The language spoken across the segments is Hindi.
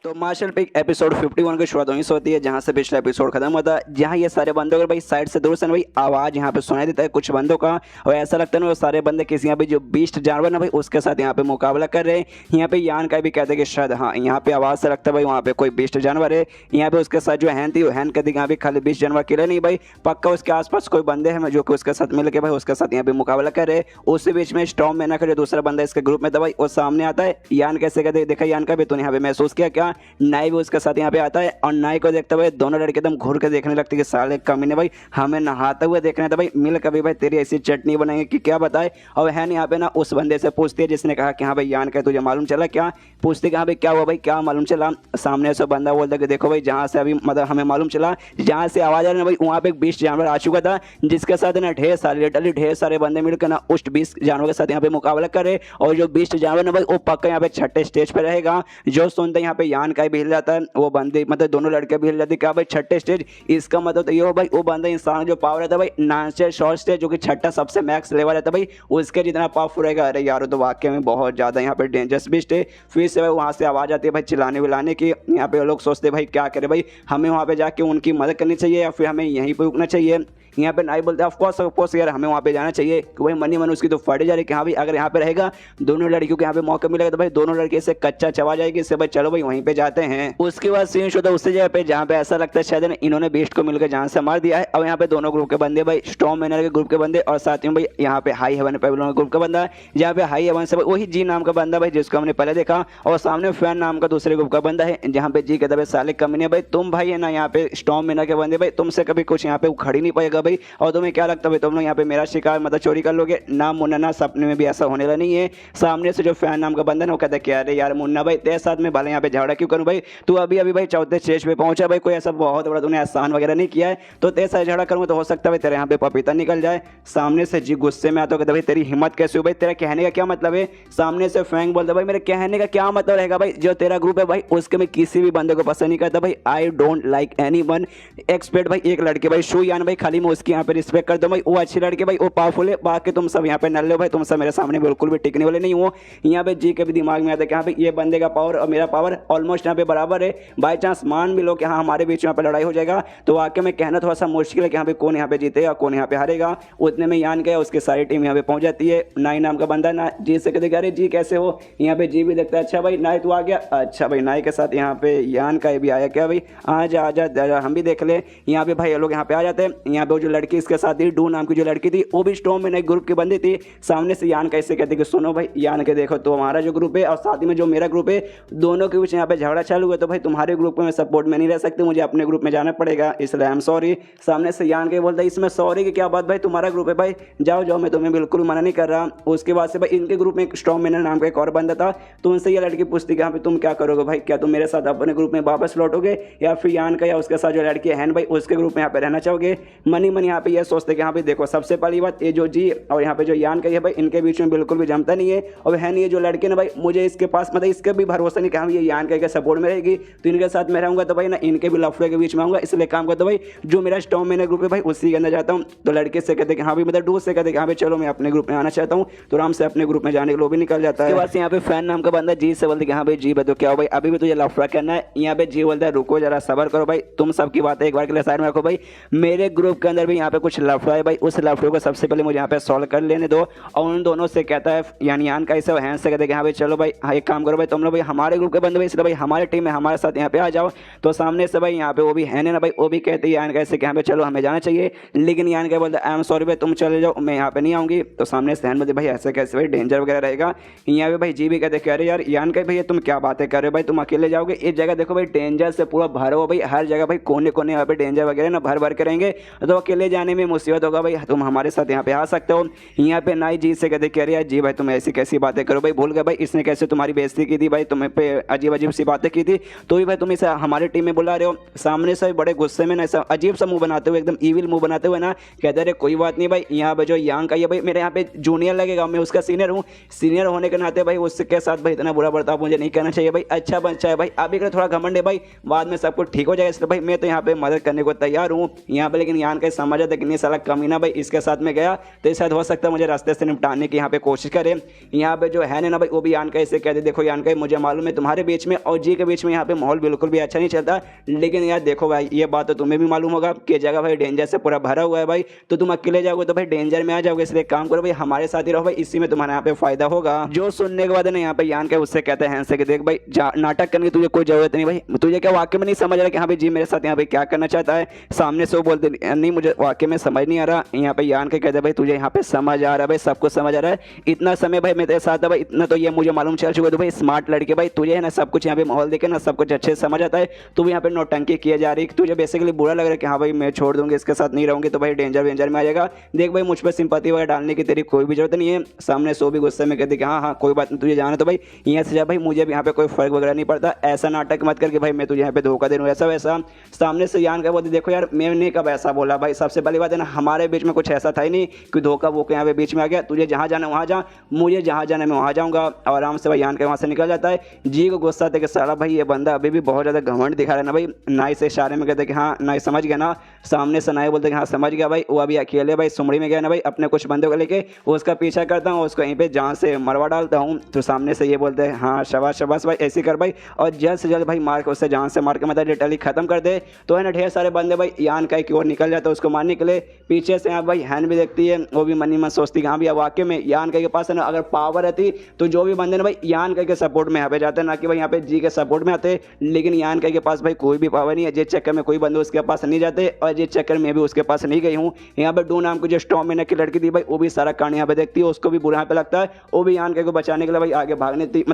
तो मार्शल पिक एपिसोड 51 की शुरुआत वहीं से होती है जहां से पिछला एपिसोड खत्म होता है, जहां ये सारे बंदों को भाई साइड से दूर से ना भाई आवाज यहाँ पे सुनाई देता है कुछ बंदों का। और ऐसा लगता है ना वो सारे बंदे किसी यहाँ पे जो बीस्ट जानवर ना भाई उसके साथ यहाँ पे मुकाबला कर रहे हैं। यहाँ पे यान का भी कहते हैं कि शायद हाँ यहाँ पे आवाज से लगता है भाई वहाँ पे कोई बीस्ट जानवर है। यहाँ पे उसके साथ जो हैन थी हैन कहती यहाँ पे खाली बीस्ट जानवर अकेले नहीं भाई, पक्का उसके आसपास कोई बंदे हैं जो कि उसके साथ मिलकर भाई उसके साथ यहाँ पे मुकाबला कर रहे हैं। उसी बीच में स्टॉर्म मैना का जो दूसरा बंदा इसके ग्रुप में था भाई वो सामने आता है। यान कैसे कहते देखा यान का भी तूने यहाँ पे महसूस किया क्या? नाई भी उसके साथ यहाँ पे आता है और नाई को देखते हुए दोनों लड़के एकदम घूर के देखने लगते कि साले कमीने भाई हमें नहाते हुए देखना था भाई, मिल कभी भाई तेरी ऐसी चटनी बनाएंगे कि क्या बताए। और हैन यहाँ पे ना उस बंदे से पूछती है जिसने कहा कि हाँ भाई यान का तुझे मालूम चला क्या? पूछते कि हाँ भाई क्या हुआ भाई क्या मालूम चला? सामने से बंदा बोलता कि देखो भाई जहाँ से अभी मतलब हमें मालूम चला जहाँ से आवाज आ रही ना भाई वहाँ पे एक 20 जानवर आ चुका था जिसके साथ ना ढेर सारे लिटरली ढेर सारे बंदे मिलकर ना उस 20 जानवर के साथ यहाँ पे मुकाबला करे। और जो 20 जानवर ना भाई वो पक्का यहाँ पे छठे स्टेज पे रहेगा। जो सुनते यहाँ पे यान का भी हिल जाता है वो बंदे मतलब दोनों लड़के भी हिल जाते क्या भाई छठे स्टेज। इसका मतलब तो ये हो भाई वो बंदा इंसान जो पावर रहता है भाई नाइन्थ शॉर्ट स्टेज जो कि छठा सबसे मैक्स लेवल रहता है भाई उसके जितना पावरफुल रहेगा। अरे यार तो वाकई में बहुत ज़्यादा यहाँ पे डेंजरस बिस्ट है। फिर से भाई वहाँ से आवाज़ आती है भाई चिल्लाने विलाने की। यहाँ पे लोग सोचते भाई क्या करे भाई हमें वहाँ पे जाके उनकी मदद करनी चाहिए या फिर हमें यहीं पर रुकना चाहिए। यहाँ पे नाई बोलते हैं ऑफकोर्स यार हमें वहाँ पे जाना चाहिए कि भाई मनी मन उसकी तो फटे जा रही कि हाँ भाई अगर यहाँ पे रहेगा दोनों लड़कियों को यहाँ पे मौका मिलेगा तो भाई दोनों लड़के से कच्चा चबा जाएगी। इससे भाई चलो भाई वहीं पे जाते हैं। उसके बाद सीन होता है उसी जगह पे जहाँ पे ऐसा लगता है शायद इन्होंने बेस्ट को मिलकर जान से मार दिया है। अब यहाँ पे दोनों ग्रुप के बंदे भाई स्टॉर्म मैनर के ग्रुप के बंदे और साथ में भाई यहाँ पे हाई हेवन पेबलोन ग्रुप का बंदा जहाँ पे हाई हेवन से वही जी नाम का बंदा भाई जिसको हमने पहले देखा और सामने फैन नाम का दूसरे ग्रुप का बंदा है जहाँ पे जी कहता भाई साले कमीने भाई तुम भाई है ना यहाँ पे स्टॉर्म मैनर के बंदे भाई तुमसे कभी कुछ यहाँ पे उखड़ ही नहीं पाएगा भाई। और तुम्हें क्या लगता है तुम लोग यहाँ पे मेरा शिकार मतलब चोरी कर लोगे? ना मुन्ना ना सपने में भी ऐसा होने वाला नहीं है। सामने से जो फैन नाम का बंदा ना वो कहता है कि अरे यार मुन्ना भाई तेरे साथ में भले यहाँ पे झगड़ा क्यों करूँ भाई, तू अभी अभी भाई चौथे स्टेज पे पहुंचा भाई, कोई ऐसा बहुत बड़ा तूने एहसान वगैरह नहीं किया है तो तेरे साथ झगड़ा करूँगा तो हो सकता है तेरे यहाँ पे पपीता निकल जाए। सामने से जी गुस्से में आता कहता भाई तेरी हिम्मत कैसे हो भाई, तेरा कहने का क्या मतलब है? सामने से फैंग बोलता भाई मेरे कहने का क्या मतलब रहेगा भाई, जो तेरा ग्रुप है भाई उसके मैं किसी भी बंदे को पसंद नहीं करता भाई। I don't like any one expect भाई एक लड़के भाई शू यान भाई खाली मैं उसकी यहाँ पे रिस्पेक्ट कर दो भाई, वो अच्छी लड़के भाई वो पावरफुल है, बाकी तुम सब यहाँ पे नल्ले हो भाई, तुम सब मेरे सामने बिल्कुल भी टिकने वाले नहीं हो। यहाँ पे जी के भी दिमाग में आता है कि हाँ भाई ये बंदे का पावर और मेरा पावर ऑलमोस्ट यहाँ पे बराबर है। बाई चांस मान भी लो कि हाँ हमारे बीच में यहाँ पे लड़ाई हो जाएगा तो वाकई में कहना थोड़ा सा मुश्किल है कि यहाँ पे कौन यहाँ पे जीतेगा कौन यहाँ पे हारेगा। उतने में यान गया उसकी सारी टीम यहाँ पे पहुंच जाती है। नाई नाम का बंदा ना जी से कहते अरे जी कैसे हो? यहाँ पे जी भी देखता है अच्छा भाई नाई तू आ गया, अच्छा भाई नाई के साथ यहाँ पे यान का भी आया क्या भाई, आ जा हम भी देख ले। यहाँ पे भाई लोग यहाँ पे आ जाते हैं। यहाँ पे जो लड़की इसके साथ थी डू नाम की जो लड़की थी वो भी स्टॉर्म मैनर ग्रुप की बंदी थी। सामने से यान कैसे कहते कि सुनो भाई यान के देखो तो हमारा जो ग्रुप है और साथ में जो मेरा ग्रुप है दोनों के बीच यहाँ पे झगड़ा चालू हुआ तो भाई तुम्हारे ग्रुप में सपोर्ट में नहीं रह सकते, मुझे अपने ग्रुप में जाना पड़ेगा इसलिए आई एम सॉरी। सामने से यान के बोलता है इसमें सॉरी की क्या बात भाई, तुम्हारा ग्रुप है भाई जाओ जाओ मैं तुम्हें बिल्कुल मना नहीं कर रहा। उसके बाद से भाई इनके ग्रुप में स्टॉर्म मैनर नाम का एक और बंदा था तो उनसे ये लड़की पूछती कि हाँ तुम क्या करोगे भाई, क्या तुम मेरे साथ अपने ग्रुप में वापस लौटोगे या फिर यान का या उसके साथ जो लड़की है भाई उसके ग्रुप में यहाँ पे रहना चाहोगे? मनी यहाँ पे ये सोचते कि हाँ भाई देखो सबसे पहली बात ये जो जी और यहाँ पे जो यान का है भाई इनके बीच में बिल्कुल भी जमता नहीं है। और है नहीं ये जो लड़के ना भाई मुझे इसके पास मतलब इसके भी भरोसा नहीं कि हाँ ये यान का सपोर्ट में रहेगी तो इनके साथ मैं रहूंगा तो भाई ना इनके भी लफड़े के बीच में आऊंगा, इसलिए काम करता भाई जो मेरा स्टॉर्म मैनर ग्रुप है भाई उसी के अंदर जाता हूँ। तो लड़के से कहते कि हाँ भाई मतलब डूस से कहते कि हाँ भाई चलो मैं अपने ग्रुप में आना चाहता हूँ तो आराम से अपने ग्रुप में जाने के लिए भी निकल जाता है। यहाँ पे फैन नाम का बंदा जी से बोलते कि हाँ भाई जी तो क्या हो भाई अभी भी तुझे लफड़ा करना है? यहाँ पे जी बोलता है रुको जरा सबर करो भाई, तुम सबकी बातें एक बार के लिए साइड में रखो भाई, मेरे ग्रुप के अंदर भी यहाँ पे कुछ लफड़ा है भाई, उस लफड़े को सबसे पहले मुझे यहाँ पे सॉल्व कर लेने दो। और उन दोनों से कहता है यानी यान का इसे हैंड से कहते हैं कि हाँ भाई चलो भाई हाँ एक काम करो भाई तुम लोग भाई हमारे ग्रुप के बंदे भाई इसलिए भाई हमारे टीम में हमारे साथ यहाँ पे आ जाओ। तो सामने से भाई यहाँ पे वो भी है ना भाई वो भी कहते हैं यान कैसे कि यहाँ पे चलो हमें जाना चाहिए, लेकिन यान क्या बोलते आई एम सॉरी भाई तुम चले जाओ मैं यहाँ पे नहीं आऊँगी। तो सामने से बोलते भाई ऐसे कैसे भाई डेंजर वगैरह रहेगा। यहाँ पे भाई जी भी कहते अरे यार यान का भैया तुम क्या बातें कर रहे हो भाई, तुम अकेले जाओगे? इस जगह देखो भाई डेंजर से पूरा भर हो भाई, हर जगह भाई कोने कोने यहाँ पे डेंजर वगैरह ना भर भर के रहेंगे तो अकेले जाने में मुसीबत होगा भाई, तुम हमारे साथ यहाँ पे आ सकते हो। यहाँ पे नाई जी से कहते अरे यार जी भाई तुम ऐसी कैसी बातें करो भाई, भूल गए भाई इसने कैसे तुम्हारी बेइज्जती की थी भाई, तुम्हें पे अजीब अजीब सी बातें की थी तो भी भाई तुम इसे हमारी टीम में बुला रहे हो। सामने से बड़े गुस्से में ना ऐसा अजीब सा मुंह बनाते हुए एकदम ईविल मुंह बनाते हुए ना कहते अरे कोई बात नहीं भाई, यहाँ पे जो यांग का ये भाई मेरे यहाँ पे जूनियर लगेगा, मैं उसका सीनियर हूँ, सीनियर होने के नाते भाई उसके साथ भाई इतना बुरा बर्ताव मुझे नहीं करना चाहिए भाई, अच्छा बच्चा है भाई अभी का थोड़ा घमंड है भाई बाद में सब कुछ ठीक हो जाएगा, इसलिए भाई मैं तो यहाँ पे मदद करने को तैयार हूँ। यहाँ पे लेकिन यान का समझ आता कि नहीं साला कमीना भाई इसके साथ में गया तो शायद हो सकता है मुझे रास्ते से निपटाने की यहाँ पे कोशिश करे। यहाँ पे जो है ना भाई वो भी यान का इसे कहते देखो यान का मुझे मालूम है तुम्हारे बीच में और जी के बीच में यहाँ पे माहौल बिल्कुल भी अच्छा नहीं चलता, लेकिन यार देखो भाई ये बात तो तुम्हें भी मालूम होगा कि जगह भाई डेंजर से पूरा भरा हुआ है भाई, तो तुम अकेले जाओगे तो भाई डेंजर में आ जाओगे, इसलिए काम करो भाई हमारे साथ ही रहो भाई, इसी में तुम्हारा यहाँ पे फायदा होगा। जो सुनने के बाद ना यहाँ पे यान का उससे कहते हैं कि देख भाई नाटक करने की तुझे कोई जरूरत नहीं भाई, तुझे क्या वाकई में नहीं समझ रहा कि हाँ भाई जी मेरे साथ यहाँ पे क्या करना चाहता है। सामने से वो बोलते नहीं मुझे वाकई में समझ नहीं आ रहा। यहाँ पे यान के कहते भाई तुझे यहाँ पे समझ आ रहा है भाई, सब कुछ समझ आ रहा है, इतना समय भाई मेरे साथ है भाई, इतना तो ये मुझे मालूम चल चुका है। तो भाई स्मार्ट लड़के भाई तुझे है ना सब कुछ यहाँ पे माहौल देखे ना सब कुछ अच्छे से समझ आता है, तू यहाँ पे नौटंकी किया जा रही है, तुझे बेसिकली बुरा लग रहा है कि हाँ भाई मैं छोड़ दूंगी इसके साथ नहीं रहूंगी तो भाई डेंजर वेंजर में आ जाएगा। देख भाई मुझ पर सिंपैथी वगैरह डालने की तेरी कोई भी जरूरत नहीं है। सामने सो भी गुस्से में कहते कि हाँ हाँ कोई बात नहीं तुझे जाना तो भाई यहाँ से जा भाई, मुझे भी यहाँ पे कोई फर्क वगैरह नहीं पड़ता, ऐसा नाटक मत करके भाई मैं तुझे यहाँ पे धोखा दे दूँ ऐसा वैसा। सामने से यान का बोलते देखो यार मैंने कब ऐसा बोला भाई, सबसे पहली बात है ना हमारे बीच में कुछ ऐसा था ही नहीं कि धोखा वो यहाँ पे बीच में आ गया, तुझे जहाँ जाना वहाँ जा, मुझे जहाँ जाना मैं वहाँ जाऊँगा। आराम से भाई यान के वहाँ से निकल जाता है। जी को गुस्सा था कि साला भाई ये बंदा अभी भी बहुत ज़्यादा घमंड दिखा रहा है ना भाई। नाई से इशारे में कहते कि हाँ नाई समझ गया ना, सामने से नाई बोलते कि हाँ समझ गया भाई, वो अभी अकेले भाई सुमड़ी में गया ना भाई अपने कुछ बंदों को लेके, उसका पीछा करता हूँ उसको यहीं पे जान से मरवा डालता हूँ। तो सामने से ये बोलते हैं हाँ शबाश शबाश भाई ऐसे कर भाई, और जल्द से जल्द भाई मार के उससे जान से मार के मतलब डिटेली खत्म कर दे। तो है ना ढेर सारे बंदे भाई यान का की ओर निकल जाते हैं उसको मारने के लिए। पीछे से यहाँ भाई हैन भी देखती है, वो भी मनी मन सोचती है हाँ भैया वाकई में यान के पास है ना अगर पावर रहती तो जो भी बंदे ना भाई यान के सपोर्ट में यहाँ पे जाते हैं, ना कि भाई यहाँ पे जी के सपोर्ट में आते। लेकिन यान के पास भाई कोई भी पावर नहीं है, जिस चक्कर में कोई बंदे उसके पास नहीं जाते और जिस चक्कर में भी उसके पास नहीं गई हूँ। यहाँ पे डू नाम की जो स्टॉमिना की लड़की थी भाई वो भी सारा कांड यहाँ पे देखती है, उसको भी बुरा यहाँ पे लगता है, वो भी यान के को बचाने के लिए भाई आगे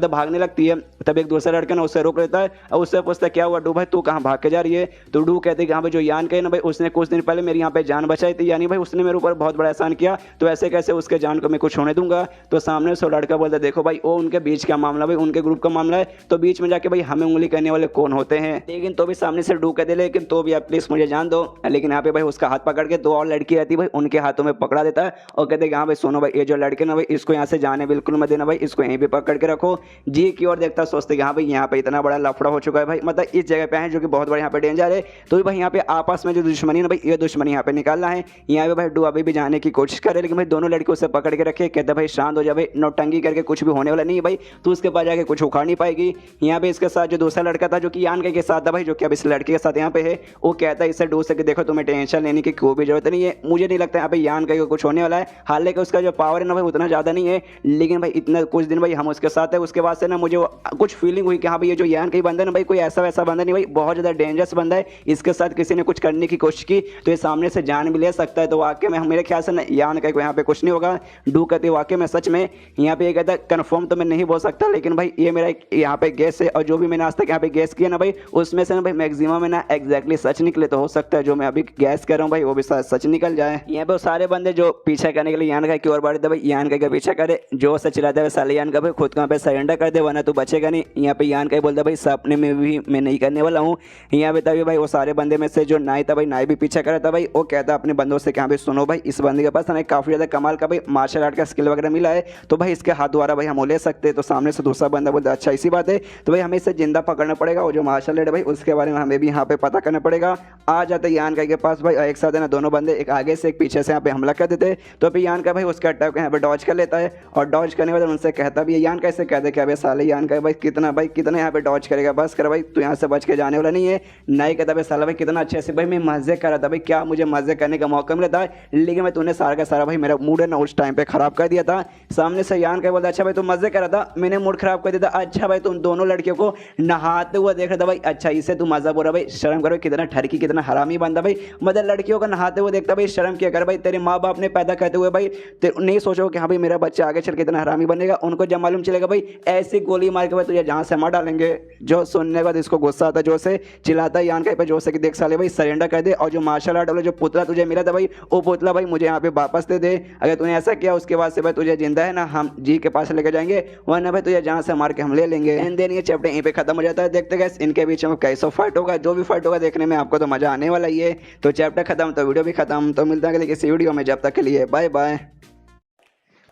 भागने लगती है। तब एक दूसरा लड़का ना उससे रोक लेता है और उससे पूछता क्या हुआ डू भाई तू कहाँ भाग के जा रही है। तो डू कहते कि हाँ भाई जो यान के ना भाई उसने कुछ दिन पहले मेरी यहाँ पे जान बचाई थी, यानी भाई उसने मेरे ऊपर बहुत बड़ा एहसान किया, तो ऐसे कैसे उसके जान को मैं कुछ होने दूंगा। तो सामने से लड़का बोलता देखो भाई वो उनके बीच का मामला भाई उनके ग्रुप का मामला है, तो बीच में जाके भाई हमें उंगली करने वाले कौन होते हैं। लेकिन तो भी सामने से डू कहते लेकिन तो भी आप प्लीज मुझे जान दो। लेकिन यहाँ पे भाई उसका हाथ पकड़ के दो और लड़की रहती भाई उनके हाथों में पकड़ा देता है और कहते हैं हाँ भाई सुनो भाई ये जो लड़के ना भाई इसको यहाँ से जाने बिल्कुल मत देना भाई, इसको यहीं पे पकड़ के रखो। जी की ओर देखता सोचते कि हाँ भाई यहाँ पे इतना बड़ा लफड़ा हो चुका है भाई, मतलब इस जगह पे है जो कि बहुत बड़ा यहाँ पे डेंजर है, तो भाई यहाँ पे आपस में जो दुश्मनी ना भाई ये दुश्मनी यहाँ पे निकालना है। यहाँ पे भाई डू अभी भी जाने की कोशिश करे लेकिन भाई दोनों लड़के उसे पकड़ के रखे, कहते भाई शांत हो जाए भाई, नौटंकी करके कुछ भी होने वाला नहीं है भाई, तो उसके पास जाके कुछ उखाड़ नहीं पाएगी। यहाँ पे इसके साथ जो दूसरा लड़का था जो कि यान के साथ था भाई, जो कि अब इस लड़के के साथ यहाँ पे है, वो कहता है इससे डू से कि देखो तुम्हें टेंशन लेने की कोई भी जरूरत नहीं है, मुझे नहीं लगता यहाँ पे यान का कुछ होने वाला है। हालांकि उसका जो पावर है ना भाई उतना ज़्यादा नहीं है, लेकिन भाई इतना कुछ दिन भाई हम उसके साथ है, उसके बाद से ना मुझे कुछ फीलिंग हुई कि हाँ भाई ये जो यान का बंदा है ना भाई कोई ऐसा वैसा बंदा नहीं भाई, बहुत ज़्यादा डेंजरस बंदा है, इसके साथ किसी ने कुछ करने की कोशिश की तो ये सामने से जान भी ले सकता है। तो वाकई में मेरे ख्याल से ना यान का यहाँ पे कुछ नहीं होगा। डू कहते वाकई में सच में यहाँ पे ये कहता है कन्फर्म तो मैं नहीं बोल सकता, लेकिन भाई ये मेरा यहाँ पे गैस है और जो भी मैंने आज तक यहाँ पे गैस किया ना भाई उसमें से ना भाई मैक्सिमम में ना एग्जैक्टली सच निकले, तो हो सकता है जो मैं अभी गैस कर रहा हूँ भाई वो भी सच निकल जाए। यहाँ पे सारे बंदे जो पीछा करने के लिए यान का की ओर बढ़े थे भाई, यान का पीछा करे जो सच चिल्लाते हुए साले यान का भाई खुद कहाँ पे सरेंडर कर दे वरना तू बचेगा नहीं। यहाँ पे यान का बोलता भाई सपने में भी मैं नहीं करने वाला हूँ। यहाँ पे तभी भाई वो सारे बंदे में से जो नाई था भाई नाई भी पीछा कर रहा था भाई, वो कहता अपने बंदों से कि हाँ भाई सुनो भाई इस बंदे के पास हमें काफ़ी ज़्यादा कमाल का भाई मार्शल आर्ट का स्किल वगैरह मिला है, तो भाई इसके हाथ द्वारा भाई हम ले सकते हैं। तो सामने से दूसरा बंदा बोलता अच्छा इसी बात है, तो भाई हमें इसे जिंदा पकड़ना पड़ेगा और जो मार्शल आर्ट है भाई उसके बारे में हमें भी यहाँ पे पता करना पड़ेगा। आ जाते यान का के पास भाई एक साथ है ना दोनों बंदे एक आगे से एक पीछे से यहाँ पे हमला कर देते, तो फिर यान का भाई उसका अटैक यहाँ पे डॉज कर लेता है और डॉज करने के बाद उनसे कहता भी यान कैसे कहते क्या भाई साले यान का भाई कितना यहाँ पे डॉज करेगा, बस कर भाई तू यहाँ से बच के जाने वाला नहीं है। नहीं कहता भाई साला भाई कितना अच्छे से भाई मैं मजे कर रहा था भाई, क्या मुझे मजे करने का मौका मिला था, लेकिन मैं तूने सारा का सारा भाई मेरा मूड है ना उस टाइम पे खराब कर दिया था। सामने से यान का बोलता अच्छा भाई तुम मजे कर रहा था मैंने मूड खराब कर दिया था, अच्छा भाई तुम दोनों लड़कियों को नहाते हुए देख रहा था भाई, अच्छा इसे तू मजा बोल रहा भाई, शर्म करो कितना ठरकी कितना हरामी बंदा भाई, मतलब लड़कियों को नहाते हुए देखता भाई शर्म किया कर भाई, तेरे माँ बाप ने पैदा करते हुए भाई नहीं सोचो कि हाँ भाई मेरा बच्चा आगे चल के इतना हरामी बनेगा, उनको जब मालूम चलेगा भाई ऐसी गोली मार के भाई तुझे जहाँ से मार डालेंगे। जो सुनने के बाद इसको गुस्सा आता है जो से चिल्लाता है यान का जो से कि देख साले भाई सरेंडर कर दे और जो मार्शल आर्ट वाला जो पुतला तुझे मिला था भाई वो पुतला भाई मुझे यहाँ पे वापस दे दे, अगर तूने ऐसा किया उसके बाद से भाई तुझे जिंदा है ना हम जी के पास लेकर जाएंगे वरना भाई तुझे जहाँ से मार के हम ले लेंगे। एंड देन ये चैप्टर यहीं पे खत्म हो जाता है। देखते गए इनके बीच में कैसा फाइट होगा, जो भी फाइट होगा देखने में आपको तो मजा आने वाला ही है। तो चैप्टर खत्म तो वीडियो भी खत्म, तो मिलता है किसी वीडियो में, जब तक के लिए बाय बाय।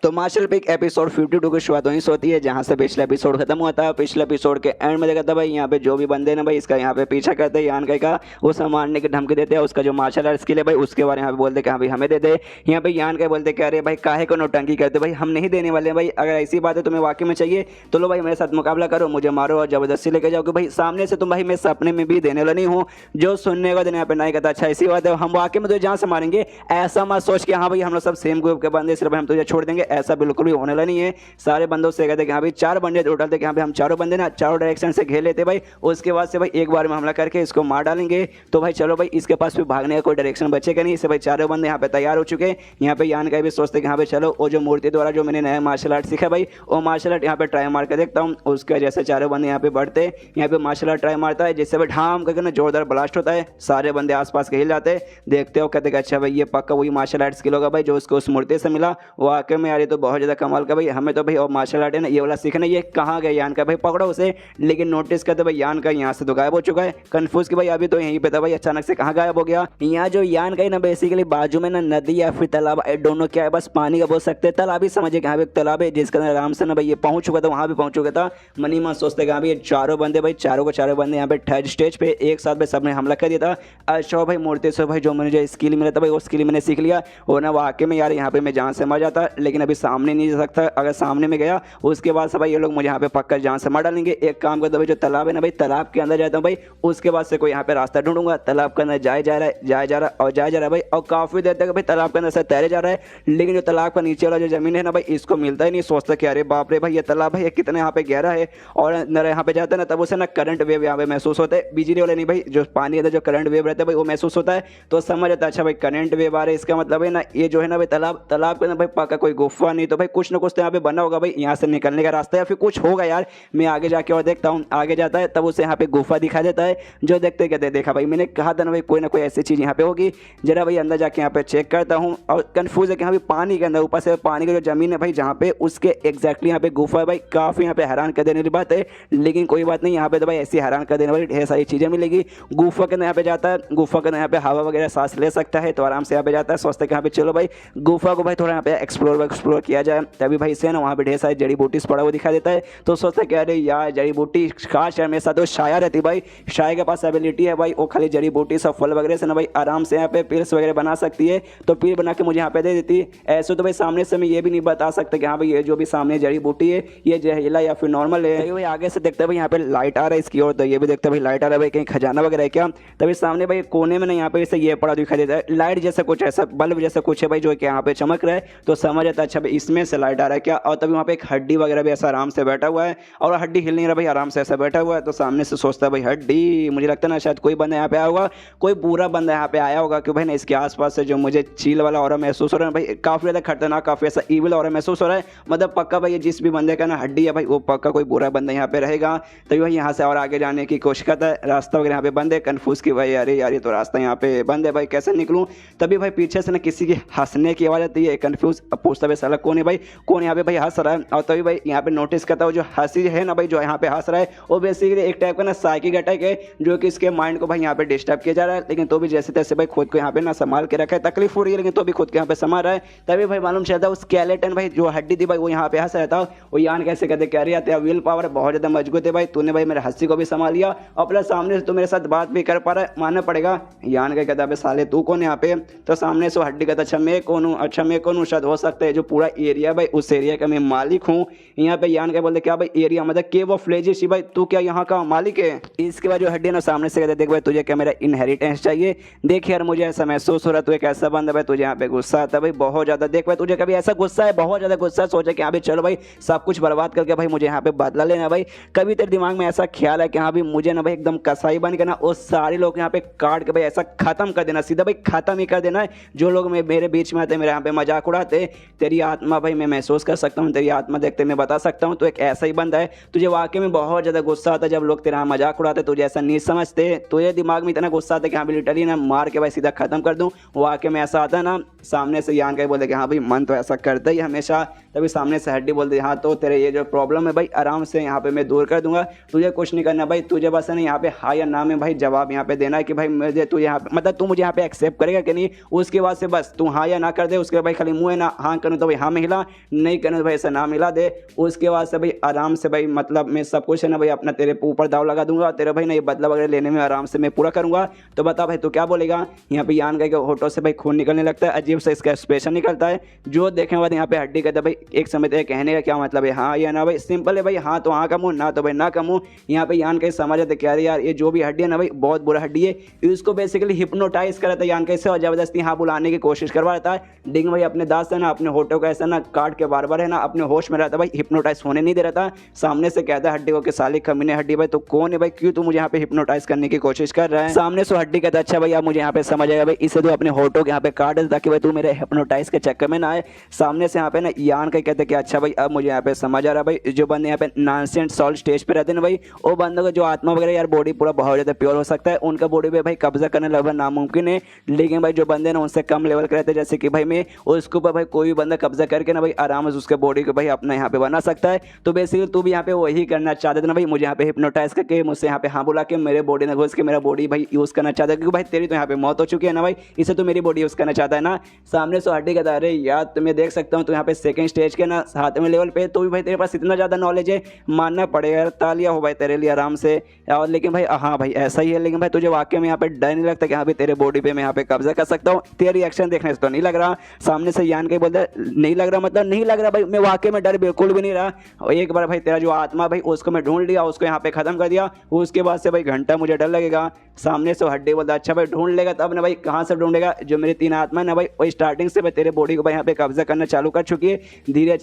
तो मार्शल पिक एपिसोड 52 की शुरुआत वहीं से होती है जहां से पिछला एपिसोड खत्म हुआ था। पिछले एपिसोड के एंड में देखा था भाई यहाँ पे जो भी बंदे ना भाई इसका यहाँ पे पीछा करते हैं यान का उसे मारने की धमकी देते हैं। उसका जो मार्शल आर्ट स्किल है भाई उसके बारे में यहाँ पे बोलते कि हाँ भाई हमें दे दे। यहाँ पे यान का बोलते कि अरे भाई काहे को नौटंकी करते भाई, हम नहीं देने वाले भाई, अगर ऐसी बात है तुम्हें वाकई में चाहिए तो लो भाई मेरे साथ मुकाबला करो, मुझे मारो और जबरदस्ती लेके जाओ कि भाई सामने से तुम भाई मैं सपने में भी देने वाला नहीं हूँ। जो सुनने का दिन यहाँ पे नहीं कहता अच्छा ऐसी बात है हम वाकई में तुझे जहाँ से मारेंगे ऐसा मत सोच के हाँ भाई हम लोग सब सेम ग्रुप के बंदे सिर्फ हम तुझे छोड़ देंगे, ऐसा बिल्कुल भी होने वाला नहीं है। सारे बंदों से कहते कि हाँ भाई 4 बंदे टोटल थे कि हाँ भाई हम चारों बंदे ना चारों डायरेक्शन से घेर लेते भाई, उसके बाद से भाई एक बार में हमला करके इसको मार डालेंगे। तो भाई चलो भाई इसके पास भी भागने का कोई डायरेक्शन बचेगा नहीं, इसे भाई चारों बंदे यहाँ पे तैयार हो चुके हैं। यहाँ पे यान का भी सोचते कि हाँ भाई चलो वो जो मूर्ति द्वारा जो मैंने नया मार्शल आर्ट सीखा भाई वो मार्शल आर्ट यहाँ पे ट्राई मार के देखता हूँ। उसके जैसे चारों बंदे यहाँ पे बढ़ते यहाँ पे मार्शल आर्ट ट्राई मारता है जिससे भाई ढाम करके ना जोरदार ब्लास्ट होता है, सारे बंदे आसपास के हिल जाते हैं। देखते हो कहते अच्छा भाई ये पक्का वही मार्शल आर्ट स्किल होगा भाई जो उसको उस मूर्ति से मिला। वो आके में यार ये तो बहुत ज़्यादा कमाल का भाई, हमें तो भाई और मार्शल आर्ट है ना ये वाला सीखना, ये कहाँ गया यान का भाई पकड़ो उसे। लेकिन नोटिस करते भाई यान का यहाँ से तो गायब हो चुका है, कंफ्यूज कि भाई अभी तो यहीं पे था भाई अचानक से कहाँ गायब हो गया। यहाँ जो यान का है ना बेसिकली बाजू में ना नदी या फिर तालाब दोनों क्या है बस पानी का बोल सकते हैं, तालाब ही समझिए कि हाँ एक तालाब है जिसके अंदर आराम से ना भाई ये पहुंच चुका था, वहाँ भी पहुंच चुका था। मनी मन सोचते कि हाँ भाई ये चारों बंदे भाई चारों को चारों बंदे यहाँ पे थर्ड स्टेज पे एक साथ में सबने हमला कर दिया था। अच्छा भाई मूर्ति से भाई जो मैंने जो स्किल मिला था भाई वो स्किल मैंने सीख लिया, वो ना वाकई में यार यहाँ पे मैं जान से मर जाता, लेकिन अभी सामने नहीं जा सकता, अगर सामने में गया उसके बाद से भाई ये लोग मुझे यहाँ पे पक्का जान से मार डालेंगे। एक काम करता भाई जो तालाब है ना भाई तालाब के अंदर जाता हूँ भाई, उसके बाद से कोई यहाँ पे रास्ता ढूंढूंगा, तालाब के अंदर जाए जा रहा है जाए जा रहा है और जाए जा रहा है भाई, और काफी देर तक भाई तालाब के अंदर से तैरे जा रहा है, लेकिन जो तालाब का नीचे वाला जो जमीन है ना भाई इसको मिलता ही नहीं। सोचता कि अरे बाप रे भाई ये तालाब भाई कितना यहाँ पे गहरा है, और अंदर यहाँ पे जाता है ना तब उसे ना करंट वेव यहाँ पे महसूस होता है, बिजली वाले नहीं भाई जो पानी अंदर जो करंट वेव रहता है भाई वो महसूस होता है। तो समझ आता है अच्छा भाई करंट वेव आ रहा है, इसका मतलब है ना ये जो है ना भाई तालाब तालाब के अंदर भाई पक्का कोई गुफा नहीं तो भाई कुछ ना कुछ तो यहाँ पे बना होगा भाई, यहाँ से निकलने का रास्ता या फिर कुछ होगा यार। मैं आगे जाके और देखता हूँ, आगे जाता है तब उसे यहाँ पे गुफा दिखा देता है, जो देखते कहते देखा भाई मैंने कहा था ना भाई कोई ना कोई ऐसी चीज़ यहाँ पे होगी। जरा भाई अंदर जाके यहाँ पे चेक करता हूँ और कंफ्यूज है कि हाँ भाई पानी के अंदर ऊपर से पानी की जो जमीन है भाई जहाँ पे उसके एग्जैक्टली यहाँ पे गुफा है भाई, काफ़ी यहाँ पे हैरान कर देने वाली बात है। लेकिन कोई बात नहीं, यहाँ पे तो भाई ऐसी हैरान कर देने वाली ढेर सारी चीज़ें मिलेगी। गुफा के अंदर यहाँ पे जाता है, गुफा के अंदर यहाँ पे हवा वगैरह सांस ले सकता है तो आराम से यहाँ पे जाता है, सोचता है कि यहाँ पे चलो भाई गुफा को भाई थोड़ा यहाँ पे एक्सप्लोर किया जाए। तभी भाई से ना वहाँ पे ढेर सारी जड़ी बूटीज पड़ा हुआ दिखा देता है, तो सोचता है कि अरे यार जड़ी बूटी खास है मेरे साथ, तो शायर रहती भाई, शायर के पास एबिलिटी है भाई वो खाली जड़ी बूटी सब फल वगैरह से ना भाई आराम से यहाँ पे पील्स वगैरह बना सकती है, तो पील बना के मुझे यहाँ पे दे देती है। ऐसे तो भाई सामने से मैं ये भी नहीं बता सकता कि हाँ भाई ये जो भी सामने जड़ी बूटी है ये जहरीला या फिर नॉर्मल है। भाई आगे से देखते हैं भाई यहाँ पे लाइट आ रहा है इसकी ओर, तो ये भी देखते हैं भाई लाइट आ रहा है भाई कहीं खजाना वगैरह है क्या। तभी सामने भाई कोने में ना यहाँ पे जैसे ये पड़ा दिखाई देता है लाइट जैसा कुछ ऐसा बल्ब जैसा कुछ है भाई जो कि यहाँ पे चमक रहा है, तो समझ आता है अच्छा भाई इसमें से लाइट आ रहा है क्या। और तभी वहाँ पे एक हड्डी वगैरह भी ऐसा आराम से बैठा हुआ है, और हड्डी हिल नहीं रहा भाई आराम से ऐसा बैठा हुआ है, तो सामने से सोचता है भाई हड्डी, मुझे लगता है ना शायद कोई बंदा यहाँ पे आया होगा, कोई बुरा बंदा यहाँ पे आया होगा, क्योंकि भाई ना इसके आसपास से जो मुझे चील वाला ऑरा महसूस हो रहा है भाई काफ़ी ज़्यादा खतरनाक काफ़ी ऐसा ईविल ऑरा महसूस हो रहा है, मतलब पक्का भाई जिस भी बंदे का ना हड्डी है भाई वो पक्का कोई बुरा बंदा यहाँ पे रहेगा। तभी भाई यहाँ से और आगे जाने की कोशिश करता है, रास्ता वगैरह यहाँ पे बंद है, कन्फ्यूज की भाई अरे यार ये तो रास्ता यहाँ पे बंद है भाई कैसे निकलूँ। तभी भाई पीछे से ना किसी की हंसने की आवाज़ आती है, कन्फ्यूज पूछता भाई साला कौन है भाई, कौन यहाँ पे भाई हंस रहा है। और तभी भाई यहाँ पे नोटिस करता है जो हंसी है ना भाई जो यहाँ पे हंस रहा है वो बेसिकली एक टाइप का ना साइकिक अटैक है जो कि इसके माइंड को भाई यहाँ पे डिस्टर्ब किया जा रहा है, लेकिन तो भी जैसे तैसे भाई खुद को यहाँ पे ना संभाल के रखा है, तकलीफ हो रही है लेकिन तो भी खुद के यहाँ पे संभाल रहा है। तभी भाई मालूम चलता है उस स्केलेटन भाई जो हड्डी थी भाई वो यहाँ पे हंस रहा था, वो यान कैसे कहते कह रही है विल पावर बहुत ज़्यादा मजबूत है भाई, तूने भाई मेरे हंसी को भी संभाल लिया और प्लस सामने से तू मेरे साथ बात भी कर पा रहा है, मानना पड़ेगा। यान का कहता है साले तू कौन यहाँ पे, तो सामने से हड्डी कहता अच्छा मैं कौन हूँ, अच्छा मैं कौन हूँ, शायद हो सकता है जो पूरा एरिया भाई उस एरिया का मैं मालिक हूँ। यहाँ पे यान का बोलते क्या भाई एरिया मतलब केव ऑफ लेजेसी भाई तू क्या यहाँ का मालिक है। इसके बाद जो हड्डी ना सामने से कहते देख भाई तुझे क्या मेरा इनहेरिटेंस चाहिए, देख यार मुझे ऐसा महसूस हो रहा है तू एक ऐसा बंदा भाई तुझे यहाँ पे गुस्सा आता है भाई बहुत ज़्यादा, देख भाई तुझे कभी ऐसा गुस्सा है बहुत ज़्यादा गुस्सा, सोचा कि हाँ भाई चलो भाई सब कुछ बर्बाद करके भाई मुझे यहाँ पे बदला लेना भाई, कभी तेरे दिमाग में ऐसा ख्याल है कि हाँ भाई मुझे ना भाई एकदम कसाई बन के ना वो सारे लोग यहाँ पे काट के भाई ऐसा खत्म कर देना, सीधा भाई खत्म ही कर देना है जो लोग मेरे बीच में आते मेरे यहाँ पे मजाक उड़ाते। तेरी आत्मा भाई मैं महसूस कर सकता हूँ, तेरी आत्मा देखते मैं बता सकता हूँ तो एक ऐसा ही बंदा है, तुझे वाकई में बहुत ज़्यादा गुस्सा आता है जब लोग तेरा मजाक उड़ाते, तुझे ऐसा नहीं समझते, तुझे दिमाग में इतना गुस्सा आता है कि हाँ भाई लिटरली ना मार के भाई सीधा खत्म कर दूँ, वाकई में ऐसा आता है ना। सामने से यान का बोलते कि हाँ भाई मन तो ऐसा करता ही हमेशा। तभी सामने से हड्डी बोलते हाँ तो तेरे ये जो प्रॉब्लम है भाई आराम से यहाँ पे मैं दूर कर दूंगा, तुझे कुछ नहीं करना भाई, तुझे बस है ना यहाँ पे हाँ या ना में भाई जवाब यहाँ पे देना है कि भाई मुझे तू यहाँ पे मतलब तू मुझे यहाँ पे एक्सेप्ट करेगा कि नहीं, उसके बाद से बस तू हाँ या ना कर दे, उसके बाद भाई खाली मुँह है ना हाँ करूँ तो तो भाई हाँ में हिला, नहीं करना तो भाई ऐसा ना मिला दे। उसके बाद से भाई आराम से भाई मतलब मैं सब कुछ है ना भाई अपना तेरे ऊपर दाव लगा दूंगा, तेरा भाई ना ये बदला वगैरह लेने में आराम से मैं पूरा करूंगा। तो बता भाई तू क्या बोलेगा। यहाँ पे यान का होठों से भाई खून निकलने लगता है, अजीब सा इसका एक्सप्रेशन निकलता है। जो देखने बाद यहाँ पे हड्डी कहता है भाई एक समय तक कहने का क्या मतलब है, हाँ या ना भाई, सिंपल है भाई, हाँ तो हाँ का मुंह, ना तो भाई ना का मुंह। यहाँ पे यान का समझ आते क्या यार ये जो भी हड्डी है ना भाई बहुत बुरा हड्डी है, इसको बेसिकली हिप्नोटाइज करा था यान कैसे और जबरदस्ती हाँ बुलाने की कोशिश करवा रहा था। डिंग भाई अपने दांत से ना अपने होठों का ऐसा ना काट के बार बार है ना अपने होश में रहता भाई, हिप्नोटाइज होने नहीं दे रहा था। सामने से कहता है हड्डी को कि साली कमीने हड्डी भाई तो कौन है भाई, क्यों तू मुझे यहाँ पे हिप्नोटाइज करने की कोशिश कर रहा है। सामने से हड्डी कहता अच्छा भाई अब मुझे यहाँ पे समझ आएगा भाई, इसे तो अपने होठों के यहाँ पे काट दे ताकि भाई तू मेरे हिप्नोटाइज के चक्कर में ना आए। सामने से यहाँ पे ना यान का कहते कि अच्छा भाई अब मुझे यहाँ पे समझ आ रहा है भाई, जो बंदे यहाँ पे नॉनसेंस सॉल्ट स्टेज पे रहते हैं भाई, वो बंदों का जो आत्मा वगैरह यार बॉडी पूरा बहुत ज़्यादा प्योर हो सकता है, उनका बॉडी पे भाई कब्जा करने लगभग नामुमकिन है। लेकिन भाई जो बंदे ना उनसे कम लेवल के रहते हैं जैसे कि भाई मैं, उसके ऊपर भाई कोई भी बंदा कब्जा करके ना भाई आराम से उसके बॉडी को भाई अपना यहाँ पे बना सकता है। तो बेसिकली तू भी यहाँ पे वही करना चाहते थे ना भाई, मुझे यहाँ पे हिप्नोटाइज करके मुझसे यहाँ पे हाँ बुला के मेरे बॉडी में घुस के मेरा बॉडी भाई यूज़ करना चाहता है, क्योंकि भाई तेरी तो यहाँ पे मौत हो चुकी है ना भाई, इसे तो मेरी बॉडी यूज़ करना चाहता है ना। सामने से हड्डी कहता है अरे यार तुम्हें देख सकता हूँ तो यहाँ पे सेकंड स्टेज के ना सातवें लेवल पे, तो भी भाई तेरे पास इतना ज़्यादा नॉलेज है, मानना पड़ेगा यार, तालियां हो भाई तेरे लिए आराम से। और लेकिन भाई हाँ भाई ऐसा ही है, लेकिन भाई तुझे वाकई में यहाँ पे डर नहीं लगता कि हाँ भाई तेरे बॉडी पे मैं यहाँ पे कब्जा कर सकता हूँ। तेरा रिएक्शन देखने से तो नहीं लग रहा। सामने से यान के बोलते नहीं लग रहा, मतलब नहीं लग रहा भाई, मैं वाकई में डर बिल्कुल भी नहीं रहा। और एक बार भाई तेरा जो आत्मा भाई उसको मैं ढूंढ लिया, उसको यहाँ पे खत्म कर दिया, उसके बाद से भाई घंटा मुझे डर लगेगा। सामने से हड्डी बोलता अच्छा भाई ढूंढ लेगा तब ना भाई, कहाँ से ढूंढेगा, जो मेरी तीन आत्मा है ना भाई वो स्टार्टिंग से भाई तेरे बॉडी को भाई यहाँ पे कब्जा करना चालू कर चुकी है, धीरे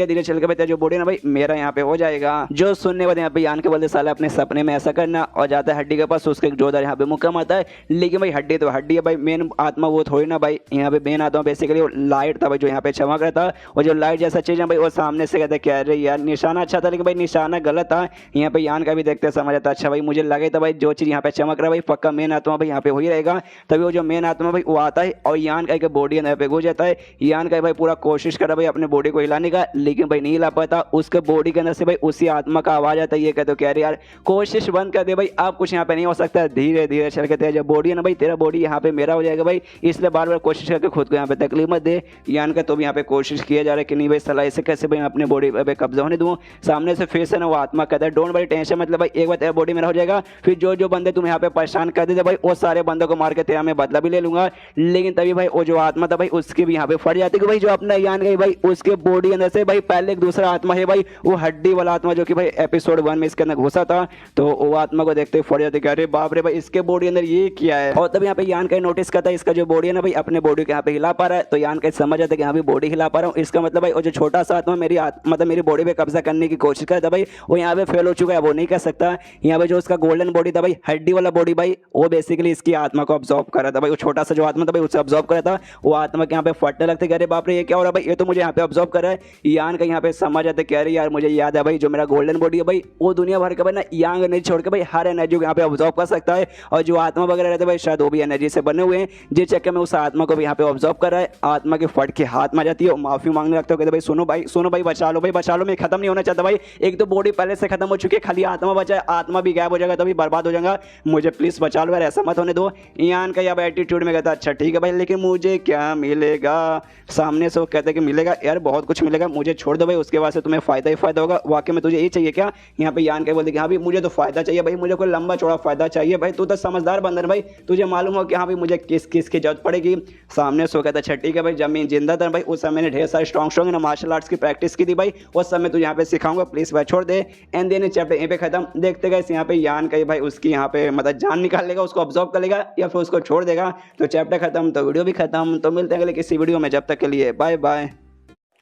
धीरे चल के भाई तेरा जो बॉडी ना भाई मेरा यहाँ पे हो जाएगा। जो सुनने वाले यहाँ पे यान के बोलते साला अपने सपने में ऐसा करना, और जाता है हड्डी के पास, उसके जोरदार यहाँ पे मुक्का मारता है। लेकिन भाई हड्डी तो हड्डी है भाई, मेन आत्मा वो थोड़ी ना भाई, यहाँ पे मेन आत्मा बेसिकली लाइट था भाई जो यहाँ पे चमक रहा था, और जो लाइट जैसा चीज है भाई वो सामने से कहते क्या रही यार निशाना अच्छा था, लेकिन भाई निशाना गलत था। यहाँ पे यान का भी देखते समझ आता अच्छा भाई मुझे लगे था भाई जो चीज यहाँ पे चमक रहा है भाई पक्का मेन आत्मा भाई यहाँ पे हो ही रहेगा। तभी वो जो मेन आत्मा भाई वो आता है और यान का एक बॉडी यहाँ पे घुस जाता है। यान का भाई पूरा कोशिश करा भाई अपने बॉडी को हिलाने का, लेकिन भाई नहीं हिला पाता। उसके बॉडी के अंदर से भाई उसी आत्मा का आवाज आता है, ये कहते कह रहे यार कोशिश बंद कर दे भाई, अब कुछ यहाँ पे नहीं हो सकता, धीरे धीरे चल के तेरा जो बॉडी है ना भाई तेरा बॉडी यहाँ पे मेरा हो जाएगा भाई, इसलिए बार बार कोशिश करके खुद को यहाँ पे तकलीफ मत दे। यान का तो भी यहाँ पे कोशिश किया जा रहा है कि नहीं भाई सलाह इसे कैसे भाई अपने बॉडी पे कब्जा होने दूँ। सामने से फिर से ना वो आत्मा कहता है डोंट वरी टेंशन, मतलब भाई एक बार तेरा बॉडी मेरा हो जाएगा, फिर जो जो बंदे तुम यहाँ पे परेशान कर देते भाई वो सारे बंदों को मार के तेरा मैं बदला भी ले लूंगा। लेकिन तभी भाई वो जो आत्मा था भाई उसकी भी यहाँ पे फट जाती है, भाई जो अपना यान गई भाई उसके बॉडी अंदर से भाई पहले एक दूसरा आत्मा है भाई, वो हड्डी वाला आत्मा जो कि भाई एपिसोड 1 में इसके अंदर घुसा था, तो वो आत्मा को देखते फट जाते कि अरे बाप रे भाई इसके बॉडी अंदर ये क्या है। और तब यहाँ पे यान का नोटिस करता है इसका जो बॉडी है ना भाई अपने बॉडी को यहाँ पे हिला पा रहा है, तो यान का समझ आता है कि यहाँ पे बॉडी हिला पा रहा हूँ, इसका मतलब भाई वो जो छोटा सा आत्मा मेरी मतलब मेरी बॉडी पे कब्जा करने की कोशिश करता भाई वो यहाँ पे फेल हो चुका है, वो नहीं कर सकता। यहाँ पे जो उसका गोल्डन बॉडी था भाई हड्डी वाला बॉडी भाई वो बेसिकली इसकी आत्मा को ऑब्जॉर्व कर रहा था भाई, वो छोटा सा जो आत्मा था भाई उसे ऑब्जॉर्व कर रहा था, वो आत्मा के यहाँ पे फटने लगते अरे बाप रे ये क्या हो रहा है भाई, ये तो मुझे यहाँ पे ऑब्जॉर्व कर रहा है। यान का यहाँ पे समझ आते कह रहे यार मुझे याद है भाई जो मेरा गोल्डन बॉडी है भाई वो दुनिया भर का भाई ना यांग एनर्जी छोड़ के भाई हर एनर्जी को यहाँ पे ऑब्जॉर्व कर सकता है, और जो आत्मा वगैरह रहते भाई शायद वो भी एनर्जी से बने हुए हैं, जिस चक्कर में उस आत्मा को भी यहाँ पे ऑब्जॉर्व कर रहा है। आत्मा के फट के हाथ में जाती है, माफी मांगने लगता है, कहते भाई सुनो भाई बचा लो मैं खत्म नहीं होना चाहता भाई, एक तो बॉडी पहले से खत्म हो चुकी है, खाली आत्मा बचा है, आत्मा भी गायब हो जाएगा तो भी बर्बाद हो जाएगा, मुझे प्लीज बचा लो यार, ऐसा मत होने दो। यान का यहाँ एटीट्यूड में कहता अच्छा ठीक है भाई लेकिन मुझे क्या मिलेगा। सामने से वो कहते कि मिलेगा यार बहुत कुछ मिलेगा, मुझे छोड़ दो भाई, उसके बाद से तुम्हें फायदा ही फायदा होगा, वाकई में तुझे यही चाहिए क्या। यहाँ पे यान के बोलते कि हाँ भाई मुझे तो फायदा चाहिए भाई, मुझे कोई लंबा चौड़ा फायदा चाहिए भाई, तू तो समझदार बंदर भाई, तुझे मालूम हो कि हाँ भाई मुझे किस किस की जरूरत पड़ेगी। सामने से वो कहता अच्छा ठीक है भाई जब मैं जिंदा था भाई उस समय मैंने ढेर सारे स्ट्रॉन्ग ना मार्शल आर्ट्स की प्रैक्टिस की थी भाई, उस समय तुझे यहाँ पे सिखाऊंगा, प्लीज भाई छोड़ दे। एंड देन चैप्टर यहीं पे खत्म। देखते गए यहाँ पे यान का भाई उसकी यहाँ पे मतलब जान निकाल लेगा, उसको ऑब्जॉर्व कर लेगा या फिर उसको छोड़ देगा, तो चैप्टर खत्म तो वीडियो भी खत्म। तो मिलते हैं अगले किसी वीडियो में, जब तक के लिए बाय बाय।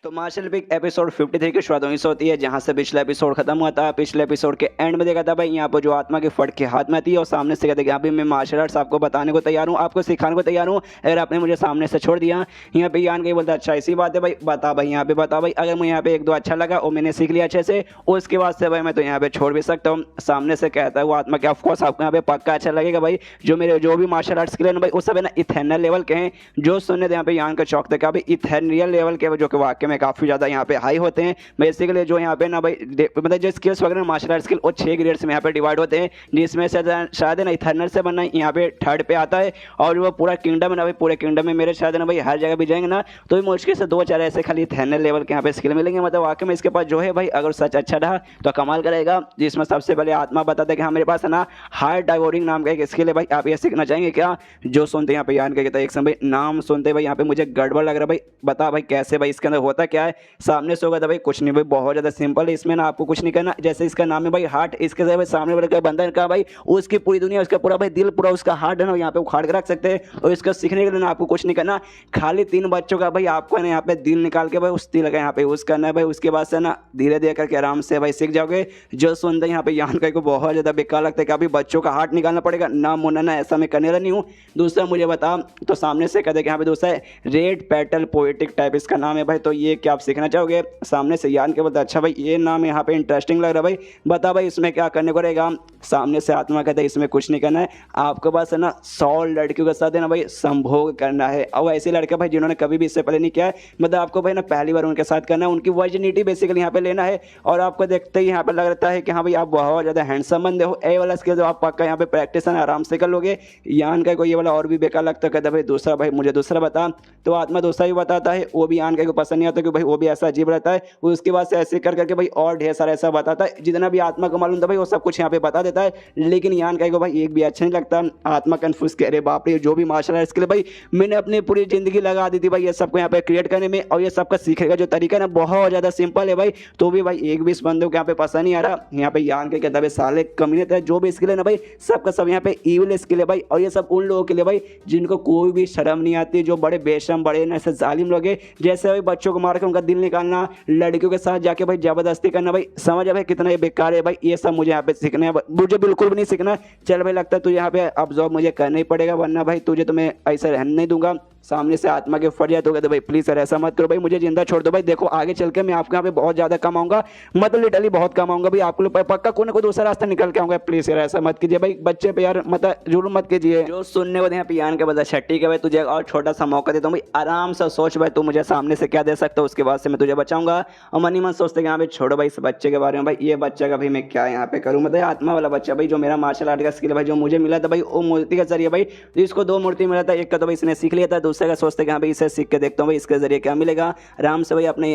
तो मार्शल पिक एपिसोड 53 की शुरुआत वहीं से होती है जहां से पिछला एपिसोड खत्म हुआ था। पिछले एपिसोड के एंड में देखा था भाई यहाँ पर जो आत्मा के फट के हाथ में आती है और सामने से कहते हैं यहाँ पे मैं मार्शल आर्ट्स आपको बताने को तैयार हूँ, आपको सिखाने को तैयार हूँ, अगर आपने मुझे सामने से छोड़ दिया। यहाँ पे यान के बोलता अच्छा ऐसी बात है भाई, बता भाई यहाँ पे बता भाई, अगर मुझे यहाँ पे एक दो अच्छा लगा और मैंने सीख लिया अच्छे से उसके बाद से भाई मैं तो यहाँ पे छोड़ भी सकता हूँ। सामने से कहता है वो आत्मा के ऑफकोर्स आपको यहाँ पे पक्का अच्छा लगेगा भाई, जो मेरे जो भी मार्शल आर्ट्स के भाई उस सब है ना इथेनल लेवल के हैं। जो सुनने यहाँ पे यान का चौक था भाई इथेनियल लेवल के जो कि वाकई में में काफ़ी ज़्यादा यहाँ पे हाई होते हैं। बेसिकली जो यहाँ पे ना भाई मतलब जो स्किल्स वगैरह मार्शल आर्ट स्किल वो 6 ग्रेड्स में यहाँ पे डिवाइड होते हैं, जिसमें से शायद ना इथर्नल से बनना यहाँ पे थर्ड पे आता है। और वो पूरा किंगडम है ना भाई, पूरे किंगडम में मेरे शायद ना भाई हर जगह भी जाएंगे ना तो भी मुश्किल से 2-4 ऐसे खाली इथर्नल लेवल के यहाँ पे स्किल मिलेंगे। मतलब वाकई में इसके पास जो है भाई अगर सच अच्छा रहा तो कमाल करेगा। जिसमें सबसे पहले आत्मा बताता है कि हाँ मेरे पास है ना हार्ड डाइवोरिंग नाम का एक स्किल है भाई, आप ये सीखना चाहेंगे क्या? जो सुनते यहाँ पे यान क्या कहता है, एक समय भाई नाम सुनते भाई यहाँ पे मुझे गड़बड़ लग रहा है भाई, बता भाई कैसे भाई इसके अंदर होता क्या है? सामने से होगा था भाई कुछ नहीं भाई, बहुत ज़्यादा सिंपल है, इसमें ना आपको कुछ नहीं करना। जैसे इसका नाम है भाई हार्ट, इसके भाई सामने वाले का बंधन का भाई उसकी पूरी दुनिया, उसका पूरा भाई दिल, पूरा उसका हार्ट है ना यहाँ पे उखाड़ के रख सकते हैं। और इसका सीखने के लिए ना आपको कुछ नहीं करना, खाली 3 बच्चों का भाई आपको ना यहाँ पे दिल निकाल के भाई उस दिल का यहाँ पे यूज़ करना है भाई। उसके बाद से ना धीरे धीरे करके आराम से भाई सीख जाओगे। जो सुनते यहाँ पे यान का को बहुत ज़्यादा बेकार लगता है कि अभी बच्चों का हार्ट निकालना पड़ेगा ना, मुन्ना ना ऐसा मैं करने वाला नहीं हूँ। दूसरा मुझे बता, तो सामने से कहते कि यहाँ पे दूसरा है रेड पेटल पोएटिक टाइप इसका नाम है भाई, तो ये क्या आप सीखना चाहोगे? सामने से यान के बोलते अच्छा भाई ये नाम यहाँ पे इंटरेस्टिंग लग रहा है भाई, बता भाई इसमें क्या करने को रहेगा? सामने से आत्मा कहता है इसमें कुछ नहीं करना है, आपके पास है ना 100 लड़कियों के साथ है ना भाई संभोग करना है। और ऐसे लड़के भाई जिन्होंने कभी भी इससे पहले नहीं किया है, मतलब आपको भाई ना पहली बार उनके साथ करना है, उनकी वर्जिनिटी बेसिकली यहाँ पे लेना है। और आपको देखते ही यहाँ पे लग रहा है कि हाँ भाई आप बहुत ज़्यादा हैंडसम बंदे हो, ए वाला स्किल जो आप पक्का यहाँ पे प्रैक्टिस है ना आराम से कर लोगे। यान का कोई ये वाला और भी बेकार लगता है, कहता भाई दूसरा भाई मुझे दूसरा बता। तो आत्मा दूसरा ही बताता है, वो भी यान का को पसंद नहीं आता कि भाई वो भी ऐसा अजीब रहता है। उसके बाद से ऐसे कर करके भाई और ढेर सारा ऐसा बताता है, जितना भी आत्मा को मालूम था भाई वो सब कुछ यहाँ पे बता देता है। लेकिन यान का को भाई एक भी अच्छा नहीं लगता। आत्मा कंफ्यूज कह रहे बाप रे, जो भी मार्शल आर्ट्स के लिए भाई मैंने अपनी पूरी जिंदगी लगा दी थी भाई ये सबको यहाँ पे क्रिएट करने में, और ये सबका सीखने का जो तरीका ना बहुत ज़्यादा सिंपल है भाई, तो भी भाई एक भी इस बंदों को यहाँ पे पसंद नहीं आ रहा। यहाँ पे यान के कहता है साले कमीने थे, जो भी स्किल है ना भाई सबका सब यहाँ पे ईविल स्किल है भाई। और ये सब उन लोगों के लिए भाई जिनको कोई भी शर्म नहीं आती, जो बड़े बेशरम बड़े ना ऐसे जालिम लोग हैं, जैसे भाई बच्चों को मार के उनका दिल निकालना, लड़कियों के साथ जाके भाई जबरदस्ती करना भाई, समझ भाई कितना ये बेकार है भाई। ये सब मुझे यहाँ पे सीखना है, मुझे बिल्कुल भी नहीं सीखना। चल भाई लगता है तुझे यहाँ पे अब्जॉर्ब मुझे करना ही पड़ेगा, वरना भाई तुझे तो मैं ऐसा रहने नहीं दूंगा। सामने से आत्मा के फट जाए तो कहते भाई प्लीज सर ऐसा मत करो भाई, मुझे जिंदा छोड़ दो भाई, देखो आगे चल के मैं आपके यहाँ पे बहुत ज्यादा कमाऊंगा, मतलब लिटरली बहुत कमाऊंगा भाई, आपको पक्का कोई ना कोई दूसरा रास्ता निकल के आऊंगा, प्लीज यार ऐसा मत कीजिए भाई, बच्चे पे यार मतलब जुल्म मत कीजिए। जो सुनने को यहाँ पे यान के बता छट्टी के भाई तुझे और छोटा सा मौका देता हूँ भाई, आराम से सोच भाई तू मुझे सामने से क्या दे सकता है, उसके बाद से मैं तुझे बचाऊंगा। और मन ही मन सोचते यहाँ पे छोड़ो भाई इस बच्चे के बारे में, भाई ये बच्चा का भाई मैं क्या यहाँ पे करूँ, मतलब आत्मा वाला बच्चा भाई जो मेरा मार्शल आर्ट का स्किल भाई जो मुझे मिला था भाई वो मूर्ति के जरिए भाई, इसको 2 मूर्ति मिला था, एक का तो भाई इसने सीख लिया था, दूसरे का सोचते कि हाँ भाई इसे सीख के देखता हूँ भाई इसके जरिए क्या मिलेगा। आराम से भाई अपने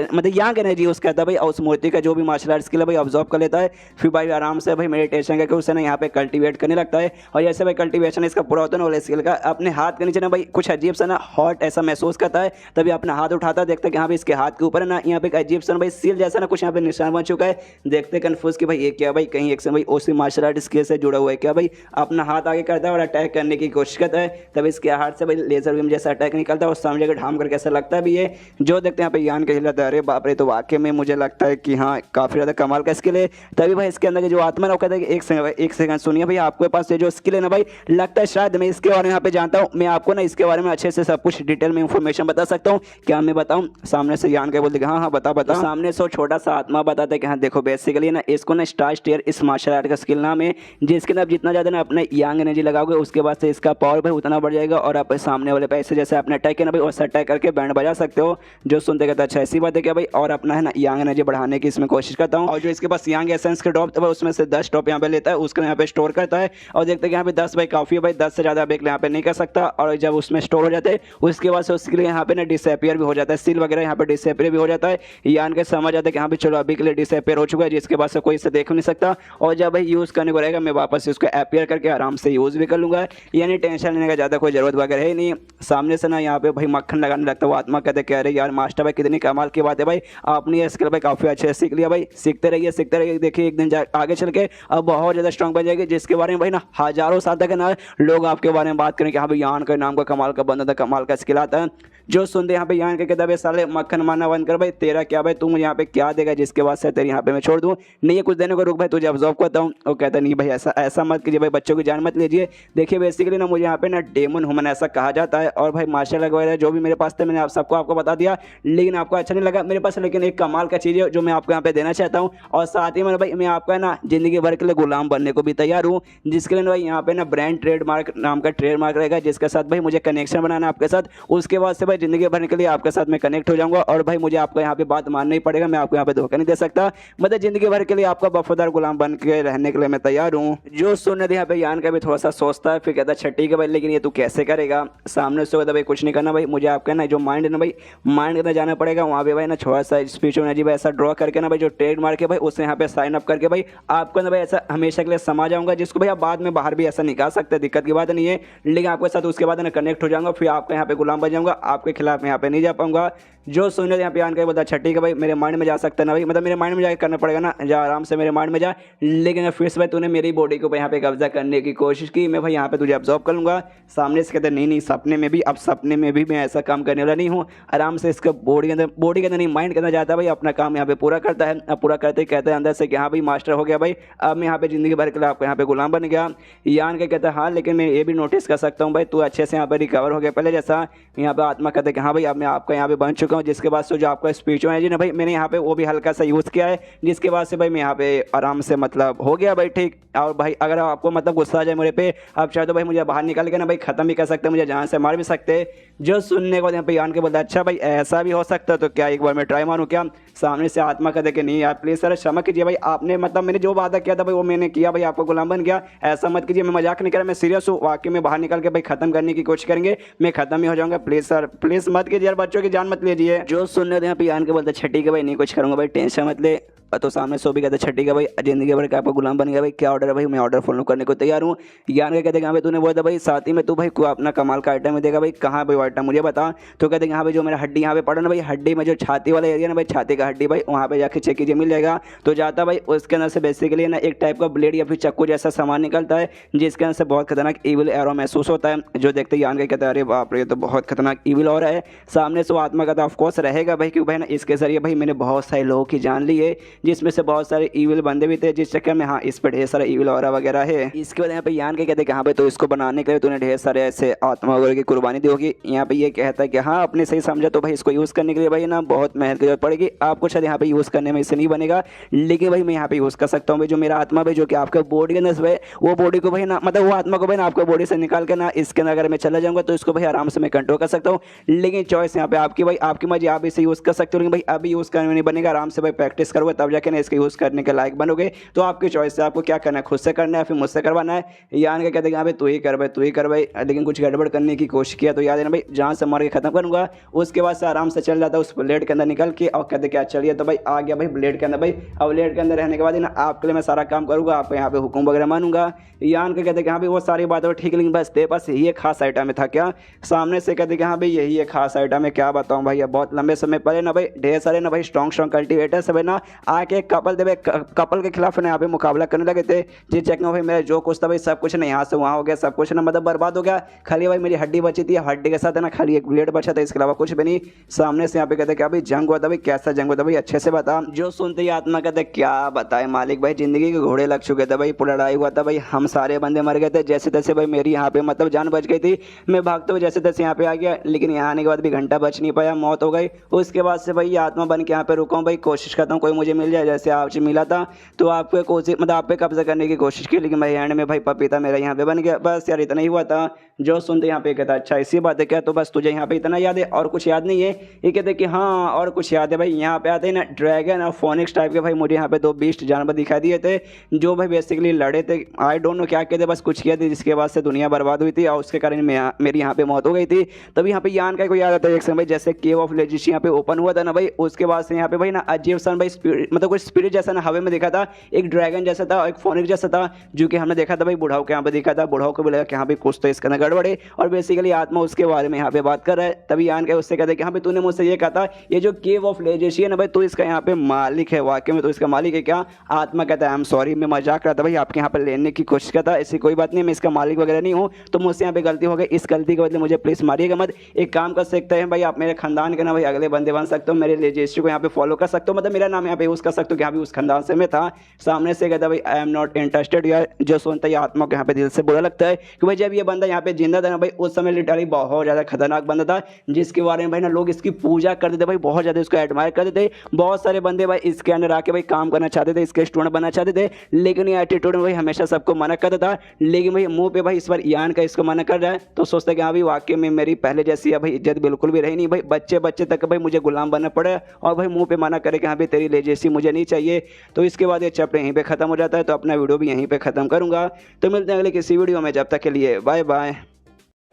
मतलब यहाँ के एनर्जी यूज़ करता है भाई, और उस मूर्ति का जो भी मार्शल आर्ट स्किल है भाई ऑब्जॉर्व कर लेता है। फिर भाई आराम से भाई मेडिटेशन करके उसे ना यहाँ पे कल्टीवेट करने लगता है। और जैसे भाई कल्टीवेशन इसका पूरा होता है ना वाले स्किल का, अपने हाथ के नीचे ना भाई कुछ अजीब सा ना हॉट ऐसा महसूस करता है, तभी अपना हाथ उठाता है, देखता है कि हाँ भाई इसके हाथ के ऊपर है ना यहाँ पे एक अजीब सा भाई सील जैसा ना कुछ यहाँ पे निशान बन चुका है। देखते कन्फ्यूज कि भाई ये क्या भाई, कहीं एक से भाई उसी मार्शल आर्ट स्किल से जुड़ा हुआ है क्या भाई। अपना हाथ आगे करता है और अटैक करने की कोशिश करता है, तभी इसके हाथ से भाई लेजर बीम जैसा अटैक निकलता है और सामने जगह ढाम करके ऐसा लगता भी है। जो देखते हैं यहाँ पे यान के हिलाता है, अरे बाप रे, तो वाकई में मुझे लगता है कि हाँ काफ़ी ज़्यादा कमाल का स्किल है। तभी भाई इसके अंदर के जो आत्मा ना कहता है कि एक सेकंड सुनिए भाई, आपके पास ये जो स्किल है ना भाई लगता है शायद मैं इसके बारे में यहाँ पे जानता हूँ, मैं आपको ना इसके बारे में अच्छे से सब कुछ डिटेल में इंफॉर्मेशन बता सकता हूँ, क्या मैं बताऊँ? सामने से यान के बोलते हाँ हाँ बता बता। सामने से छोटा सा आत्मा बताता है कि हाँ देखो बेसिकली ना इसको ना स्टार स्टेयर इस मार्शल आर्ट का स्किल नाम है, जिसके अंदर आप जितना ज़्यादा ना अपने यांग एनर्जी लगाओगे उसके बाद से इसका पावर भाई उतना बढ़ जाएगा, और आप सामने वाले पैसे जैसे अपने अटैक है ना भाई वैसे अटैक करके बैंड बजा सकते हो। जो सुनते कहता अच्छा ऐसी बात है क्या भाई, और अपना है ना यांग एनर्जी बढ़ाने की इसमें कोशिश करता हूँ। और जो इसके पास यांग एसेंस के ड्रॉप था उसमें से 10 ड्रॉप यहाँ पे लेता है, उसको यहाँ पे स्टोर करता है, और देखते हैं यहाँ पे 10 भाई काफ़ी है भाई, 10 से ज़्यादा बेक यहाँ पे नहीं कर सकता। और जब उसमें स्टोर हो जाते हैं उसके बाद से उसके लिए यहाँ पे ना डिसअपियर भी हो जाता है, सील वगैरह यहाँ पे डिसअपियर भी हो जाता है। यान के समझ आता है कि यहाँ पे चलो अभी के लिए डिसअपियर हो चुका है, जिसके बाद से कोई इसे देख नहीं सकता, और जब भाई यूज़ करने को रहेगा मैं वापस उसको अपियर करके आराम से यूज़ भी कर लूँगा, यानी टेंशन लेने का ज़्यादा कोई ज़रूरत वगैरह है नहीं। सामने से ना यहाँ पे भाई मक्खन लगाने लगता है, वो आत्मा कहते कह रहे यार मास्टर भाई कितनी कमाल की बात है भाई, आपने ये स्किल भाई काफ़ी अच्छे से सीख लिया भाई, सीखते रहिए, देखिए एक दिन आगे चल के अब बहुत ज़्यादा स्ट्रॉन्ग बन जाएगी, जिसके बारे में भाई ना हज़ारों साल तक ना लोग आपके बारे में बात करें कि हाँ भाई यान का नाम का कमाल का बंदा था, कमाल का स्किल आता है। जो सुनते यहाँ पे यान के कहता है साले मक्खन मारना बंद कर भाई, तेरा क्या भाई, तू मुझे यहाँ पे क्या देगा जिसके बाद से तेरी यहाँ पे मैं छोड़ दूँ, नहीं है कुछ देने को, रुक भाई तुझे ऑब्जर्व करता हूँ। वो कहता नहीं भाई ऐसा मत कीजिए भाई, बच्चों की जान मत लीजिए। देखिए बेसिकली ना मुझे यहाँ पे ना डेमन ह्यूमन ऐसा कहा जाता है, और भाई मार्शल आर्ट वगैरह जो भी मेरे पास था मैंने आपको बता दिया, लेकिन आपको अच्छा नहीं लगा मेरे पास, लेकिन एक कमाल का चीज़ है जो मैं आपको यहाँ पे देना चाहता हूँ। और साथ ही में भाई मैं आपका ना जिंदगी भर के लिए गुलाम बनने को भी तैयार हूँ, जिसके लिए भाई यहाँ पे ना ब्रांड ट्रेडमार्क नाम का ट्रेडमार्क रहेगा, जिसके साथ भाई मुझे कनेक्शन बनाना है आपके साथ। उसके बाद से भाई भाई जिंदगी भर के लिए आपके साथ में कनेक्ट हो जाऊंगा और भाई मुझे आपको यहाँ पे बात मानना ही पड़ेगा, मैं आपको यहाँ पे धोखा नहीं दे सकता। मतलब जिंदगी भर के लिए आपका वफादार गुलाम बन के रहने के लिए मैं तैयार हूँ। जो सुनने यहाँ पे यान का भी थोड़ा सा सोचता है, फिर कहता है ठीक है भाई, लेकिन ये तू कैसे करेगा। सामने से कहता भाई कुछ नहीं करना भाई, मुझे आपका ना जो माइंड है ना भाई, माइंड के अंदर जाना पड़ेगा। वहाँ पे भाई ना थोड़ा सा स्पीच में भाई ऐसा ड्रॉ करके ना भाई जो ट्रेड मार के भाई उससे यहाँ पे साइन अप करके भाई आपको ना भाई ऐसा हमेशा के लिए समा जाऊंगा, जिसको भाई आप बाद में बाहर भी ऐसा निकाल सकते हैं, दिक्कत की बात नहीं है। लेकिन आपके साथ उसके बाद ना कनेक्ट हो जाऊंगा, फिर आपका यहाँ पे गुलाम बन जाऊंगा, आपके खिलाफ यहाँ पे नहीं जा पाऊंगा। जो सुनने यहाँ पे आन के बता छठी का भाई मेरे माइंड में जा सकता है ना भाई, मतलब मेरे माइंड में जाकर करना पड़ेगा ना, जा आराम से मेरे माइंड में जा। लेकिन फिर से भाई तूने मेरी बॉडी को यहाँ पे कब्जा करने की कोशिश की, मैं भाई यहाँ पे तुझे ऑब्जर्व कर लूंगा। सामने से कहते नहीं नहीं, सपने में भी, अब सपने में भी मैं ऐसा काम करने वाला नहीं हूँ। आराम से इसके बॉडी के अंदर नहीं माइंड के अंदर जाता है भाई, अपना काम यहाँ पे पूरा करता है। अब पूरा करते ही कहते हैं अंदर से कि हाँ भाई मास्टर हो गया भाई, अब मैं यहाँ पे जिंदगी भर के लिए आपको यहाँ पे गुलाम बन गया। यान के कहता है हाँ, लेकिन मैं ये भी नोटिस कर सकता हूँ भाई तू अच्छे से यहाँ पे रिकवर हो गया पहले जैसा। यहाँ पे आत्मा कहते हैं कि हाँ भाई अब मैं आपका यहाँ पे बन चुका हूँ। जिसके बाद से जो आपका स्पीच है जी ना भाई, मैंने यहाँ पे वो भी हल्का सा यूज़ किया है, जिसके बाद से भाई मैं यहाँ पे आराम से मतलब हो गया भाई ठीक। और भाई अगर आपको मतलब गुस्सा आ जाए मेरे पे, आप चाहे तो भाई मुझे बाहर निकाल के ना भाई खत्म भी कर सकते, मुझे जान से मार भी सकते। जो सुनने को यहाँ पे यान के बोलता अच्छा भाई ऐसा भी हो सकता है, तो क्या एक बार मैं ट्राई मारूँ क्या। सामने से आत्मा कहते कि नहीं यार प्लीज़ सर क्षमा कीजिए भाई, आपने मतलब मैंने जो वादा किया था भाई वो मैंने किया भाई, आपको गुलाम बन गया, ऐसा मत कीजिए, मैं मजाक नहीं कर रहा, मैं सीरियस हूँ। वाकई में बाहर निकल के भाई खत्म करने की कोशिश करेंगे, मैं खत्म ही हो जाऊंगा, प्लीज़ सर प्लीज़ मत कीजिए यार, बच्चों की जान मत लीजिए। जो सुनने यहाँ पे यान के बोलते छठी के भाई नहीं कुछ करूँगा भाई, टेंशन मत ले। तो सामने सो भी कहते छठी का भाई जिंदगी भर का आपका गुलाम बन गया भाई, क्या ऑर्डर है भाई, मैं ऑर्डर फॉलो करने को तैयार हूँ। यान के कहते हैं भाई तूने बोला था भाई साथ ही में तू भाई को अपना कमाल का आइटम देगा भाई, कहाँ भाई आइटम मुझे बता। तो कहते हैं हाँ भाई जो मेरा हड्डी यहाँ पे पड़ा ना भाई, हड्डी में जो छाती वाला एरिया ना भाई, छाती का हड्डी भाई वहाँ पे जाके चेक कीजिए मिल जाएगा। तो जाता भाई उसके अंदर से बेसिकली ना एक टाइप का ब्लेड या फिर चक्कू जैसा सामान निकलता है, जिसके अंदर से बहुत खतरनाक ईविल एरो महसूस होता है। जो देखते यान के कहते हैं अरे बाप रे, तो बहुत खतरनाक ईविल हो रहा है। सामने से वो आत्मा कहता ऑफकोर्स रहेगा भाई, क्योंकि भाई ना इसके जरिए भाई मैंने बहुत सारे लोगों की जान ली है, जिसमें से बहुत सारे ईविल बंदे भी थे, जिस चक्कर में हाँ इस पर ढेर सारा ईविल और वगैरह है। इसके बाद यहाँ पे यान के कहते हैं कि हाँ भाई तो इसको बनाने के लिए तूने ढेर सारे ऐसे आत्मा वगैरह की कुर्बानी दी होगी। यहाँ पे ये कहता है कि हाँ अपने सही समझा, तो भाई इसको यूज़ करने के लिए भाई ना बहुत मेहनत की जरूरत पड़ेगी, आपको शायद यहाँ पे यूज़ करने में इससे नहीं बनेगा, लेकिन भाई मैं यहाँ पे यूज़ कर सकता हूँ भाई। जो मेरा आत्मा भाई जो कि आपके बॉडी के अंदर है, वो बॉडी को भाई ना मतलब वो आत्मा को भाई ना आपके बॉडी से निकाल के ना इसके अंदर अगर मैं चला जाऊँगा तो इसको भाई आराम से मैं कंट्रोल कर सकता हूँ। लेकिन चॉइस यहाँ पे आपकी भाई, आपकी मर्जी, आप इसे यूज़ कर सकते हो, लेकिन भाई अभी यूज़ करने में नहीं बनेगा, आराम से भाई प्रैक्टिस करोगे तब जाके ना इसके यूज़ करने के लायक बनोगे। तो आपकी चॉइस है, आपको क्या करना है, खुद से करना है फिर मुझसे करवाना है। यान के कहते हैं भाई तू ही कर भाई, तू ही कर भाई, लेकिन कुछ गड़बड़ करने की कोशिश किया तो याद है ना भाई जान से मार के खत्म करूंगा। उसके बाद से आराम से चल जाता है उस ब्लेड के अंदर निकल के, और कहते क्या चलिए, तो भाई आ गया भाई ब्लेड के अंदर भाई। अब ब्लेड के अंदर रहने के बाद ना आपके लिए मैं सारा काम करूंगा, आपको यहाँ पे हुक्म वगैरह मानूंगा। यान के कहते हैं हाँ भाई वो सारी बातें ठीक है, लेकिन बस तेरे पास यही एक खास आइटम था क्या। सामने से कहते हाँ भाई यही एक खास आइटम है, क्या बताऊँ भाई, बहुत लंबे समय पहले ना भाई ढेर सारे ना भाई स्ट्रॉन्ग कल्टिवेटर्स है ना आके कपल के खिलाफ ना यहाँ पे मुकाबला करने लगे थे। जी चेक में भाई मेरा जो कुछ था भाई सब कुछ ना यहाँ से वहाँ हो गया, सब कुछ ना मतलब बर्बाद हो गया, खाली भाई मेरी हड्डी बची थी, हड्डी के साथ है ना खाली एक ब्लेड बचा था, इसके अलावा कुछ भी नहीं। सामने से यहाँ पे कहते क्या भाई जंग हुआ था भाई, कैसा जंग हुआ था भाई, अच्छे से बता। जो सुनते ही आत्मा कहते क्या बताए मालिक भाई, जिंदगी के घोड़े लग चुके थे भाई, पूरा लड़ाई हुआ था भाई, हम सारे बंदे मर गए थे, जैसे तैसे भाई मेरी यहाँ पे मतलब जान बच गई थी, मैं भागते हुए जैसे तैसे यहाँ पे आ गया, लेकिन यहाँ आने के बाद भी घंटा बच नहीं पाया, मौत हो गई। उसके बाद से भाई आत्मा बन के यहाँ पे रुका हूँ भाई, कोशिश करता हूँ कोई मुझे मिल जाए, जैसे आपसे मिला था तो आपको कोशिश मतलब आप पे कब्जा करने की कोशिश की, लेकिन भाई एंड में भाई पपीता मेरा यहाँ पे बन गया, बस यार इतना ही हुआ था। जो सुनते यहाँ पे कहता अच्छा इसी बात है क्या, तो बस तुझे यहाँ पे इतना याद है और कुछ याद नहीं है। ये कहते कि हाँ और कुछ याद है भाई, यहाँ पे आते हैं ना ड्रैगन और फोनिक्स टाइप के भाई, मुझे यहाँ पे दो बीस्ट जानवर दिखाई दिए थे जो भाई बेसिकली लड़े थे, आई डोंट नो क्या कहते, बस कुछ किया थे जिसके बाद से दुनिया बर्बाद हुई थी और उसके कारण मेरी यहाँ पे मौत हो गई थी। तभी यहाँ पे यान का कोई याद आता है एक समय भाई, जैसे केव ऑफ लेजिश यहाँ पे ओपन हुआ था ना भाई, उसके बाद से यहाँ पे भाई ना अजीब सा भाई मतलब कुछ स्पिरिट जैसा ना हवा में देखा था, एक ड्रैगन जैसा था, एक फोनिक्स जैसा था, जो कि हमने देखा था भाई बुढ़ाओ के यहाँ पे देखा था, बुढ़ाओ को भी लगा कि हाँ भाई कुछ तो इसके अंदर गड़बड़ है, और बेसिकली आत्मा उसके बारे में यहाँ पे बात कर रहा है। तभी यान के उससे कहते हैं कि हाँ भाई तूने मुझसे ये कहा था ये जो केव ऑफ लेजेशी है ना भाई, तू इसका यहाँ पे मालिक है, वाकई में तो इसका मालिक है क्या। आत्मा कहता है आई एम सॉरी, मैं मजाक रहा था भाई, आपके यहाँ पे लेने की कोशिश करता, ऐसी कोई बात नहीं, मैं इसका मालिक वगैरह नहीं हूँ, तो मुझसे यहाँ पे गलती हो गई, इस गलती के बदले मुझे प्लीज मारिएगा मत। एक काम कर सकते हैं भाई, आप मेरे खानदान के ना भाई अगले बंदे बन सकते हो, मेरे लेजेशी को यहाँ पे फॉलो कर सकते हो, मतलब मेरा नाम यहाँ पे यूज कर सकते हो कि हाँ भी उस खानदान से मैं था। सामने से कहता भाई आई एम नॉट इंटरेस्टेड यार, जो सुनता है आत्मा को यहाँ पे दिल से बुरा लगता है कि भाई जब ये बंदा यहाँ पे जिंदा था ना भाई, उस समय लिटरली बहुत ज़्यादा खतरनाक बंदा था, जिसके बारे में भाई ना लोग इसकी पूजा करते थे भाई, बहुत ज़्यादा इसको एडमायर करते थे। बहुत सारे बंदे भाई इसके अंदर आके भाई काम करना चाहते थे, इसके स्टूडेंट बनना चाहते थे, लेकिन ये एटीट्यूड में भाई हमेशा सबको मना करता था। लेकिन भाई मुंह पे भाई इस बार यान का इसको मना कर रहा है, तो सोचता है कि हाँ भाई वाकई में मेरी पहले जैसी है भाई इज्जत बिल्कुल भी रही नहीं भाई, बच्चे बच्चे तक भाई मुझे गुलाम बनना पड़े और भाई मुंह पे मना करे कि हाँ भाई तेरी ले जैसी मुझे नहीं चाहिए। तो इसके बाद ये चैप्टर यहीं पे खत्म हो जाता है, तो अपना वीडियो भी यहीं पे खत्म करूंगा। तो मिलते हैं अगले किसी वीडियो में, जब तक के लिए बाय बाय।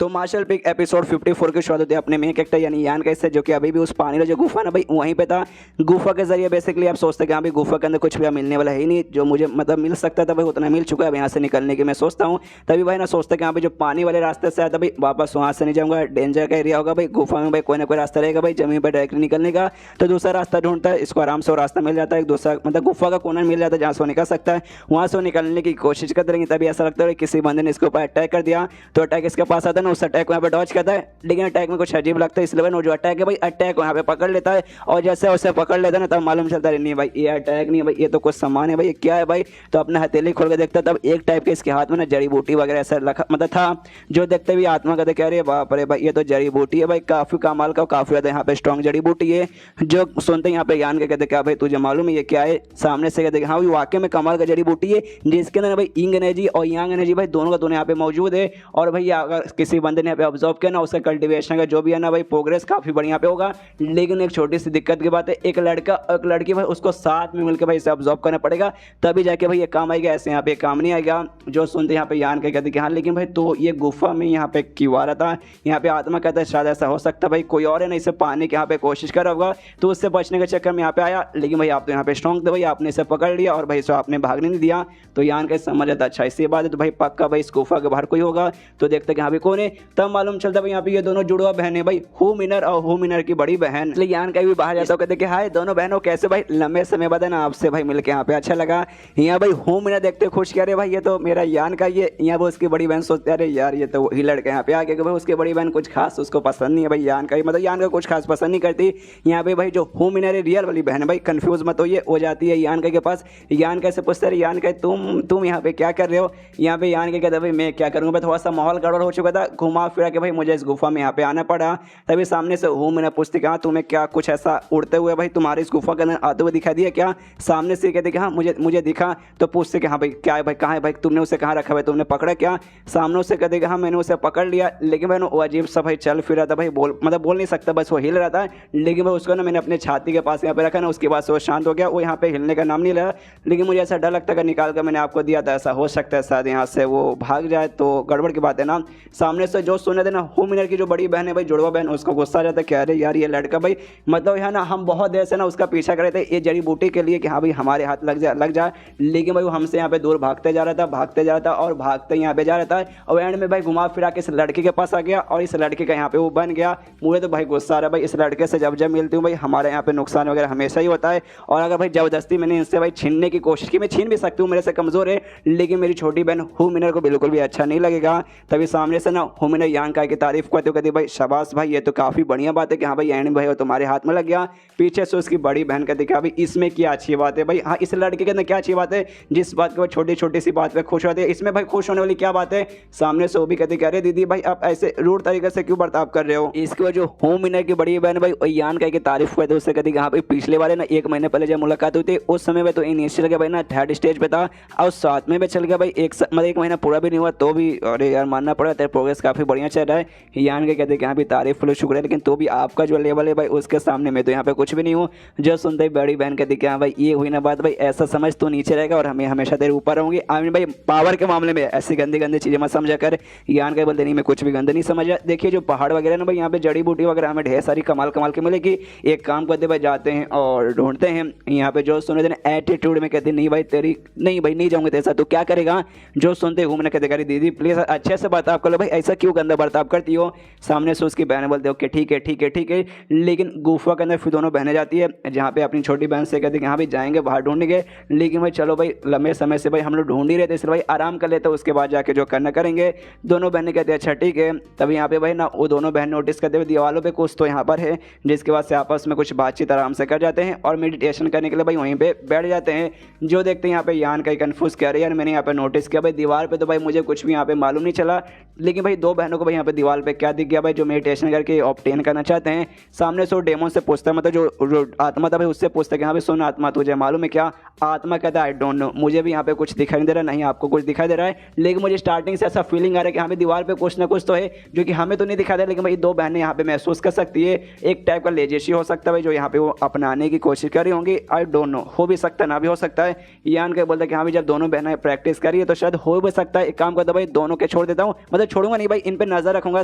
तो मार्शल पीक एपिसोड 54 की शुरुआत होती है अपने मेन कैरेक्टर यानी यान कैसे, जो कि अभी भी उस पानी का जो गुफा ना भाई वहीं पे था। गुफा के जरिए बेसिकली आप सोचते हैं कि हाँ भाई गुफा के अंदर कुछ भी मिलने वाला है ही नहीं, जो मुझे मतलब मिल सकता था भाई उतना मिल चुका है। अब यहाँ से निकलने की मैं सोचता हूँ, तभी भाई ना सोचता कि हाँ भाई जो पानी वाले रास्ते से आया था भाई वापस वहाँ से नहीं जाऊँगा, डेंजर का एरिया होगा भाई, गुफा में भाई कोई ना कोई रास्ता रहेगा भाई जमीन पर डायरेक्टली निकलने का। तो दूसरा रास्ता ढूंढता है, इसको आराम से वो रास्ता मिल जाता है, एक दूसरा मतलब गुफा का कोना मिल जाता है जहाँ से वो निकल सकता है, वहाँ से वो निकलने की कोशिश करते रहेंगे। तभी ऐसा लगता है किसी बंदे ने इसके ऊपर अटैक कर दिया, तो अटैक इसके पास आता है ना, उस अटैक को यहाँ पे डॉज करता है, लेकिन अटैक में कुछ अजीब लगता है, इसलिए वो जो अटैक है भाई अटैक को यहाँ पे पकड़ लेता है, और जैसे उसे पकड़ लेता है ना तब मालूम चलता है नहीं भाई ये अटैक नहीं है भाई, ये तो कुछ सामान है भाई, ये क्या है भाई। तो अपना हथेली खोल के देखता है, तब एक टाइप के इसके हाथ में ना जड़ी बूटी वगैरह ऐसा रखा मतलब था, जो देखते हुए आत्मा कहते कह रहे बाप रे भाई ये तो जड़ी बूटी है भाई, काफी कमाल का, काफी ज्यादा यहाँ पे स्ट्रॉन्ग जड़ी बूटी है। जो सुनते हैं यहाँ पे ज्ञान के कहते क्या भाई तुझे मालूम है ये क्या है, सामने से कहते हाँ भाई वाकई में कमाल का जड़ी बूटी है, जिसके अंदर भाई इंग एनर्जी और यांग एनर्जी भाई दोनों का दोनों यहाँ पे मौजूद है। और भाई अगर किसी बंदे ने यहाँ पे ऑब्जर्व किया ना, उसका कल्टिवेशन का जो भी है ना भाई प्रोग्रेस काफी बढ़िया पे होगा। लेकिन एक छोटी सी दिक्कत की बात है, एक लड़का और एक लड़की भाई उसको साथ में मिलकर भाई इसे ऑब्जर्व करना पड़ेगा, तभी जाके भाई ये काम आएगा, ऐसे यहाँ पे काम नहीं आएगा। जो सुनते यहाँ पे यान के कहते कि हाँ लेकिन भाई तो ये गुफा में यहाँ पे क्यों आ रहा था, यहाँ पे आत्मा कहता है शायद ऐसा हो सकता है भाई कोई और है ना इसे पाने के यहाँ पे कोशिश कर रहा होगा, तो उससे बचने के चक्कर में यहाँ पे आया। लेकिन भाई आप तो यहाँ पे स्ट्रॉन्ग थे भाई, आपने इसे पकड़ लिया और भाई इसे आपने भागने नहीं दिया। तो यान का समझ आता अच्छा इसी बात है, तो भाई पक्का भाई इस गुफा के बाहर कोई होगा। तो देखते कि यहाँ पे कौन है, तब मालूम चलता भाई यहाँ पे ये दोनों जुड़वा बहन है भाई, हु मिनर और हु मिनर की बड़ी बहन। इसलिए यान का भी बाहर जाता कहते कि हाय दोनों बहनों कैसे भाई, लंबे समय बाद ना आपसे भाई मिलके यहाँ पे अच्छा लगा। यहाँ भाई हु मिनर देखते खुश कह रहे भाई ये तो मेरा यान का ये, यहाँ वो उसकी बड़ी बहन सोचते अरे यार ये तो वही लड़का यहाँ पे आ गया, भाई उसकी बड़ी बहन कुछ खास उसको पसंद नहीं है भाई यान का, मतलब यान का कुछ खास पसंद नहीं करती। यहाँ पे भाई जो हु मिनर है रियल वाली बहन है भाई, कंफ्यूज मत होइए, हो जाती है यान के पास। यान कैसे पूछते अरे यान का तुम यहाँ पे क्या कर रहे हो, यहाँ पे यान के कहते भाई मैं क्या करूँगा, थोड़ा सा माहौल गड़बड़ हो चुका था, घुमा फिरा के भाई मुझे इस गुफा में यहाँ पे आना पड़ा। तभी सामने से हूँ मैंने पूछती कहा तुम्हें क्या कुछ ऐसा उड़ते हुए भाई तुम्हारे इस गुफा के अंदर आते हुए दिखाई दिया क्या, सामने से कहते कि हाँ मुझे दिखा। तो पूछते कि हाँ भाई क्या है भाई, कहाँ है भाई, तुमने उसे कहाँ रखा भाई, तुमने पकड़ा क्या, सामने से कहते कि हाँ मैंने उसे पकड़ लिया। लेकिन भाई वो अजीब सा भाई चल फिर रहा था भाई, बोल नहीं सकता, बस वो हिल रहा था। लेकिन भाई उसको ना मैंने अपने छाती के पास यहाँ पे रखा ना, उसके बाद से वो शांत हो गया, वो यहाँ पे हिलने का नाम नहीं लिया। लेकिन मुझे ऐसा डर लगता है निकाल कर मैंने आपको दिया था, ऐसा हो सकता है शायद यहाँ से वो भाग जाए, तो गड़बड़ की बात है ना। सामने से जो सुने थे ना हु मिनर की जो बड़ी बहन है भाई जुड़वा बहन, उसको गुस्सा आ जाता है कि अरे यार ये लड़का भाई मतलब है ना हम बहुत देर से ना उसका पीछा कर रहे थे ये जड़ी बूटी के लिए कि हाँ भाई हमारे हाथ लग जाए। लेकिन भाई वो हमसे यहाँ पे दूर भागते जा रहा था और भागते यहाँ पे जा रहा था, और एंड में भाई घुमा फिरा के इस लड़के के पास आ गया और इस लड़के का यहाँ पे वो बन गया। मुझे तो भाई गुस्सा आ रहा है भाई, इस लड़के से जब मिलती हूँ भाई हमारे यहाँ पे नुकसान वगैरह हमेशा ही होता है। और अगर भाई जबरदस्ती मैंने इनसे भाई छीनने की कोशिश की, मैं छीन भी सकती हूँ, मेरे से कमजोर है, लेकिन मेरी छोटी बहन हु मिनर को बिल्कुल भी अच्छा नहीं लगेगा। तभी सामने से ना हु मिनर यांग का की तारीफ करते कहती भाई शाबाश भाई ये तो काफी बढ़िया बात है कि हाँ भाई एंड भाई वो तुम्हारे हाथ में लग गया। पीछे से उसकी बड़ी बहन कहती कि भाई इसमें क्या अच्छी बात है भाई, हाँ इस लड़के के अंदर क्या अच्छी बात है, जिस बात को छोटी छोटी सी बात पे खुश होते हैं, इसमें भाई खुश होने वाली क्या बात है। सामने से वो भी कहती अरे दीदी भाई आप ऐसे रूड तरीके से क्यों बर्ताव कर रहे हो। इसके बाद जो हु मिनर की बड़ी बहन भाई यान का की तारीफ करते उससे कहती हाँ भाई पिछले वाले ना 1 महीने पहले जब मुलाकात हुई थी उस समय में तो इनिशियल के भाई ना 3rd स्टेज पे था, और 7वें में चल गया भाई, मतलब 1 महीना पूरा भी नहीं हुआ तो भी अरे यार मानना पड़ा तेरा प्रोग्रेस काफी बढ़िया चल रहा है। यान के कहते कि हाँ भी तारीफ फुल शुक्र है, लेकिन तो भी आपका जो लेवल है भाई उसके सामने मैं तो यहाँ पे कुछ भी नहीं हूँ। जो सुनते ही बड़ी बहन कहती कि हाँ भाई ये हुई ना बात भाई, ऐसा समझ तो नीचे रहेगा और हमें हमेशा तेरे ऊपर रहूंगी। आई मीन भाई पावर के मामले में ऐसी गंदी गंदी चीजें मत समझा कर। यान के बोलते नहीं मैं कुछ भी गंदा नहीं समझा। देखिए जो पहाड़ वगैरह ना भाई यहाँ पे जड़ी बूटी वगैरह हमें ढेर सारी कमाल की मिलेगी। एक काम करते भाई जाते हैं और ढूंढते हैं। यहाँ पे जो सुने थे एटीट्यूड में कहते नहीं भाई नहीं भाई नहीं जाऊंगे तेरे साथ, तो क्या करेगा। जो सुनते घूमने कहते दीदी प्लीज अच्छे से बात आप कर लो भाई, ऐसा से क्यों गंदा बर्ताव करती हो। सामने से उसकी बहनें बोलते हो कि ठीक है ठीक है ठीक है, लेकिन गुफा के अंदर फिर दोनों बहनें जाती है, जहाँ पे अपनी छोटी बहन से कहती है कि हाँ भाई जाएंगे बाहर ढूंढेंगे, लेकिन भाई चलो भाई लंबे समय से भाई हम लोग ढूंढ ही रहे थे, इसलिए भाई आराम कर लेते हैं, उसके बाद जाके जो करना करेंगे। दोनों बहनें कहती है अच्छा ठीक है। तभी यहाँ पे भाई ना वो दोनों बहन नोटिस करते हुए दीवारों पे कुछ तो यहाँ पर है, जिसके बाद से आपस में कुछ बातचीत आराम से कर जाते हैं और मेडिटेशन करने के लिए भाई वहीं पे बैठ जाते हैं। जो देखते हैं यहाँ पे यान कहीं कंफ्यूज कह रहे हैं, यार मैंने यहाँ पे नोटिस किया भाई दीवार पे तो भाई मुझे कुछ भी यहाँ पे मालूम नहीं चला, लेकिन भाई दो बहनों को भाई यहाँ पे दीवार पे क्या दिख गया भाई जो मेडिटेशन करके ऑब्टेन करना चाहते हैं। सामने से वो डेमोन से पूछता है, मतलब जो आत्मा था भाई उससे पूछता है कि हाँ भाई सुन आत्मा तुझे मालूम है क्या। आत्मा कहता है आई डोंट नो, मुझे भी यहाँ पे कुछ दिखाई नहीं दे रहा, नहीं आपको कुछ दिखाई दे रहा है, लेकिन मुझे स्टार्टिंग से ऐसा फीलिंग आ रहा है कि हमें दीवार पे कुछ ना कुछ तो है जो कि हमें तो नहीं दिखा दे, लेकिन भाई दो बहनें यहाँ पे महसूस कर सकती है। एक टाइप का लेजेसी हो सकता है भाई जो यहाँ पे वो अपनाने की कोशिश कर रही होंगी, आई डोंट नो, हो भी सकता है ना भी हो सकता है। यान के बोलता है कि हाँ भाई जब दोनों बहनें प्रैक्टिस करी है तो शायद हो भी सकता है। एक काम करता भाई दोनों के छोड़ देता हूँ, मतलब छोड़ूंगा नहीं भाई, इन पे नजर रखूंगा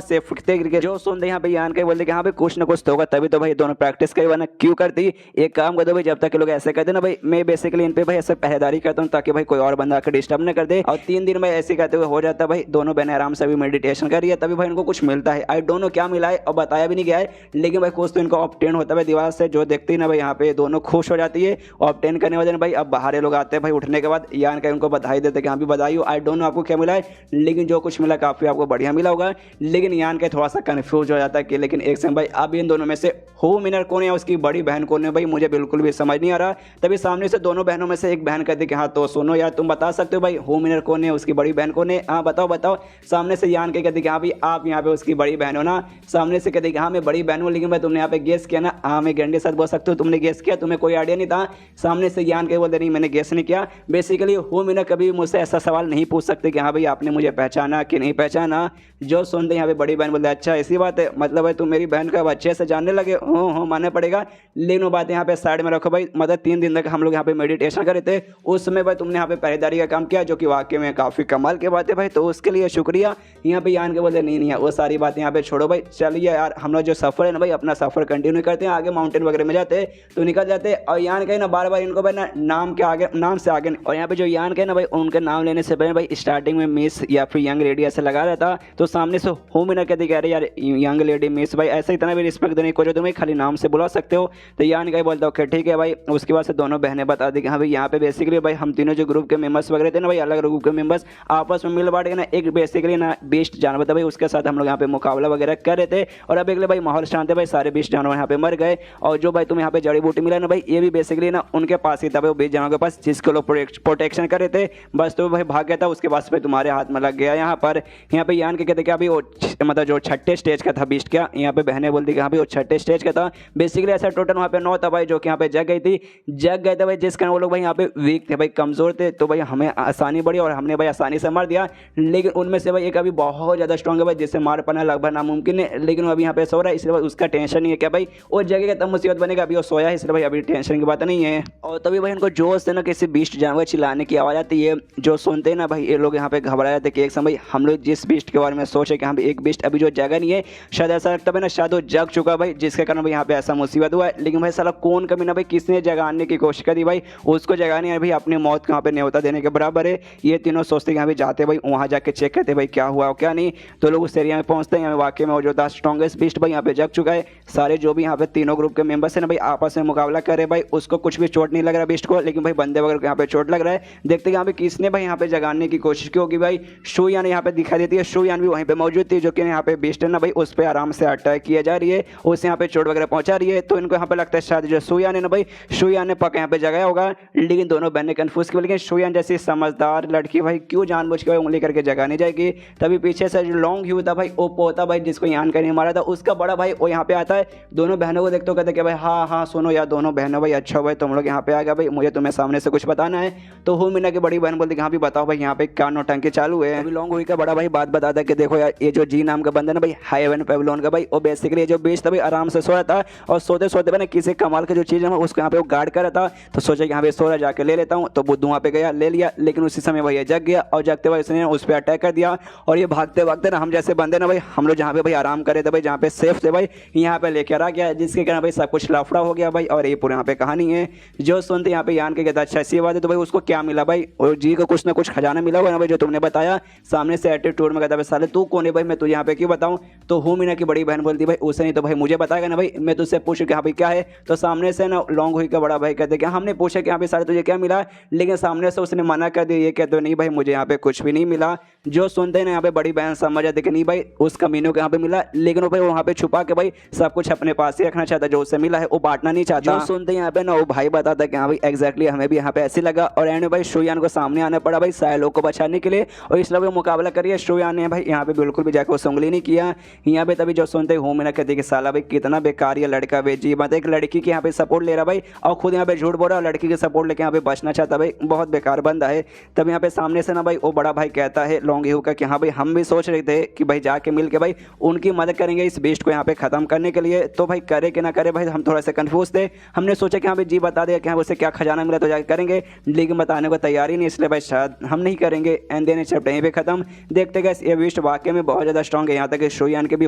सेफ तरीके। जो सुनते यहाँ पे यान के बोलते कि हाँ भाई कुछ ना कुछ तो होगा, तभी तो भाई दोनों प्रैक्टिस करी, वरना क्यों करती। एक काम करता भाई जब तक लोग ऐसे कहते ना भाई मैं बेसिकली इन पे भाई ऐसे पहरेदारी करता हूँ ताकि भाई कोई और बंदा आकर डिस्टर्ब न कर दे, और 3 दिन में ऐसे कहते हुए हो जाता है भाई दोनों बहनें आराम से भी मेडिटेशन कर रही है, तभी भाई इनको कुछ मिलता है। आई डोंट नो क्या मिला है और बताया भी नहीं गया है, लेकिन भाई कुछ तो इनको ऑब्टेन होता है दीवार से। जो देखती है ना भाई यहाँ पे दोनों खुश हो जाती है ऑब्टेन करने वाले भाई। अब बाहर लोग आते हैं भाई उठने के बाद, यान का उनको बधाई देते कि हाँ भी बधाई हो। आई डोंट नो आपको क्या मिला है, लेकिन जो कुछ मिला काफी आपको बढ़िया मिला होगा। लेकिन यान का थोड़ा सा कंफ्यूज हो जाता है कि लेकिन एक समय भाई अब इन दोनों में से हु विनर कौन है, उसकी बड़ी बहन कौन है भाई, मुझे बिल्कुल भी समझ नहीं आ रहा। तभी सामने से दोनों बहनों में से एक बहन कहती कि हाँ तो सुनो यार तुम बता सकते हो भाई हु विनर कौन है, उसकी बड़ी बहन कौन है, हाँ बताओ बताओ। सामने से यान के कहती कि हाँ भाई आप यहाँ पे उसकी बड़ी बहन हो ना। सामने से कहती कि हाँ मैं बड़ी बहन हूँ, लेकिन भाई तुमने यहाँ पे गेस किया ना, हाँ मैं गंडे साथ बोल सकते हो तुमने गेस किया, तुम्हें कोई आइडिया नहीं था। सामने से यान के बोलते नहीं मैंने गेस नहीं किया। बेसिकली हु विनर कभी मुझसे ऐसा सवाल नहीं पूछ सकते कि हाँ भाई आपने मुझे पहचाना कि नहीं पहचाना। जो सुनते यहाँ पे बड़ी बहन बोलते अच्छा ऐसी बात है, मतलब भाई तुम मेरी बहन का अच्छे से जानने लगे हो मानना पड़ेगा। लेकिन वो बात यहाँ पे साइड में रखो भाई, मतलब 3 दिन तक हम लोग यहाँ पे मेडिटेशन कर रहे थे, उसमें भाई तुमने यहाँ पे पहरेदारी का काम किया जो कि वाकई में काफ़ी कमाल की बात है भाई, तो उसके लिए शुक्रिया। यहाँ पे यान के बोलते नहीं नहीं वो सारी बातें यहाँ पे छोड़ो भाई, चलिए यार हम लोग जो सफ़र है ना भाई अपना सफ़र कंटिन्यू करते हैं, आगे माउंटेन वगैरह में जाते तो निकल जाते। और यान के ना बार बार इनको भाई ना नाम के आगे नाम से आगे, और यहाँ पे जो यान के ना भाई उनके नाम लेने से पहले भाई स्टार्टिंग में मिस या फिर यंग लेडी ऐसे लगा रहा था, तो सामने से होम विनर कहते कह रहे यार यंग लेडी मिस भाई ऐसा इतना भी रिस्पेक्ट देने को जो तुम्हें खाली नाम से बुला सकते हो। तो यान का बोलता ओके ठीक है भाई। उसके बाद से दोनों बहनें बता दी कि हाँ भाई यहाँ पे बेसिकली भाई हम तीनों जो ग्रुप के मेंबर्स वगैरह थे ना भाई अलग ग्रुप के मेंबर्स आपस में मिल बांट के ना एक बेसिकली ना बीस्ट जानवर था भाई, उसके साथ हम लोग यहाँ पे मुकाबला वगैरह कर रहे थे। और अब अगले भाई माहौल शांत है भाई, सारे 20 जानवर यहाँ पे मर गए। और जो भाई तुम्हें यहाँ पे जड़ी बूटी मिला ना भाई ये भी बेसिकली ना उनके पास ही था भाई, 20 जानवरों के पास जिसके लोग प्रोटेक्शन कर रहे थे, बस तो भाई भाग गया था, उसके बाद भाई तुम्हारे हाथ में लग गया। यहाँ पे यान के कहते क्या अभी वो मतलब जो 6ठे स्टेज का था बीस्ट क्या, यहाँ पे बहनें बोलती कि हाँ भाई वो 6ठे स्टेज का था। बेसिकली ऐसा टोटल वहाँ पे 9 था भाई जो कि यहाँ पे जग गई थी, जग गए थे भाई, जिस कारण वो लोग भाई यहाँ पे वीक थे भाई, कमजोर थे, तो भाई हमें आसानी बढ़ी और हमने भाई आसानी से मार दिया। लेकिन उनमें से भाई एक अभी बहुत ज़्यादा स्ट्रॉन्ग है भाई, जिससे मार पाना लगभग नामुमकिन है, लेकिन वो अभी यहाँ पे सो रहा है, इसलिए भाई उसका टेंशन नहीं है क्या भाई वो जगह तब मुसीबत बनेगा, अभी वो सोया है, इसलिए भाई अभी टेंशन की बात नहीं है। और तभी भाई उनको जोश से ना किसी बीस्ट जानवर चिल्लाने की आवाज़ आती है, जो सुनते हैं ना भाई ये लोग यहाँ पे घबरा जाते कि एक समय हम लोग जिस बीस्ट के बारे में सोचे कि हाँ भाई एक बीस्ट अभी जो जगह नहीं है, शायद ऐसा लगता है ना शायद वो जग चुका भाई, जिसके कारण भाई यहाँ पे ऐसा मुसीबत हुआ है। लेकिन भाई साला कौन कभी ना भाई किसने जगाने की कोशिश करी भाई, उसको जगाने भाई अपनी मौत को यहाँ पे न्योता देने के बराबर है। ये तीनों सोचते यहाँ पे जाते भाई वहाँ जाके चेक करते भाई क्या हुआ क्या नहीं, तो लोग उस एरिया में पहुँचते हैं, यहाँ वाकई में वो जो था स्ट्रॉन्गेस्ट बीस्ट भाई यहाँ पे जग चुका है। सारे जो भी यहाँ पे तीनों ग्रुप के मेंबर्स हैं ना भाई आपस में मुकाबला कर रहे भाई, उसको कुछ भी चोट नहीं लग रहा बीस्ट को, लेकिन भाई बंदे वगैरह को यहाँ पे चोट लग रहा है। देखते यहाँ पे किसने भाई यहाँ पे जगाने की कोशिश की होगी भाई, शुयान यहाँ पे दिखाई देती है, शुयान भी वहीं पे मौजूद थी, जो कि यहाँ पे बीस्ट है ना भाई उस पर आराम से अटैक किया जा रही है, उससे यहाँ पे चोट वगैरह पहुंचा रही है। तो इनको यहाँ पे लगता है शायद जो शुयान है ना भाई, शुयान ने पक्का यहाँ पे जगाया होगा। लेकिन दोनों बहनें कंफ्यूज की, लेकिन शुयान जैसी समझदार लड़की भाई क्यों जानबूझ के उंगली करके जगाने जाएगी। तभी पीछे से जो लॉन्ग ह्यू था भाई ओप्पो होता भाई, जिसको यान का नहीं मारा था, उसका बड़ा भाई वो यहाँ पे आता है। दोनों बहनों को देखते हो कहते कि भाई हाँ हाँ सुनो यार दोनों बहनों भाई अच्छा भाई तुम लोग यहाँ पे आ गया भाई, मुझे तुम्हें सामने से कुछ बताना है। तो हूँ मीना की बड़ी बहन बोलती कि हाँ भी बताओ भाई यहाँ पे क्या नौटंकी चालू है। अभी लॉन्ग हुई का बड़ा भाई बात बताता कि देखो यार ये जो जी नाम का बंदा ना भाई हाईवेन पेवलोन का भाई, वो बेसिकली जो बीच था भाई आराम से सो रहा था, और सोते सोते मैंने किसी कमाल का जो चीज़ है उसको यहाँ पे वो गार्ड कर रहा था, तो सोचा कि यहाँ पे सो रहा जाके ले लेता हूँ। तो बुद्धू वहाँ पे गया ले लिया, लेकिन उसी समय भाई जग गया, और जगते हुए इसने उस पर अटैक कर दिया। और ये भागते भागते ना हम जैसे बंदे ना भाई हम लोग जहाँ पे भाई आराम करे थे भाई, जहाँ पे सेफ थे भाई, यहाँ पे लेकर आ गया, जिसके कारण भाई सब कुछ लफड़ा हो गया भाई। और ये पूरे यहाँ पे कहानी है। जो सुनते यहाँ पे यान के कहता अच्छा ऐसी बात है, तो भाई उसको क्या मिला भाई, और जी को कुछ ना कुछ खजाना मिला हुआ ना भाई जो तुमने बताया। सामने से एटीट्यूड में कहता है साले तू कौन है भाई, मैं तुझे यहाँ पे क्यों बताऊँ। तो हूँ मीना की बड़ी बहन बोलती भाई उसे नहीं तो भाई मुझे बताएगा ना भाई, मैं तुझसे पूछूँ कि हाँ भाई क्या है। तो सामने से ना लॉन्ग हुई का बड़ा भाई कहते कि हमने पूछा कि हाँ भाई साले तुझे क्या मिला, लेकिन सामने से उसने मना कर दिया, ये कहते नहीं भाई मुझे यहाँ पे कुछ भी नहीं मिला। जो सुनते हैं ना यहाँ पे बड़ी बहन समझ जाती कि नहीं भाई उस कमीनों को यहाँ पे मिला, लेकिन वो भाई वहाँ पे छुपा के भाई सब कुछ अपने पास ही रखना चाहता, जो उससे मिला है वो बांटना नहीं चाहता। जो सुनते हैं यहाँ पे ना वो भाई बताता है कि हाँ भाई एग्जैक्टली हमें भी यहाँ पे ऐसे लगा, और एंड में भाई शुयान को सामने आना पड़ा भाई सारे लोग को बचाने के लिए, और इसलिए वो मुकाबला करिए शुयान ने भाई यहाँ पे बिल्कुल भी जाकर उसे उंगली नहीं किया। यहाँ पे तभी जो सुनते हैं होमिना कहती कि साला भाई कितना बेकार ये लड़का बेजी, मतलब एक लड़की की यहाँ पे सपोर्ट ले रहा भाई और खुद यहाँ पे झूठ बोल रहा है, लड़की की सपोर्ट लेके यहाँ पे बचना चाहता भाई, बहुत बेकार बंदा है। तब यहाँ पे सामने से ना भाई वो बड़ा भाई कहता है लॉन्ग का कि हाँ भाई हम भी सोच रहे थे कि भाई जाके मिल के भाई उनकी मदद करेंगे इस बेस्ट को यहाँ पे खत्म करने के लिए, तो भाई करे कि ना करे भाई हम थोड़ा सा कंफ्यूज थे। हमने सोचा कि हाँ भाई जी बता देगा कि हाँ उसे क्या खजाना मिला तो जाके करेंगे, लेकिन बताने को तैयार ही नहीं, इसलिए भाई शायद हम नहीं करेंगे। एंड देन चैप्टर यहीं पे खत्म। देखते गए ये बेस्ट वाकई में बहुत ज़्यादा स्ट्रॉन्ग है, यहाँ तक शोयान के भी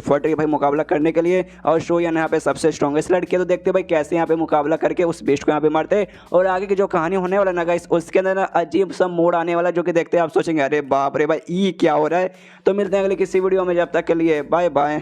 फट रही भाई मुकाबला करने के लिए, और शोयान यहाँ पे सबसे स्ट्रॉन्गेस्ट लड़की है। तो देखते भाई कैसे यहाँ पे मुकाबला करके उस बेस्ट को यहाँ पे मारते, और आगे की जो कहानी होने वाला ना गाइस उसके अंदर ना अजीब सा मोड़ आने वाला, जो कि देखते हैं आप सोचेंगे अरे बाप रे भाई ये क्या हो रहा है। तो मिलते हैं अगले किसी वीडियो में, जब तक के लिए बाय बाय।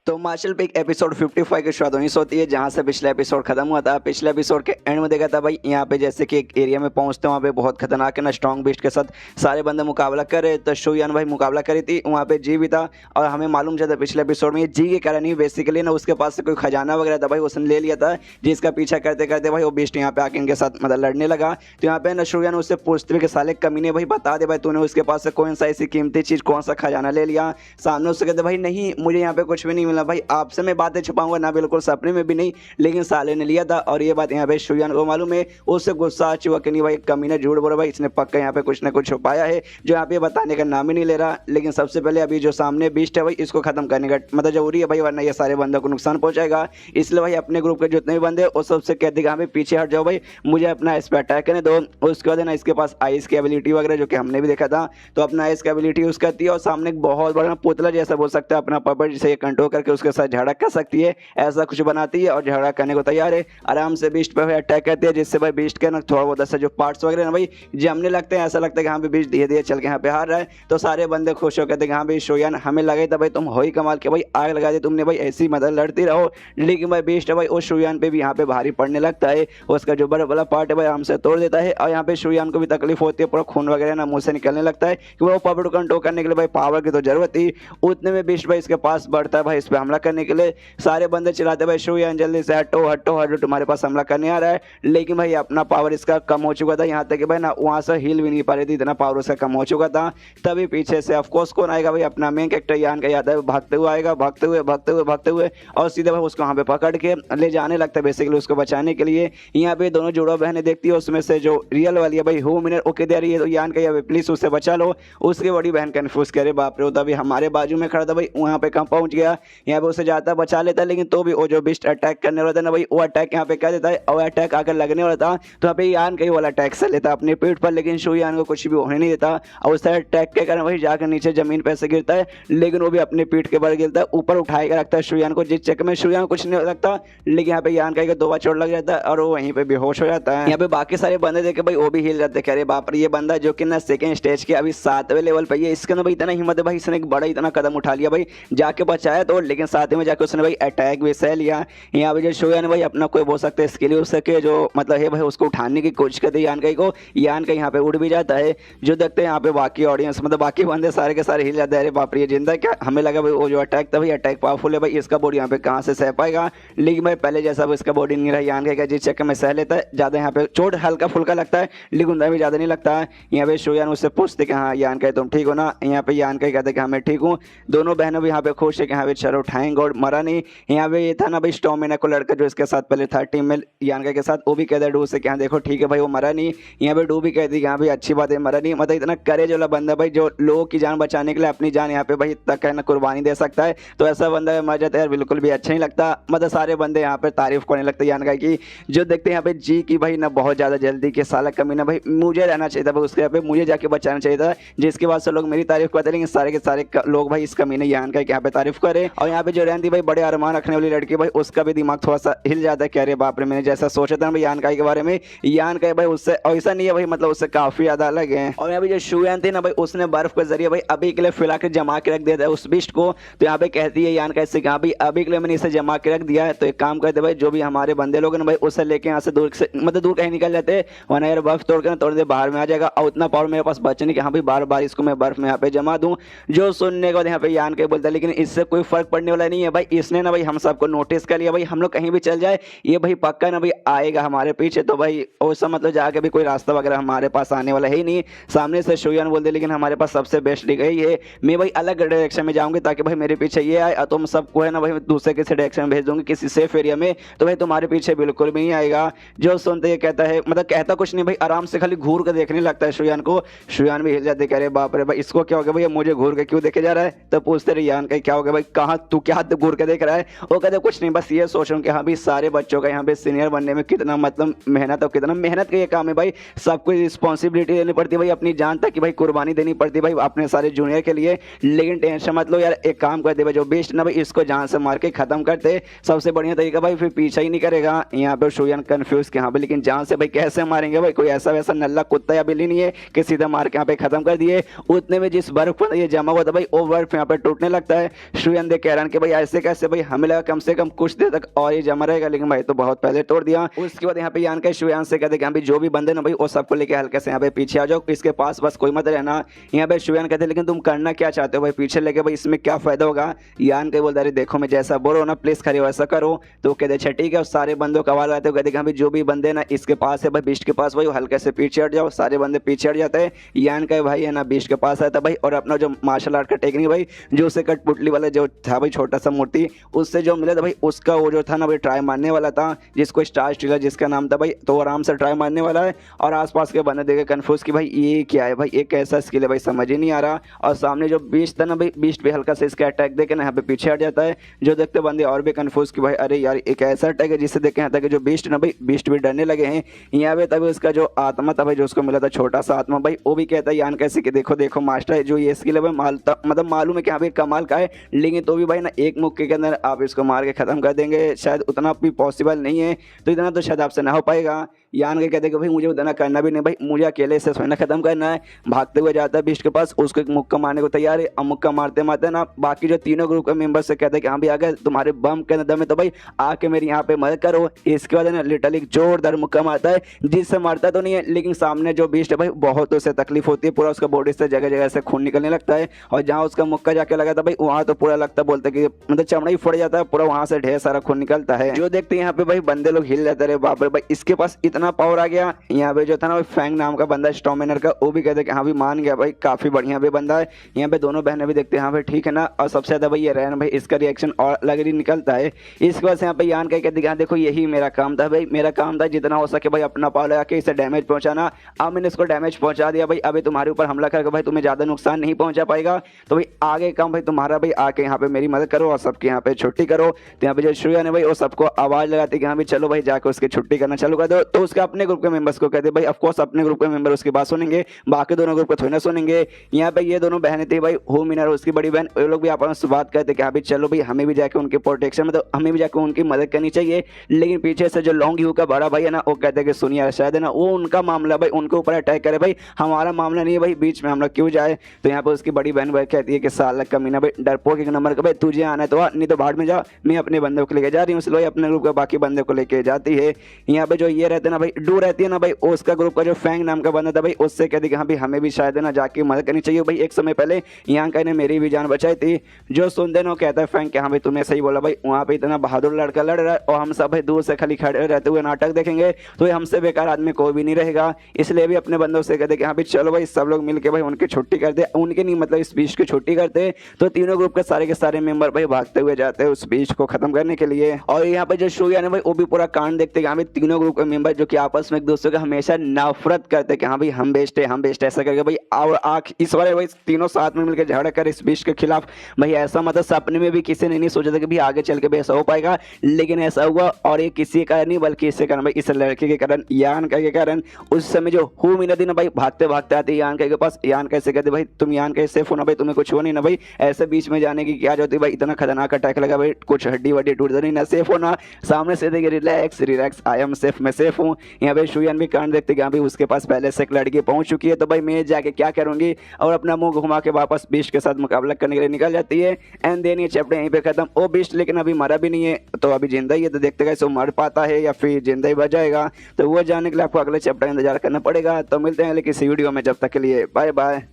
तो मार्शल पिक एपिसोड 55 की शुरुआत वहीं से होती है जहाँ से पिछला एपिसोड खत्म हुआ था। पिछले एपिसोड के एंड में देखा था भाई यहाँ पे जैसे कि एक एरिया में पहुँचते वहाँ पे बहुत खतरनाक है ना स्ट्रॉन्ग बीस्ट के साथ सारे बंदे मुकाबला कर रहे, तो शुयान भाई मुकाबला करी थी, वहाँ पे जी भी था, और हमें मालूम चला पिछले एपिसोड में ये जी के कारण ही बेसिकली ना उसके पास से कोई खजाना वगैरह था भाई उसने ले लिया था, जिसका पीछा करते करते भाई वो बीस्ट यहाँ पे आके इनके साथ मतलब लड़ने लगा। तो यहाँ पे ना शुयान उससे पूछते हुए कि साले कमीने भाई बता दे भाई तूने उसके पास से कौन सा ऐसी कीमती चीज़ कौन सा खजाना ले लिया। सामने उससे कहते भाई नहीं मुझे यहाँ पे कुछ भी नहीं मिला भाई, आपसे मैं बातें छुपाऊंगा ना, बिल्कुल सपने में भी नहीं, लेकिन साले ने लिया था। और ये बात यहाँ पे शुयान को मालूम है, उससे गुस्सा आ चुका कि नहीं भाई कमीने झूठ बोल रहा भाई, इसने पक्का यहाँ पे कुछ ना कुछ छुपाया है जो यहाँ पे बताने का नाम ही नहीं ले रहा। लेकिन सबसे पहले अभी जो सामने बीस्ट है भाई इसको खत्म करने का मतलब जरूरी है भाई, वरना ये सारे बंदों को नुकसान पहुंचाएगा। इसलिए भाई अपने ग्रुप के जितने भी बंदे वो सबसे कहते हैं पीछे हट जाओ भाई, मुझे अपना इस पर अटैक करने दो। उसके बाद ना इसके पास आइस की एबिलिटी वगैरह जो कि हमने भी देखा था, तो अपना आइस की एबिलिटी यूज करती है और सामने एक बहुत बड़ा पुतला जैसा बोल सकता है अपना पपेट जिसे कंट्रोल करके उसके साथ झड़क कर सकती है, ऐसा कुछ बनाती है और झगड़ा करने को तैयार है। आराम से बीस्ट पे अटैक करती है, जिससे भाई बीस्ट के ना थोड़ा बहुत ऐसा जो पार्ट्स वगैरह ना भाई जमने लगते हैं, ऐसा लगता है कि हाँ भाई बीस्ट धीरे धीरे चल के यहाँ पे हार रहा है। तो सारे बंदे खुश हो कहते हैं कि हाँ भाई शुयान हमें लगे था भाई तुम हो ही कमाल के भाई, आग लगा दी तुमने भाई, ऐसी मदद लड़ती रहो। लेकिन भाई बीस्ट है भाई उस शुयान पे भी यहाँ पे भारी पड़ने लगता है, उसका जो बड़ा वाला पार्ट है भाई आराम से तोड़ देता है, और यहाँ पे शुयान को भी तकलीफ होती है, पूरा खून वगैरह ना मुंह से निकलने लगता है कि वो पपेट को कंट्रोल करने के लिए भाई पावर की तो जरूरत थी। उतने में बीस्ट भाई इसके पास बढ़ता है भाई इस पर हमला करने के लिए। सारे बंदे चिल्लाते भाई शुयान जल्दी से हटो हटो हटो तुम्हारे पास हमला करने आ रहा है, लेकिन भाई अपना पावर इसका कम हो चुका था, यहाँ तक कि भाई ना वहाँ से हिल भी नहीं पा रही थी, इतना पावर उसका कम हो चुका था। तभी पीछे से ऑफकोर्स कौन आएगा भाई, अपना मेन कैरेक्टर यान का याद है, भागते हुए आएगा, भागते हुए भागते हुए भागते हुए और सीधे भाई उसको वहाँ पे पकड़ के ले जाने लगता है बेसिकली उसको बचाने के लिए। यहाँ पे दोनों जुड़वा बहनें देखती है, उसमें से जो रियल वाली है भाई हो मिनट ओके दे रही है, तो यान का प्लीज उससे बचा लो। उसकी बड़ी बहन कन्फ्यूज करे बाप रे, तभी हमारे बाजू में खड़ा था भाई, वहाँ पे कहाँ पहुँच गया, यहाँ पे उसे जाता बचा लेता, लेकिन तो भी वो जो बिस्ट अटैक करने वाला था ना भाई वो अटैक यहाँ पे कर देता है, और अटैक आकर लगने वाला था तो यहाँ पे यान कई वाला अटैक से लेता अपने पीठ पर, लेकिन शुयान को कुछ भी होने नहीं देता, और उस अटैक के कारण वही जाकर नीचे जमीन पे से गिरता है, लेकिन वो भी अपने पीठ के बल गिरता है, ऊपर उठाएगा रखता है शुयान को, जिस चक्कर में शुयान कुछ नहीं लगता, लेकिन यहाँ पे यान का 2 बार चोट लग जाता है और वो वहीं पे बेहोश हो जाता है। यहाँ पे बाकी सारे बंदे देखे भाई वो भी हिल जाते हैं, अरे बाप रे ये बंदा जो कि ना सेकंड स्टेज के अभी 7वें लेवल पे है, इसके अंदर भाई इतना हिम्मत है भाई, इसने एक बड़ा इतना कदम उठा लिया भाई, जाके बचाया तो, लेकिन साथ में जाकर उसने भाई अटैक भी सह लिया। यहाँ पे जो शुयान भाई अपना कोई बोल सकते हैं स्किल यूज सके जो मतलब है भाई उसको उठाने की कोशिश करते यान का को, यान का यहाँ पे उड़ भी जाता है। जो देखते हैं यहाँ पे बाकी ऑडियंस मतलब बाकी बंदे सारे के सारे हिल जाते हैं, अरे बाप रे ये जिंदा क्या, हमें लगा भाई वो जो अटैक था भाई अटैक पावरफुल है भाई, इसका बॉडी यहाँ पे कहाँ से सह पाएगा, लेकिन भाई पहले जैसा भी इसका बॉडी नहीं रहा यान का, जिस चक्कर में सह लेता है, ज़्यादा यहाँ पे चोट हल्का फुल्का लगता है लेकिन भी ज़्यादा नहीं लगता है। यहाँ पे शुयान उससे पूछते कि हाँ यान का तुम ठीक हो ना, यहाँ पे यान का कहते कि हाँ मैं ठीक हूँ। दोनों बहनों भी यहाँ पे खुश है कि हाँ भाई चलो उठाएंगे और मरा नहीं। यहाँ पे ये था ना भाई स्टोमिना को लड़का जो इसके साथ पहले था टीम में यानका के साथ, वो भी कहता है डू से कि हाँ देखो ठीक है भाई वो मरा नहीं। यहाँ पे डू भी कहती कि हाँ भाई अच्छी बात है मरा नहीं, मतलब इतना करेज वाला बंदा भाई जो लोगों की जान बचाने के लिए अपनी जान यहाँ पे भाई तक है ना कुर्बानी दे सकता है, तो ऐसा बंदा मर जाता है यार बिल्कुल भी अच्छा नहीं लगता। मतलब सारे बंदे यहाँ पे तारीफ करने लगते यानका की। जो देखते हैं यहाँ पे जी की भाई ना बहुत ज़्यादा जल्दी के साला कमीना भाई मुझे रहना चाहिए था भाई उसके यहाँ पे, मुझे जाके बचाना चाहिए था, जिसके बाद से लोग मेरी तारीफ करते, लेकिन सारे के सारे लोग भाई इस कमीने यानका यहाँ पे तारीफ करे। और यहाँ पे जो रैन थी भाई बड़े अरमान रखने वाली लड़की भाई, उसका भी दिमाग थोड़ा सा हिल जाता है कि अरे बाप रे, मैंने जैसा सोचा था भाई यानकाई के बारे में, यानकाई भाई उससे ऐसा नहीं है भाई, मतलब उससे काफी ज्यादा अलग है। और यहाँ पे जो शुयान थी ना भाई, उसने बर्फ के जरिए भाई अभी के लिए फिला के जमा के रख दिया था उस बिस्ट को। तो यहाँ पे कहती है यानकाई से कहा भाई अभी के लिए मैंने इसे जमा के रख दिया है, तो एक काम करते भाई जो भी हमारे बंदे लोग ना भाई उसे लेके यहाँ से दूर से मतलब दूर कहीं निकल जाते, वरना यार बर्फ तोड़ कर थोड़ी देर बाहर में आ जाएगा, और उतना पावर मेरे पास बचे नहीं कि हाँ भाई बार बार इसको मैं बर्फ में यहाँ पे जमा दूं। जो सुनने के बाद यहाँ पे यानकाई बोलता है लेकिन इससे कोई फर्क पड़ने वाला नहीं है भाई, इसने ना भाई हम सबको नोटिस कर लिया भाई, हम लोग कहीं भी चल जाए ये भाई पक्का ना भाई आएगा हमारे पीछे, तो भाई ऐसा मतलब जाके भी कोई रास्ता वगैरह हमारे पास आने वाला है ही नहीं। सामने से शुयान बोल दे लेकिन हमारे पास सबसे बेस्ट जगह ही है, मैं भाई अलग डायरेक्शन में जाऊंगी ताकि भाई मेरे पीछे ये आए, और तुम सबको है ना भाई दूसरे किसी डायरेक्शन में भेज दूंगी किसी सेफ एरिया में, तो भाई तुम्हारे पीछे बिल्कुल भी नहीं आएगा। जो सुनते ये कहता है मतलब कहता कुछ नहीं भाई, आराम से खाली घूर कर देखने लगता है शुयान को। शुयान भी हिल जाते, कह रहे बाप रे भाई इसको क्या हो गया भाई, मुझे घूर के क्यों देखे जा रहा है। तो पूछते रहे यान का क्या हो गया भाई, कहाँ तू क्या घूर के देख रहा है। वो कहते कुछ नहीं, बस ये सोच रहा हूँ कि हाँ भाई सारे बच्चों का यहाँ पे सीनियर बनने में कितना मतलब मेहनत और कितना मेहनत का ये काम है भाई, सबको रिस्पॉन्सिबिलिटी देनी पड़ती है भाई, अपनी जान तक की भाई कुर्बानी देनी पड़ती है भाई अपने सारे जूनियर के लिए। लेकिन टेंशन मत लो यार, एक काम करते भाई जो बेस्ट ना भाई इसको जान से मार के खत्म करते, सबसे बढ़िया तरीका भाई, फिर पीछा ही नहीं करेगा। यहाँ पे शुयान कंफ्यूज कि हाँ भाई लेकिन जान से भाई कैसे मारेंगे भाई, कोई ऐसा वैसा नल्ला कुत्ता या बिल्ली नहीं है कि सीधा मार के यहाँ पे खत्म कर दिए। उतने में जिस बर्फ पर ये जमा हुआ था भाई वो बर्फ यहाँ पे टूटने लगता है। शुयान देख कह रहा कि भाई ऐसे कैसे भाई, हमें लगा कम से कम कुछ देर तक और ये जमा रहेगा, लेकिन भाई तो बहुत पहले तोड़ दिया। उसके बाद यहाँ पे यान के शुयान से कहते कि जो भी बंदे ना भाई वो सबको लेके हल्के से यहाँ पे पीछे आ जाओ, इसके पास बस कोई मत रहना। यहाँ पे शुयान कहते लेकिन तुम करना क्या चाहते हो भाई, पीछे लेके भाई इसमें क्या फायदा होगा। यान के बोलता अरे देखो मैं जैसा बोलो ना प्लीज खड़े वैसा करो। तो कहते अच्छा ठीक है, सारे बंदों का आवाज आते हो, कहते कि जो भी बंदे ना इसके पास है भाई बिस्ट के पास भाई हल्के से पीछे हट जाओ। सारे बंदे पीछे हट जाते हैं। यान का भाई है ना बिस्ट के पास आता भाई, और अपना जो मार्शल आर्ट का टेक्निक भाई जो उसे कठपुतली वाला जो था भाई छोटा सा मूर्ति उससे जो मिला था भाई, उसका वो जो था ना भाई ट्राई मारने वाला था, जिसको स्टार स्टीलर जिसका नाम था भाई, तो आराम से ट्राई मारने वाला है। और आसपास के बंदे देखे कंफ्यूज कि भाई ये क्या है भाई, ये कैसा स्किल है भाई, समझ ही नहीं आ रहा। और सामने जो बीस्ट था ना भाई, बीस्ट भी हल्का से इसका अटैक देखे ना यहाँ पे पीछे हट जाता है। जो देखते बंदे और भी कंफ्यूज कि भाई अरे यार एक ऐसा अटैक है जिससे देखे यहाँ तक जो बीस्ट ना भाई बीस्ट भी डरने लगे हैं। यहाँ पे तभी उसका जो आत्मा था भाई जो उसको मिला था छोटा सा आत्मा भाई, वो भी कहता है यान कैसे कि देखो देखो मास्टर जो ये स्किल है भाई मतलब मालूम है कि हाँ भाई कमाल का है, लेकिन तो भी भाई ना एक मुक्के के अंदर आप इसको मार के खत्म कर देंगे, शायद उतना भी पॉसिबल नहीं है, तो इतना तो शायद आपसे ना हो पाएगा। यान के कहते कि भाई मुझे उतना करना भी नहीं भाई, मुझे अकेले से सोना खत्म करना है। भागते हुए जाता है बिस्ट के पास, उसको एक मुक्का मारने को तैयार है। अब मुक्का मारते मारते ना बाकी जो तीनों ग्रुप के मेंबर से कहते हैं कि हाँ भाई अगर तुम्हारे बम के दम है तो भाई आके मेरी यहाँ पे मदद करो। इसके बाद ना लिटरली जोरदार मुक्का मारता है, जिससे मारता तो नहीं है लेकिन सामने जो बिस्ट है भाई बहुत उसे तकलीफ होती है, पूरा उसका बॉडी से जगह जगह से खून निकलने लगता है। और जहाँ उसका मुक्का जाके लगा था भाई वहाँ तो पूरा लगता बोलते कि मतलब चमड़ा ही फट जाता है पूरा, वहाँ से ढेर सारा खून निकलता है। जो देखते हैं यहाँ पे भाई बंदे लोग हिल जाते रहे, बाप रे भाई इसके पास इतना पावर आ गया। यहाँ पे जो था ना भाई फैंग नाम का बंदा स्टॉमिनर का, वो भी कहते कि हाँ भी मान गया भाई काफी बढ़िया भी बंदा है। यहाँ पे दोनों बहनें भी देखते हैं हाँ भाई ठीक है ना। और सबसे ज्यादा भाई ये रैन भाई इसका रिएक्शन और अलग ही निकलता है। इसके बाद से यहाँ पे यान कह कहते हाँ देखो यही मेरा काम था भाई, मेरा काम था जितना हो सके भाई अपना पावर लगा के इसे डैमेज पहुंचाना। अब मैंने इसको डैमेज पहुंचा दिया भाई, अभी तुम्हारे ऊपर हमला करके भाई तुम्हें ज्यादा नुकसान नहीं पहुंचा पाएगा, तो भाई आगे काम भाई तुम्हारा भाई आके यहाँ पे मेरी मदद करो और सबके यहाँ पे छुट्टी करो। तो यहाँ पे जो शुयान है भाई वो सबको आवाज लगाती कि हाँ भाई चलो भाई जाकर उसकी छुट्टी करना चालू कर दो। तो उसके अपने ग्रुप के मेंबर्स को कहते भाई ऑफकोर्स अपने ग्रुप के मेंबर उसकी बात सुनेंगे, बाकी दोनों ग्रुप को थोड़ी ना सुनेंगे। यहाँ पे ये दोनों बहनें थी भाई हो मिनर उसकी बड़ी बहन, वो लोग भी आपस में बात करते कि हाँ भाई चलो भाई हमें भी जाके उनके प्रोटेक्शन में, तो हमें भी जाकर उनकी मदद करनी चाहिए। लेकिन पीछे से जो लॉन्ग यू का बड़ा भाई है ना वो कहते हैं कि सुनिए शायद है ना वो उनका मामला भाई उनके ऊपर अटैक करे भाई, हमारा मामला नहीं है भाई, बीच में हम लोग क्यों जाए। तो यहाँ पे उसकी बड़ी बहन भाई कहती है कि साला कमीना भाई डरपोक एक नंबर का भाई, तुझे आना है तो नहीं तो भाड़ में जा, मैं अपने बंदे को लेके जा रही हूँ। इसलिए अपने ग्रुप के बाकी बंदे को लेके जाती है। यहाँ पे जो ये रहते ना भाई डू रहती है ना भाई, उसका ग्रुप का जो फैंग नाम का बंदा था भाई उससे कहती कि हाँ भाई हमें भी शायद है ना जाके मदद करनी चाहिए भाई, एक समय पहले यहाँ ने मेरी भी जान बचाई थी। जो सुनते ना कहता है फैंग कि हाँ भाई तुमने सही बोला भाई, वहाँ पे इतना बहादुर लड़का लड़ रहा है और हम सब भाई दूर से खाली खड़े रहते हुए नाटक देखेंगे तो हमसे बेकार आदमी कोई भी नहीं रहेगा। इसलिए भी अपने बंदों से कहते कि हाँ भाई चलो भाई सब लोग मिलके भाई उनकी छुट्टी करते, उनके नहीं मतलब इस बीच की छुट्टी करते। तो तीनों ग्रुप के सारे मेंबर भाई भागते हुए जाते हैं उस बीच को खत्म करने के लिए। और यहाँ पे जो शुयान है भाई वो भी पूरा कांड देखते हैं, हाँ भाई तीनों ग्रुप के मेंबर जो कि आपस में एक दूसरे को हमेशा नफरत करते कि हाँ भाई हम बेस्ट है, हम बेस्ट, ऐसा करके भाई और आख इस बार भाई तीनों साथ में मिलकर झगड़ा कर इस बीच के खिलाफ। भाई ऐसा मतलब सपने में भी किसी ने नहीं सोचा था कि भाई आगे चल के भी ऐसा हो पाएगा, लेकिन ऐसा हुआ। और ये किसी के कारण नहीं बल्कि इसके कारण भाई, इस लड़के के कारण, यानका के कारण। उस समय जो हु मीना थी ना भाई, भागते भागते आती यानका के पास। यान कैसे कहते भाई तुम यान कैसे सेफ हो ना भाई, तुम्हें कुछ हो नहीं ना भाई, ऐसे बीच में जाने की क्या जरूरत है भाई, इतना खतरनाक अटैक लगा भाई, कुछ हड्डी वड्डी टूट नहीं ना, सेफ हो ना। सामने से देखिए relax relax, I am safe, मैं सेफ हूँ। यहाँ पे शुयान भी कांड देखते कि हाँ भाई उसके पास पहले से एक लड़की पहुंच चुकी है, तो भाई मैं जाके क्या करूंगी, और अपना मुंह घुमा के वापस बीस्ट के साथ मुकाबला करने के लिए निकल जाती है। एंड देन ये चैप्टर यहीं पे खत्म। ओ बीस्ट लेकिन अभी मरा भी नहीं है, तो अभी जिंदा ही है, तो देखते गए मर पाता है या फिर जिंदा ही बच जाएगा, तो वो जानने के लिए आपको अगले चैप्टर का इंतजार करना पड़ेगा। तो मिलते हैं किसी वीडियो में, जब तक के लिए बाय बाय।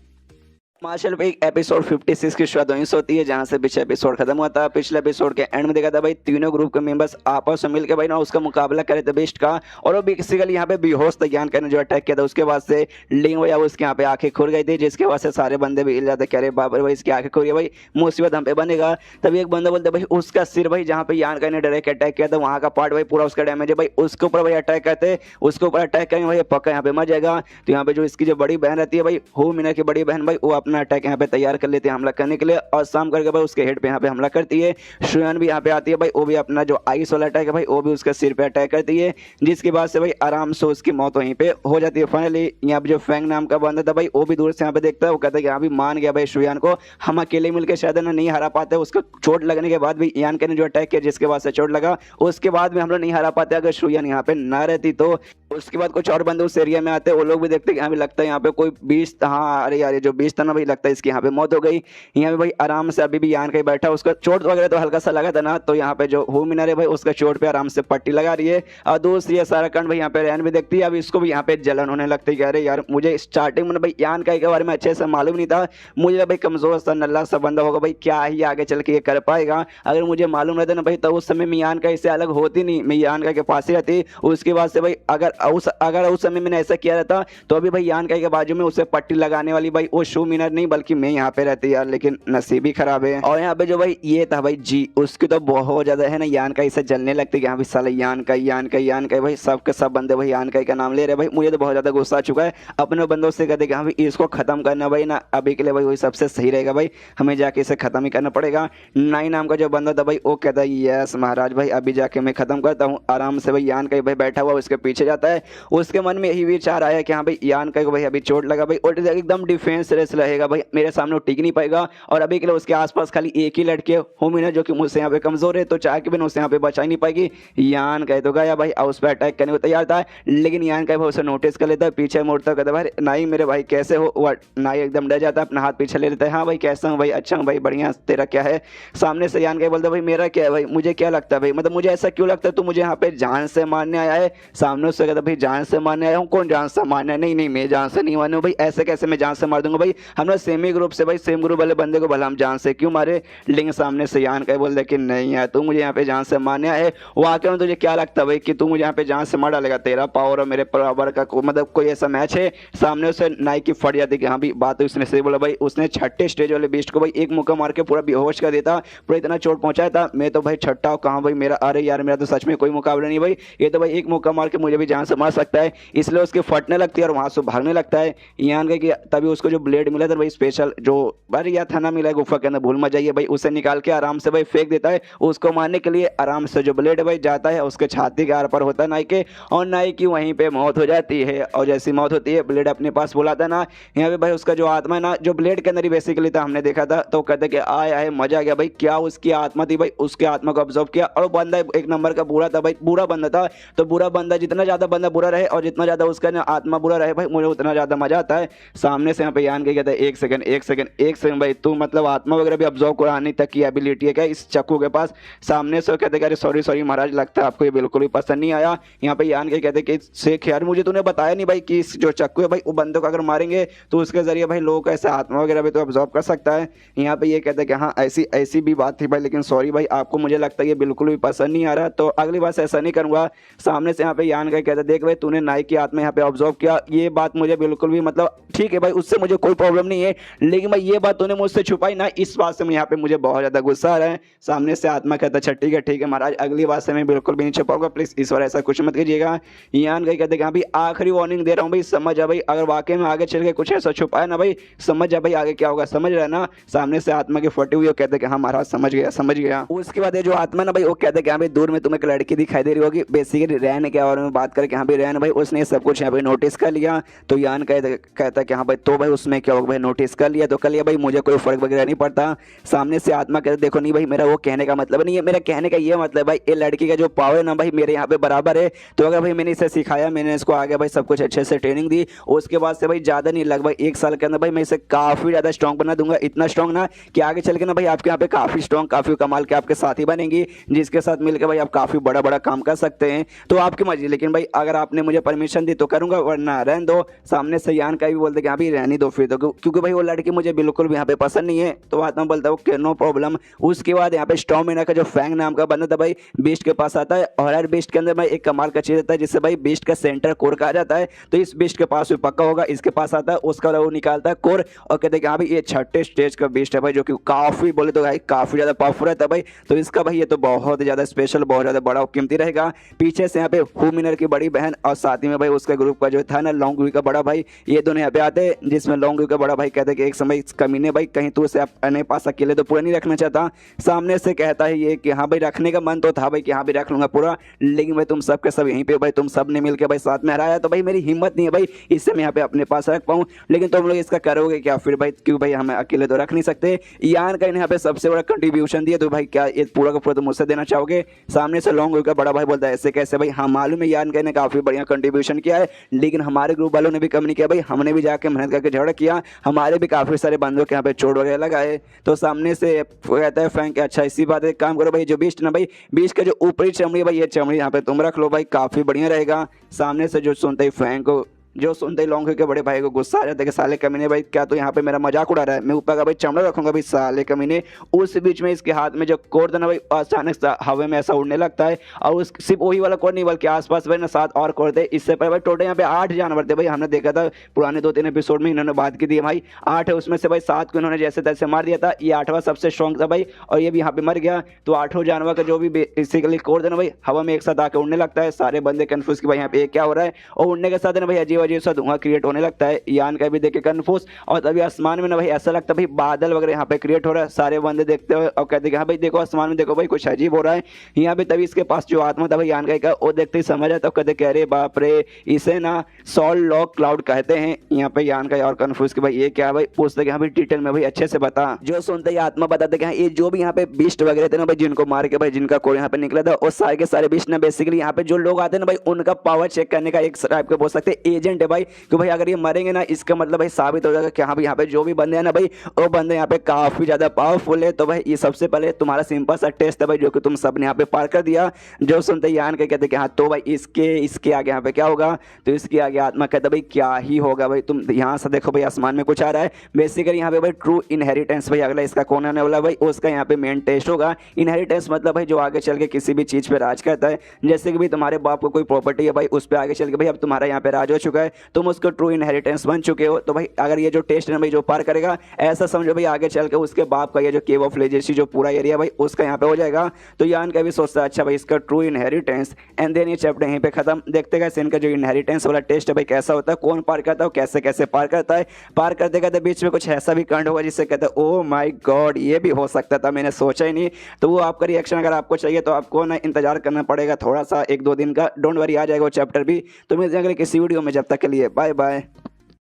मार्शल पे एपिसोड 56 की शुरुआत वहीं से होती है जहां से पिछले एपिसोड खत्म हुआ था। पिछले एपिसोड के एंड में देखा था भाई तीनों ग्रुप के मेंबर्स आपस में मिलकर भाई ना उसका मुकाबला करे थे बेस्ट का, और वो बेसिकली यहाँ पे बेहोश था ज्ञान करने जो अटैक किया था उसके बाद से लिंग भैया उसके यहाँ पे आंखें खुल गई थी, जिसके बाद से सारे बंदे भी हिल जाते कह रहे बाबा भाई इसकी आंखें खुल गई भाई, मुसीबत हम पे बनेगा। तभी एक बंदा बोलते भाई उसका सिर भाई जहाँ पे यान का ने डायरेक्ट अटैक किया था वहाँ का पार्ट भाई पूरा उसका डैमेज है भाई, उसके ऊपर भाई अटैक करते, उसके ऊपर अटैक करेंगे भाई पक्का यहाँ पे मर जाएगा। तो यहाँ पे जो इसकी जो बड़ी बहन रहती है भाई, हु मीना की बड़ी बहन भाई, वो अपना अटैक यहाँ पे तैयार कर लेते हैं हमला करने के लिए, और शाम करके भाई उसके हेड पे यहाँ पे हमला करती है। शुयान भी यहाँ पे आती है भाई, वो भी अपना जो आइस वाला अटैक है भाई वो भी उसके सिर पे अटैक करती है, जिसके बाद से भाई आराम से उसकी मौत वहीं पे हो जाती है। फाइनली यहाँ पे जो फैंग नाम का बंदा था भाई वो भी दूर से यहाँ पे देखता है, वो कहता है कि यहाँ भी मान गया भाई शुयान को, हम अकेले मिलकर शायद ना नहीं हरा पाते। उसको चोट लगने के बाद भी यान के ने जो अटैक किया जिसके बाद से चोट लगा, उसके बाद भी हम लोग नहीं हरा पाते अगर शुयान यहाँ पे ना रहती तो। उसके बाद कुछ और बंदे उस एरिया में आते हैं, वो लोग भी देखते हैं कि यहाँ भी लगता है यहाँ पे कोई बीस्ट, हाँ अरे यार ये जो बीस्ट था ना भाई लगता है इसकी यहाँ पे मौत हो गई। यहाँ पे भाई आराम से अभी भी यान कहीं बैठा, उसका चोट वगैरह तो हल्का सा लगा था ना, तो यहाँ पे जो हु मीना है भाई उसका चोट पे आराम से पट्टी लगा रही है। और दूसरी है सारा कांड भाई यहाँ पे रैन भी देखती है, अब इसको भी यहाँ पे जलन होने लगती है। अरे यार मुझे स्टार्टिंग में भाई यान का के बारे में अच्छे से मालूम नहीं था, मुझे भाई कमजोर सा नल्ला सा बंदा होगा भाई, क्या ही आगे चल के ये कर पाएगा। अगर मुझे मालूम रहता ना भाई तो उस समय मैं यान का इससे अलग होती नहीं, मैं यान का के पास ही रहती। उसके बाद से भाई अगर उस समय मैंने ऐसा किया रहता तो अभी भाई यान का के बाजू में उसे पट्टी लगाने वाली भाई वो शू मीनर नहीं बल्कि मैं यहाँ पे रहती यार, लेकिन नसीब ही खराब है। और यहाँ पे जो भाई ये था भाई जी, उसकी तो बहुत ज्यादा है ना यान का इसे जलने लगती है, यहाँ भी साला यान का भाई सबके सब बंदे भाई यान का नाम ले रहे भाई। मुझे तो बहुत ज्यादा गुस्सा आ चुका है, अपने बंदों से कहते कि हाँ भाई इसको खत्म करना भाई ना अभी के लिए भाई वही सबसे सही रहेगा भाई, हमें जाके इसे खत्म ही करना पड़ेगा। नाई नाम का जो बंदा था भाई वो कहता है यस महाराज भाई अभी जाके मैं खत्म करता हूँ। आराम से भाई यान का भाई बैठा हुआ उसके पीछे जाता है, उसके मन में यही विचार आया कि हाँ भाई यान का भाई अभी चोट लगा भाई और एकदम डिफेंस रेस रहेगा भाई, मेरे सामने वो टिक नहीं पाएगा। और अभी के लिए उसके आसपास खाली एक ही लड़की है हु मीना जो कि मुझसे यहाँ पे कमजोर है, तो चाह के भी उससे यहाँ पे बचा ही नहीं पाएगी। यान कह तो गया भाई उस पर अटैक करने को तैयार था, लेकिन यान का भाई उसे नोटिस कर लेता है, पीछे मुड़ता कहता भाई नाई मेरे भाई कैसे हो। नाई एकदम डर जाता है, अपना हाथ पीछे ले लेता है, हाँ भाई कैसा हूँ भाई, अच्छा हूँ भाई, बढ़िया, तेरा क्या है। सामने से यान का बोलता भाई मेरा क्या है भाई, मुझे क्या लगता है भाई, मतलब मुझे ऐसा क्यों लगता है तू मुझे यहाँ पे जान से मारने आया है। सामने उससे कहता भाई जान से मारने आया हूँ, कौन जान से मारने? नहीं नहीं मैं जान से नहीं मारने हूँ भाई, ऐसे कैसे मैं जान से मार दूंगा भाई, हम लोग सेम ही ग्रुप से भाई, सेम ग्रुप वाले बंदे को भला हम जान से क्यों मारे। लेकिन सामने से यान का बोलता कि नहीं यार तू मुझे यहाँ पे जान से मारने आया है, वाकई में तुझे क्या लगता है भाई कि तू मुझे यहाँ पे जान से मार डालेगा, तेरा पावर और मेरे पावर का मतलब कोई ऐसा मैच है। सामने उसे नाई की फट जाती कि हाँ भी बात उसने सही बोला भाई, उसने छठे स्टेज वाले बीस्ट को भाई एक मुक्का मार के पूरा बेहोश कर देता, पूरा इतना चोट पहुंचाया था। मैं तो भाई छठा कहाँ भाई मेरा, अरे यार मेरा तो सच में कोई मुकाबला नहीं भाई, ये तो भाई एक मुक्का मार के मुझे भी जान से मार सकता है। इसलिए उसके फटने लगती है और वहां से भागने लगता है। यान कि तभी उसको जो ब्लेड मिला था भाई स्पेशल जो अरे यार थाना मिला गुफा के अंदर, भूल मत जाइए भाई, उसे निकाल के आराम से भाई फेंक देता है उसको मारने के लिए। आराम से जो ब्लेड भाई जाता है उसके छाती के आर पर होता है नाई के, और नाई की वहीं पे मौत हो जाती है। और जैसी मौत होती है ब्लेड अपने पास बुलाता है ना, यहाँ पे भाई उसका जो आत्मा है ना जो ब्लेड के अंदर ही बेसिकली था हमने देखा था, तो कहते कि आए आए मजा आ गया भाई, क्या उसकी आत्मा थी भाई, उसके आत्मा को ऑब्जर्व किया। और बंदा एक नंबर का बुरा था भाई, बुरा बंदा था, तो बुरा बंदा जितना ज्यादा बंदा बुरा रहे और जितना ज्यादा उसका ना आत्मा बुरा रहे भाई मुझे उतना ज्यादा मजा आता है। सामने से यहाँ पे यान के कहता है एक सेकंड भाई तू मतलब आत्मा वगैरह भी ऑब्जर्व कराने तक की एबिलिटी है क्या इस चक्कू के पास। सामने से कहते अरे सॉरी महाराज लगता है आपको ये बिल्कुल भी पसंद नहीं आया। यहाँ पे यान के कहते कि शेख यार मुझे तूने बताया नहीं भाई कि इस जो चक्कू है भाई वो बंदों को अगर मारेंगे तो उसके जरिए भाई लोगों का ऐसा आत्मा वगैरह भी तो ऑब्जर्व कर सकता है। यहाँ पे ये कहते हैं कि हाँ ऐसी भी बात थी भाई, लेकिन सॉरी भाई आपको मुझे लगता है ये बिल्कुल भी पसंद नहीं आ रहा, तो अगली बार से ऐसा नहीं करूंगा। सामने से यहाँ पे यान का कहता देख भाई तूने नाई की आत्मा यहाँ पे ऑब्जर्व किया, ये बात मुझे बिल्कुल भी मतलब ठीक है भाई उससे मुझे कोई प्रॉब्लम नहीं है, लेकिन भाई ये बात तूने मुझसे छुपाई ना, इस बात से यहाँ पे मुझे बहुत ज्यादा गुस्सा आ रहा है। सामने से आत्मा कहता अच्छा ठीक है महाराज, अगली बात से मैं बिल्कुल भी नहीं छुपाऊंगा, प्लीज इस बार ऐसा कुछ मत कीजिएगा। यान गई कहते कि भाई आखिरी वार्निंग दे रहा हूँ भाई, समझ जा भाई, अगर वाकई में आगे चल के कुछ ऐसा छुपाया ना भाई, समझ जा भाई आगे क्या होगा, समझ रहा है ना। सामने से आत्मा की फटी हुई वो कहते कि हाँ महाराज समझ गया। उसके बाद ये जो आत्मा ना भाई वो कहते कि हाँ भाई दूर में तुम्हें एक लड़की दिखाई दे रही होगी, बेसिकली रैन के बारे में बात करके हाँ भाई रैन भाई उसने सब कुछ यहाँ पे नोटिस कर लिया। तो यान कहता कि हाँ भाई तो भाई उसमें क्या होगा भाई, नोटिस कर लिया तो कर लिया भाई, मुझे कोई फर्क वगैरह नहीं पड़ता। सामने से आत्मा कहते देखो नहीं भाई मेरा वो कहने का मतलब नहीं है, मेरा कहने का ये मतलब भाई ये लड़की का जो पावर है ना भाई मेरे यहाँ पे बराबर है। तो अगर भाई मैंने इसे सिखाया, मैंने इसको आगे भाई सब कुछ अच्छे से ट्रेनिंग दी, उसके बाद से भाई ज़्यादा नहीं लगभग 1 साल के अंदर भाई मैं इसे काफ़ी ज़्यादा स्ट्रॉन्ग बना दूंगा, इतना स्ट्रॉन्ग ना कि आगे चल के ना भाई आपके यहाँ पे काफ़ी स्ट्रॉन्ग काफ़ी कमाल के आपके साथी बनेंगी, जिसके साथ मिलकर भाई आप काफ़ी बड़ा बड़ा काम कर सकते हैं। तो आपकी मर्जी, लेकिन भाई अगर आपने मुझे परमिशन दी तो करूँगा, वरना रहने दो। सामने से यान का भी बोलते कि हाँ भाई रहने दो फिर तो, क्योंकि भाई वो लड़की मुझे बिल्कुल भी यहाँ पे पसंद नहीं है। तो आत्मा बोलता है नो प्रॉब्लम। उसके बाद यहाँ पे स्टॉर्मिना का जो फैंग नाम का बंदा था भाई बीस्ट के पास आता है, और हर बीस्ट के अंदर भाई एक कमाल का चीज आता है जिससे भाई बीस्ट का सेंटर कोर कहा जाता है। तो इस बीस्ट के पास भी पक्का होगा, इसके पास आता है, उसका वो निकालता है कोर और कहते हैं कि हाँ भाई ये 6ठे स्टेज का बीस्ट है भाई, जो कि काफी बोले तो भाई काफी ज्यादा पावरफुल रहता है भाई। तो इसका भाई ये तो बहुत ज्यादा स्पेशल, बहुत ज्यादा बड़ा और कीमती रहेगा। पीछे से यहाँ पे हुमिनर की बड़ी बहन और साथ ही में भाई उसके ग्रुप का जो था ना लॉन्गवी का बड़ा भाई, ये दोनों यहाँ पे आते हैं, जिसमें लॉन्गवी का बड़ा भाई कहते हैं कि एक समय कमीने भाई कहीं तू उसे अपने पास अकेले तो पूरा नहीं रखना चाहता। सामने से कहता है ये कि हाँ भाई रखने का मन तो था भाई कि हाँ भाई रख लूंगा पूरा, लेकिन भाई तुम सबके सब यहीं पे भाई तुम सब ने मिलकर भाई साथ में हराया, तो भाई मेरी हिम्मत नहीं है भाई इससे मैं यहाँ पे अपने पास रख पाऊँ, लेकिन तुम लोग इसका करोगे क्या फिर भाई, क्यों भाई हमें अकेले तो रख नहीं सकते। यान का यहाँ पे सबसे बड़ा कंट्रीब्यूशन दिया, तो भाई क्या ये पूरा का पूरा तुम मुझसे देना चाहोगे। सामने से लॉन्ग का बड़ा भाई बोलता है ऐसे कैसे भाई, हाँ मालूम है यान का ने काफी बढ़िया कंट्रीब्यूशन किया है, लेकिन हमारे ग्रुप वालों ने भी कम नहीं किया भाई, हमने भी जाके मेहनत करके झगड़ा किया, हमारे भी काफी सारे बंदों के यहाँ पे चोट वगैरह लगाए। तो सामने से कहता है फैंक अच्छा इसी बात है, काम करो भाई जो बीस्ट ना भाई बीस्ट का जो ऊपरी चमड़ी भाई ये चमड़ी यहाँ पे तुम रख लो भाई, काफी बढ़िया रहेगा। सामने से जो सुनते ही फैंक को जो सुनते ही लॉन्ग के बड़े भाई को गुस्सा आ जाता है कि साले कमीने भाई क्या तो यहाँ पे मेरा मजाक उड़ा रहा है, मैं ऊपर का भाई चमड़ा रखूंगा भाई साले कमीने। उस बीच में इसके हाथ में जो कोड था ना भाई अचानक से हवा में ऐसा उड़ने लगता है, और उस सिर्फ वही वाला कोड नहीं बल्कि आसपास भाई ना 7 और कोड थे। इससे पहले भाई टोटल यहाँ पे 8 जानवर थे भाई, हमने देखा था पुराने 2-3 एपिसोड में इन्होंने बात की थी भाई 8 है, उसमें से भाई 7 को इन्होंने जैसे तैसे मार दिया था, ये 8वां सबसे स्ट्रॉन्ग था भाई और ये भी यहाँ पे मर गया। तो 8 जानवर का जो भी बेसिकली कोड है ना भाई हवा में एक साथ आकर उड़ने लगता है, सारे बंदे कंफ्यूज कि भाई यहाँ पे क्या हो रहा है, और उड़ने के साथ ना भाई अजीब अजीब सा धुआं क्रिएट होने लगता है। यान का भी देखे कंफ्यूज, और तभी आसमान में ना भाई ऐसा लगता है भाई बादल वगैरह यहाँ पे क्रिएट हो रहा है, सारे बंदे देखते हुए और कहते हैं हाँ भाई देखो आसमान में देखो भाई कुछ अजीब हो रहा है यहाँ पे। तभी इसके पास जो आत्मा था भाई यान का वो देखते ही समझ आता, कहते कह रहे बाप रे इसे ना सॉल लॉक क्लाउड कहते हैं। यहाँ पे यान का और कंफ्यूज कि भाई ये क्या भाई, पूछते कि हाँ भाई डिटेल में भाई अच्छे से बता। जो सुनते ही आत्मा बताते कि ये जो भी यहाँ पे बीस्ट वगैरह थे ना भाई जिनको मार के भाई जिनका कोड यहाँ पे निकला था, और सारे के सारे बीस्ट ना बेसिकली यहाँ पे जो लोग आते हैं ना भाई उनका पावर चेक करने का एक टाइप का बोल सकते हैं एजेंट है भाई, कि भाई अगर ये मरेंगे ना इसका मतलब भाई साबित हो जाएगा कि हाँ भाई यहाँ पे जो भी बंदे हैं ना भाई वो बंदे यहाँ पे काफी ज्यादा पावरफुल है। तो भाई ये सबसे पहले तुम्हारा सिंपल सा टेस्ट है भाई जो कि तुम सब ने यहाँ पे पार कर दिया। जो सुनते यान के कहते कि हाँ तो भाई इसके आगे यहाँ पे क्या होगा, तो इसके आगे आत्मा कहता भाई क्या ही होगा भाई, तुम यहाँ से देखो भाई आसमान में कुछ आ रहा है। बेसिकली यहाँ पे भाई ट्रू इनहेरिटेंस भाई अगला इसका कौन आने वाला भाई उसका यहाँ पे मेन टेस्ट होगा। इनहेरिटेंस मतलब भाई जो आगे चल के किसी भी चीज पे राज करता है, जैसे कि भाई तुम्हारे बाप को कोई प्रॉपर्टी है भाई उस पर आगे चल के भाई अब तुम्हारा यहाँ पे राज हो चुका है, तुम उसको ट्रू इनहेरिटेंस बन चुके हो। तो भाई अगर ये जो टेस्ट है भाई जो पार करेगा ऐसा समझो भाई आगे चल के उसके बाप का ये जो केव ऑफ लेजेसी जो पूरा एरिया भाई उसका यहाँ पे हो जाएगा। तो यान का भी सोचता है अच्छा भाई इसका ट्रू इनहेरिटेंस, एंड देन ये चैप्टर यहीं पे खत्म। देखते गए इनका जो इनहेरिटेंस वाला टेस्ट है भाई कैसा होता है, कौन पार करता है, कैसे कैसे पार करता है। पार करते करते बीच में कुछ ऐसा भी कांड होगा जिससे कहते हैं ओ माय गॉड ये भी हो सकता था, मैंने सोचा ही नहीं। तो वो आपका रिएक्शन अगर आपको चाहिए तो आपको ना इंतजार करना पड़ेगा थोड़ा सा 1-2 दिन का, डोंट वरी आ जाएगा वो चैप्टर भी। तो मिलते हैं अगले किसी वीडियो में, जब तक के लिए बाय बाय।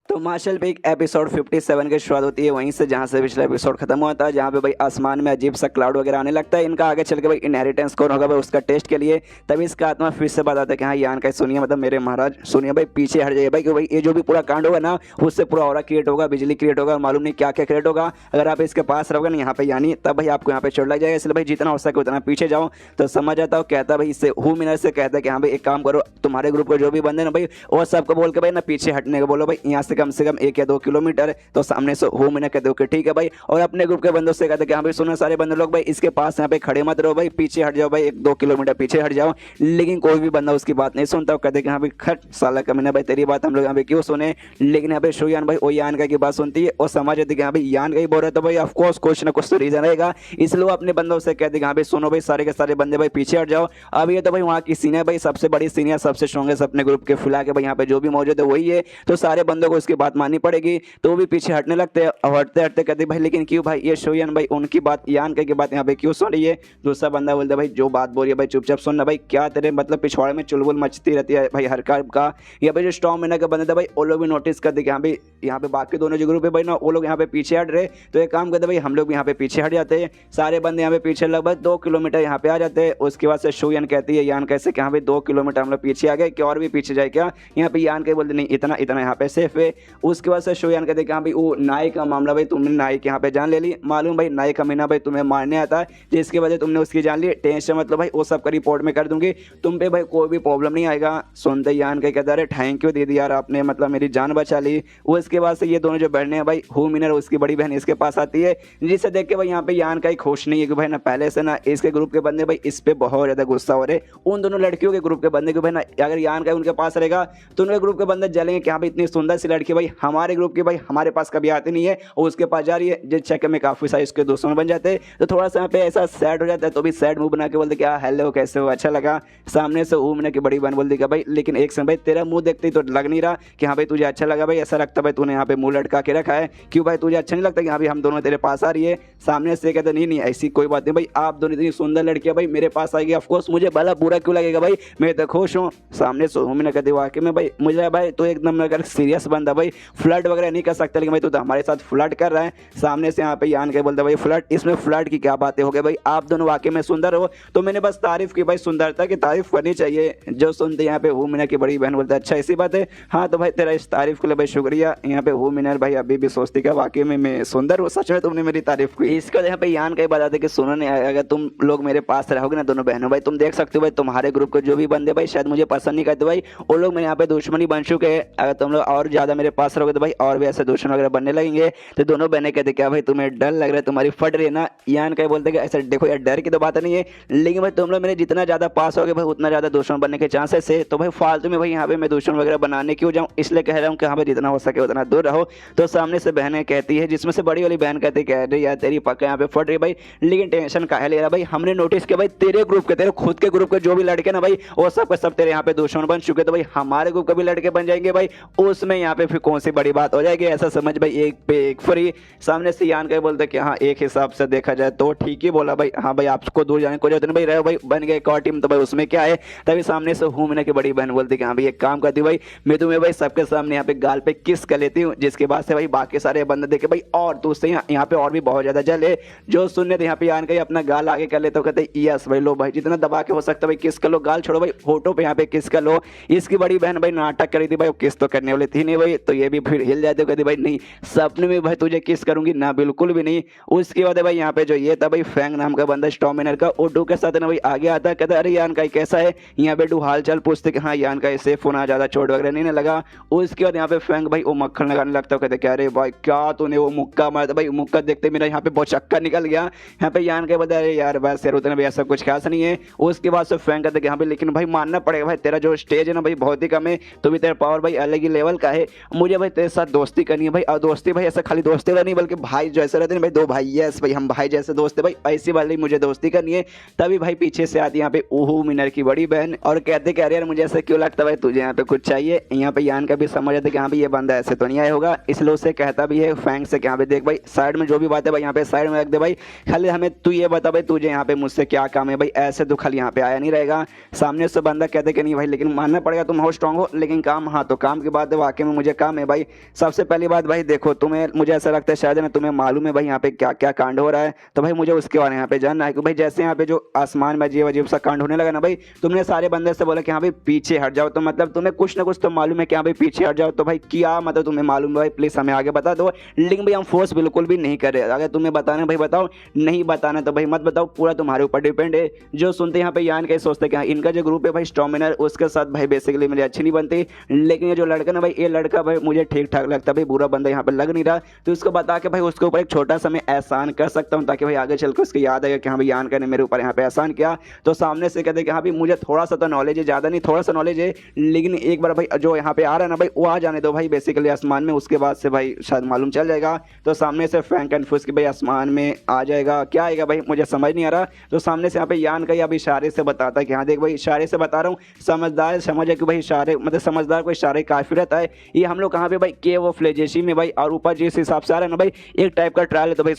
तो मार्शल पे एक एपिसोड 57 की शुरुआत होती है वहीं से जहाँ से पिछला एपिसोड खत्म हुआ था, जहाँ पे भाई आसमान में अजीब सा क्लाउड वगैरह आने लगता है। इनका आगे चल के भाई इनहेरिटेंस कौन होगा भाई उसका टेस्ट के लिए। तभी इसका आत्मा फिर से बताता है कि हाँ यान का सुनिए मतलब मेरे महाराज सुनिए भाई पीछे हट जाइए भाई, कि भाई ये जो भी पूरा कांड होगा ना उससे पूरा ऑरा क्रिएट होगा, बिजली क्रिएट होगा, मालूम नहीं क्या क्या क्रिएट होगा। अगर आप इसके पास रहोगे ना यहाँ पे यानी तब भाई आपको यहाँ पे चोट लग जाएगा, इसलिए भाई जितना हो सके उतना पीछे जाओ। तो समझ आता है, कहता भाई इससे हुमिनर से कहता है कि हाँ भाई एक काम करो तुम्हारे ग्रुप को जो भी बंदे ना भाई और सबको बोल के भाई ना पीछे हटने को बोलो भाई, यहाँ से से कम 1 या 2 किलोमीटर। तो सामने से हो मैंने कहते हो कि ठीक है भाई, और अपने ग्रुप के बंदों से कहते कि हाँ भाई सुनो सारे बंदे लोग भाई इसके पास यहाँ पे खड़े मत रहो भाई, पीछे हट जाओ भाई, 1-2 किलोमीटर पीछे हट जाओ। लेकिन कोई भी बंदा उसकी बात नहीं सुनता, कहते कि हाँ भाई खट साला कमीना भाई, तेरी बात हम लोग यहाँ पे क्यों सुने। लेकिन यहाँ पे शुयान भाई वो यान का की बात सुनती है और समझ जाती कि हाँ भाई यान का ही बोल रहा है, तो भाई ऑफकोर्स कुछ ना कुछ तो रीजन रहेगा। इसलिए वो अपने बंदों से कहते कि हाँ भाई सुनो भाई सारे के सारे बंदे भाई पीछे हट जाओ। अब ये तो भाई वहाँ की सीनियर भाई सबसे बड़ी सीनियर सबसे स्ट्रॉन्गेस्ट अपने ग्रुप के फिलहाल के भाई यहाँ पे जो भी मौजूद है वही है, तो सारे बंदों को उसकी बात माननी पड़ेगी। तो वो भी पीछे हटने लगते हैं और हटते हटते कहते भाई लेकिन क्यों भाई, ये शुयान भाई उनकी बात यान की बात यहाँ पे क्यों सुन रही है। दूसरा बंदा बोलता भाई जो बात बोल रही है भाई चुपचाप सुनना भाई, क्या तेरे मतलब पिछवाड़े में चुलबुल मचती रहती है भाई हर काम का। या भाई जो स्टॉर्म मैना का बंदा था भाई वो लोग भी नोटिस करते कि हाँ भाई यहाँ पे बाकी दोनों जो ग्रुप है भाई ना वो लोग यहाँ पे पीछे हट रहे, तो एक काम करते भाई हम लोग भी यहाँ पे पीछे हट जाते हैं। सारे बंदे यहाँ पे पीछे लगभग 2 किलोमीटर यहाँ पे आ जाते हैं। उसके बाद से शुयान कहती है यान कैसे कि हाँ भाई 2 किलोमीटर हम लोग पीछे आ गए, कि और भी पीछे जाए क्या। यहाँ पे यान कह बोलते नहीं इतना इतना यहाँ पे सेफ है। उसके बाद से शुयान कहते कि हाँ भाई वो नाई का मामला भाई तुमने नाई के यहाँ पे जान ले ली, मालूम भाई नाई का मीना भाई तुम्हें मारने आता है, जिसकी वजह तुमने उसकी जान ली, टेंशन मतलब भाई वो सब का रिपोर्ट में कर दूंगी, तुम पे भाई कोई भी प्रॉब्लम नहीं आएगा। सुनते यान के कहता है थैंक यू दीदी यार आपने मतलब मेरी जान बचा ली। उसके बाद से ये दोनों जो बैठने हैं भाई हु मिनर उसकी बड़ी बहन इसके पास आती है, जिसे देख के भाई यहाँ पे यान का ही खुश नहीं है कि भाई ना पहले से ना इसके ग्रुप के बंदे भाई इस पे बहुत ज्यादा गुस्सा हो रहे उन दोनों लड़कियों के ग्रुप के बंदे को भाई ना, अगर यान का उनके पास रहेगा तो उनके ग्रुप के बंदे जलेंगे कि हाँ भाई इतनी सुंदर सी लड़की भाई हमारे ग्रुप की भाई हमारे पास कभी आती नहीं है और उसके पास जा रही है, जिस चक्कर में काफी सारे उसके दोस्तों बन जाते हैं। तो थोड़ा सा यहाँ पे ऐसा सैड हो जाता है, तो भी सैड मुंह बना के बोलते क्या हेलो कैसे हो अच्छा लगा। सामने से ऊमने की बड़ी बहन बोलती क्या भाई लेकिन एक समय भाई तेरा मुंह देखते ही तो लग नहीं रहा कि हाँ भाई तुझे अच्छा लगा भाई, ऐसा लगता भाई तूने यहाँ पे मुंह लटका के रखा है, क्यों भाई तुझे अच्छा नहीं लगता कि हाँ भाई हम दोनों तेरे पास आ रही है। सामने से कहते नहीं नहीं ऐसी कोई बात नहीं भाई, आप दोनों इतनी सुंदर लड़कियां भाई मेरे पास आएगी ऑफकोर्स मुझे भला बुरा क्यों लगेगा भाई, मैं तो खुश हूँ। सामने से ऊमने कहते वाकई में भाई मुझे भाई तो एकदम अगर सीरियस बंदा भाई फ्लर्ट वगैरह नहीं कर सकता, लेकिन भाई तू तो हमारे साथ फ्लर्ट कर रहा है। सामने से यहाँ पे यान के बोलता भाई फ्लर्ट, इसमें फ्लर्ट की क्या बातें हो गई भाई, आप दोनों वाकई में सुंदर हो, तो मैंने बस तारीफ की भाई, सुंदरता की तारीफ करनी चाहिए। जो सुनते यहाँ पे ऊमना की बड़ी बहन बोलता है अच्छा ऐसी बात है, हाँ तो भाई तेरा इस तारीफ के लिए भाई शुक्रिया। यहाँ पे ऊमिनर भाई अभी भी सोचती कि वाकई में मैं सुंदर हूँ, सच में तुमने मेरी तारीफ की। इसको यहाँ पे यान का ही बताते कि सुनो नहीं अगर तुम लोग मेरे पास रहोगे ना दोनों बहनों भाई, तुम देख सकते हो भाई तुम्हारे ग्रुप के जो भी बंदे भाई शायद मुझे पसंद नहीं करते भाई, वो लोग मेरे यहाँ पे दुश्मनी बन चुके हैं। अगर तुम लोग और ज्यादा मेरे पास रहोगे तो भाई और भी ऐसे दुश्मन वगैरह बनने लगेंगे। तो दोनों बहने कहते क्या भाई तुम्हें डर लग रहा है, तुम्हारी फट रही है ना। यान का बोलते कि ऐसा देखो यार डर की तो बात नहीं है, लेकिन भाई तुम लोग मेरे जितना ज्यादा पास होगे भाई उतना ज्यादा दुश्मन बनने के चांसेस है, तो भाई फालतू में भाई यहाँ पे मैं दुश्मन वगैरह बनाने क्यों जाऊँ, इसलिए कह रहा हूँ कि हाँ भाई जितना हो सके उतना दूर रहो। तो सामने से बहनें कहती है, जिसमें से बड़ी वाली बहन कहती है कह रही यार तेरी पक्का यहाँ पे फट रही भाई, लेकिन टेंशन काहे ले रहा भाई, हमने नोटिस किया भाई तेरे ग्रुप के तेरे खुद के ग्रुप के जो भी लड़के ना भाई वो सब के सब तेरे यहाँ पे दुश्मन बन चुके, तो भाई हमारे ग्रुप के भी लड़के बन जाएंगे भाई, उसमें यहाँ पे फिर कौन सी बड़ी बात हो जाएगी, ऐसा समझ भाई एक पे एक फ्री। सामने से यान के बोलते कि हाँ एक हिसाब से देखा जाए तो ठीक ही बोला भाई, हाँ भाई आपको दूर जाने को जरूरत नहीं भाई, रहे भाई बन गए एक और टीम तो भाई उसमें क्या है। तभी सामने से हूमने की बड़ी बहन बोलती कि हाँ भाई एक काम करती भाई मैं तुम्हें भाई सबके सामने यहाँ पे गाल पे किस कर लेती हूँ, जिसके बाद से भाई बाकी सारे बंदे देखे भाई और दूसरे यहाँ पे और भी बहुत ज्यादा जल है। जो सुनने थे यहाँ पे यान का अपना गाल आगे कर लेते हो, कहते यस भाई लो भाई जितना दबा के हो सकता है भाई किस कर लो, गाल छोड़ो भाई फोटो पे यहाँ पे किस कर लो। इसकी बड़ी बहन भाई नाटक करी थी भाई, किस तो करने वाली थी नहीं भाई, तो ये भी फिर हिल जाते कहते भाई नहीं सपने में भाई तुझे किस करूंगी ना, बिल्कुल भी नहीं। उसके बाद भाई यहाँ पे जो ये था भाई फैंग नाम का बंदा स्टॉमिनर का ओडू के साथ ना भाई आगे आता, कहता अरे यान का कैसा है, यहाँ पे डू हाल चाल पूछते कि हाँ यान का सेफ होना, ज्यादा चोट वगैरह नहीं लगा। उसके बाद यहाँ पे फैंग भाई वो मक्खन लगाने लगता है, कहते क्या अरे भाई क्या तूने वो मुक्का मारा भाई, मुक्का देखते मेरा यहाँ पे बहुत चक्कर निकल गया। यहाँ पे यान के बता अरे यार बस यार उतने भाई ऐसा कुछ खास नहीं है। उसके बाद से फैंग कहते यहाँ पे लेकिन भाई मानना पड़ेगा भाई तेरा जो स्टेज है ना भाई बहुत ही कम है, तो भी तेरा पावर भाई अलग ही लेवल का है, मुझे भाई तेरे साथ दोस्ती करनी है भाई। और दोस्ती भाई ऐसा खाली दोस्ती वाला नहीं बल्कि भाई जैसे रहते हैं भाई, दो भाई यस भाई हम भाई जैसे दोस्त है भाई, ऐसी वाली मुझे दोस्ती करनी है। तभी भाई पीछे से आती यहाँ पे ओहू मिनर की बड़ी बहन और कहते कह रहे यार मुझे ऐसा क्यों लगता भाई तुझे यहाँ पे कुछ चाहिए। यहाँ पे यान का भी समझ आता कि हाँ भाई ये बंदा ऐसे तो नहीं आया होगा, इसलिए उससे कहता भी है फैंग से कि यहाँ पे देख भाई साइड में जो भी बात है भाई यहाँ पे साइड में रख दे भाई, खाली हमें तू ये बता भाई तुझे यहाँ पे मुझसे क्या काम है भाई, ऐसे तो खाली यहाँ पे आया नहीं रहेगा। सामने से बंदा कहते कि नहीं भाई लेकिन मानना पड़ेगा तुम हो स्ट्रांग हो, लेकिन काम हाँ तो काम की बात है वाकई में मुझे काम है भाई। सबसे पहली बात भाई देखो तुम्हें मुझे ऐसा लगता है शायद ना तुम्हें मालूम है भाई यहाँ पे क्या क्या कांड हो रहा है, तो भाई मुझे उसके बारे में यहाँ पे जानना है कि भाई जैसे यहाँ पे जो आसमान में अजीब अजीब सा कांड होने लगा ना भाई, तुमने सारे बंदे से बोला कि हाँ भाई पीछे हट जाओ, तो मतलब तुम्हें कुछ ना कुछ तो मालूम है कि हाँ भाई पीछे हट जाओ, तो भाई क्या मतलब तुम्हें मालूम है भाई प्लीज हमें आगे बता दो। लेकिन भाई हम फोर्स बिल्कुल भी नहीं कर रहे, अगर तुम्हें बताना भाई बताओ, नहीं बताना तो भाई मत बताओ, पूरा तुम्हारे ऊपर डिपेंड है। जो सुनते यहाँ पे यान के सोचते कि इनका जो ग्रुप है भाई स्टॉमिनर उसके साथ भाई बेसिकली मेरी अच्छी नहीं बनती, लेकिन ये जो लड़का ना भाई ये लड़का भाई मुझे ठीक ठाक लगता है भाई, बुरा बंदा यहाँ पे लग नहीं रहा, तो इसको बता के भाई उसके ऊपर एक छोटा सा मैं एहसान कर सकता हूँ, ताकि भाई आगे चल के उसको याद आएगा कि हाँ भाई यान ने मेरे ऊपर यहाँ पे एहसान किया। तो सामने से कहते कि हाँ भाई मुझे थोड़ा सा तो नॉलेज है, ज़्यादा नहीं थोड़ा सा नॉलेज है, लेकिन एक बार भाई जो यहाँ पे आ रहा है ना भाई वो आ जाने दो भाई बेसिकली आसमान में, उसके बाद से भाई शायद मालूम चल जाएगा। तो सामने से फ्रैंक कन्फ्यूज कि भाई आसमान में आ जाएगा, क्या आएगा भाई मुझे समझ नहीं आ रहा। तो सामने से यहाँ पे यान का अब इशारे से बताता है कि हाँ देख भाई इशारे से बता रहा हूँ, समझदार समझ है कि भाई इशारे मतलब समझदार को इशारे काफ़ी रहता है। ये हम लोग कहाँ पे भाई के वो फ्लेजेशी में भाई, और ऊपर जिस हिसाब से आ रहा है ना भाई एक टाइप का ट्रायल है, तो भाई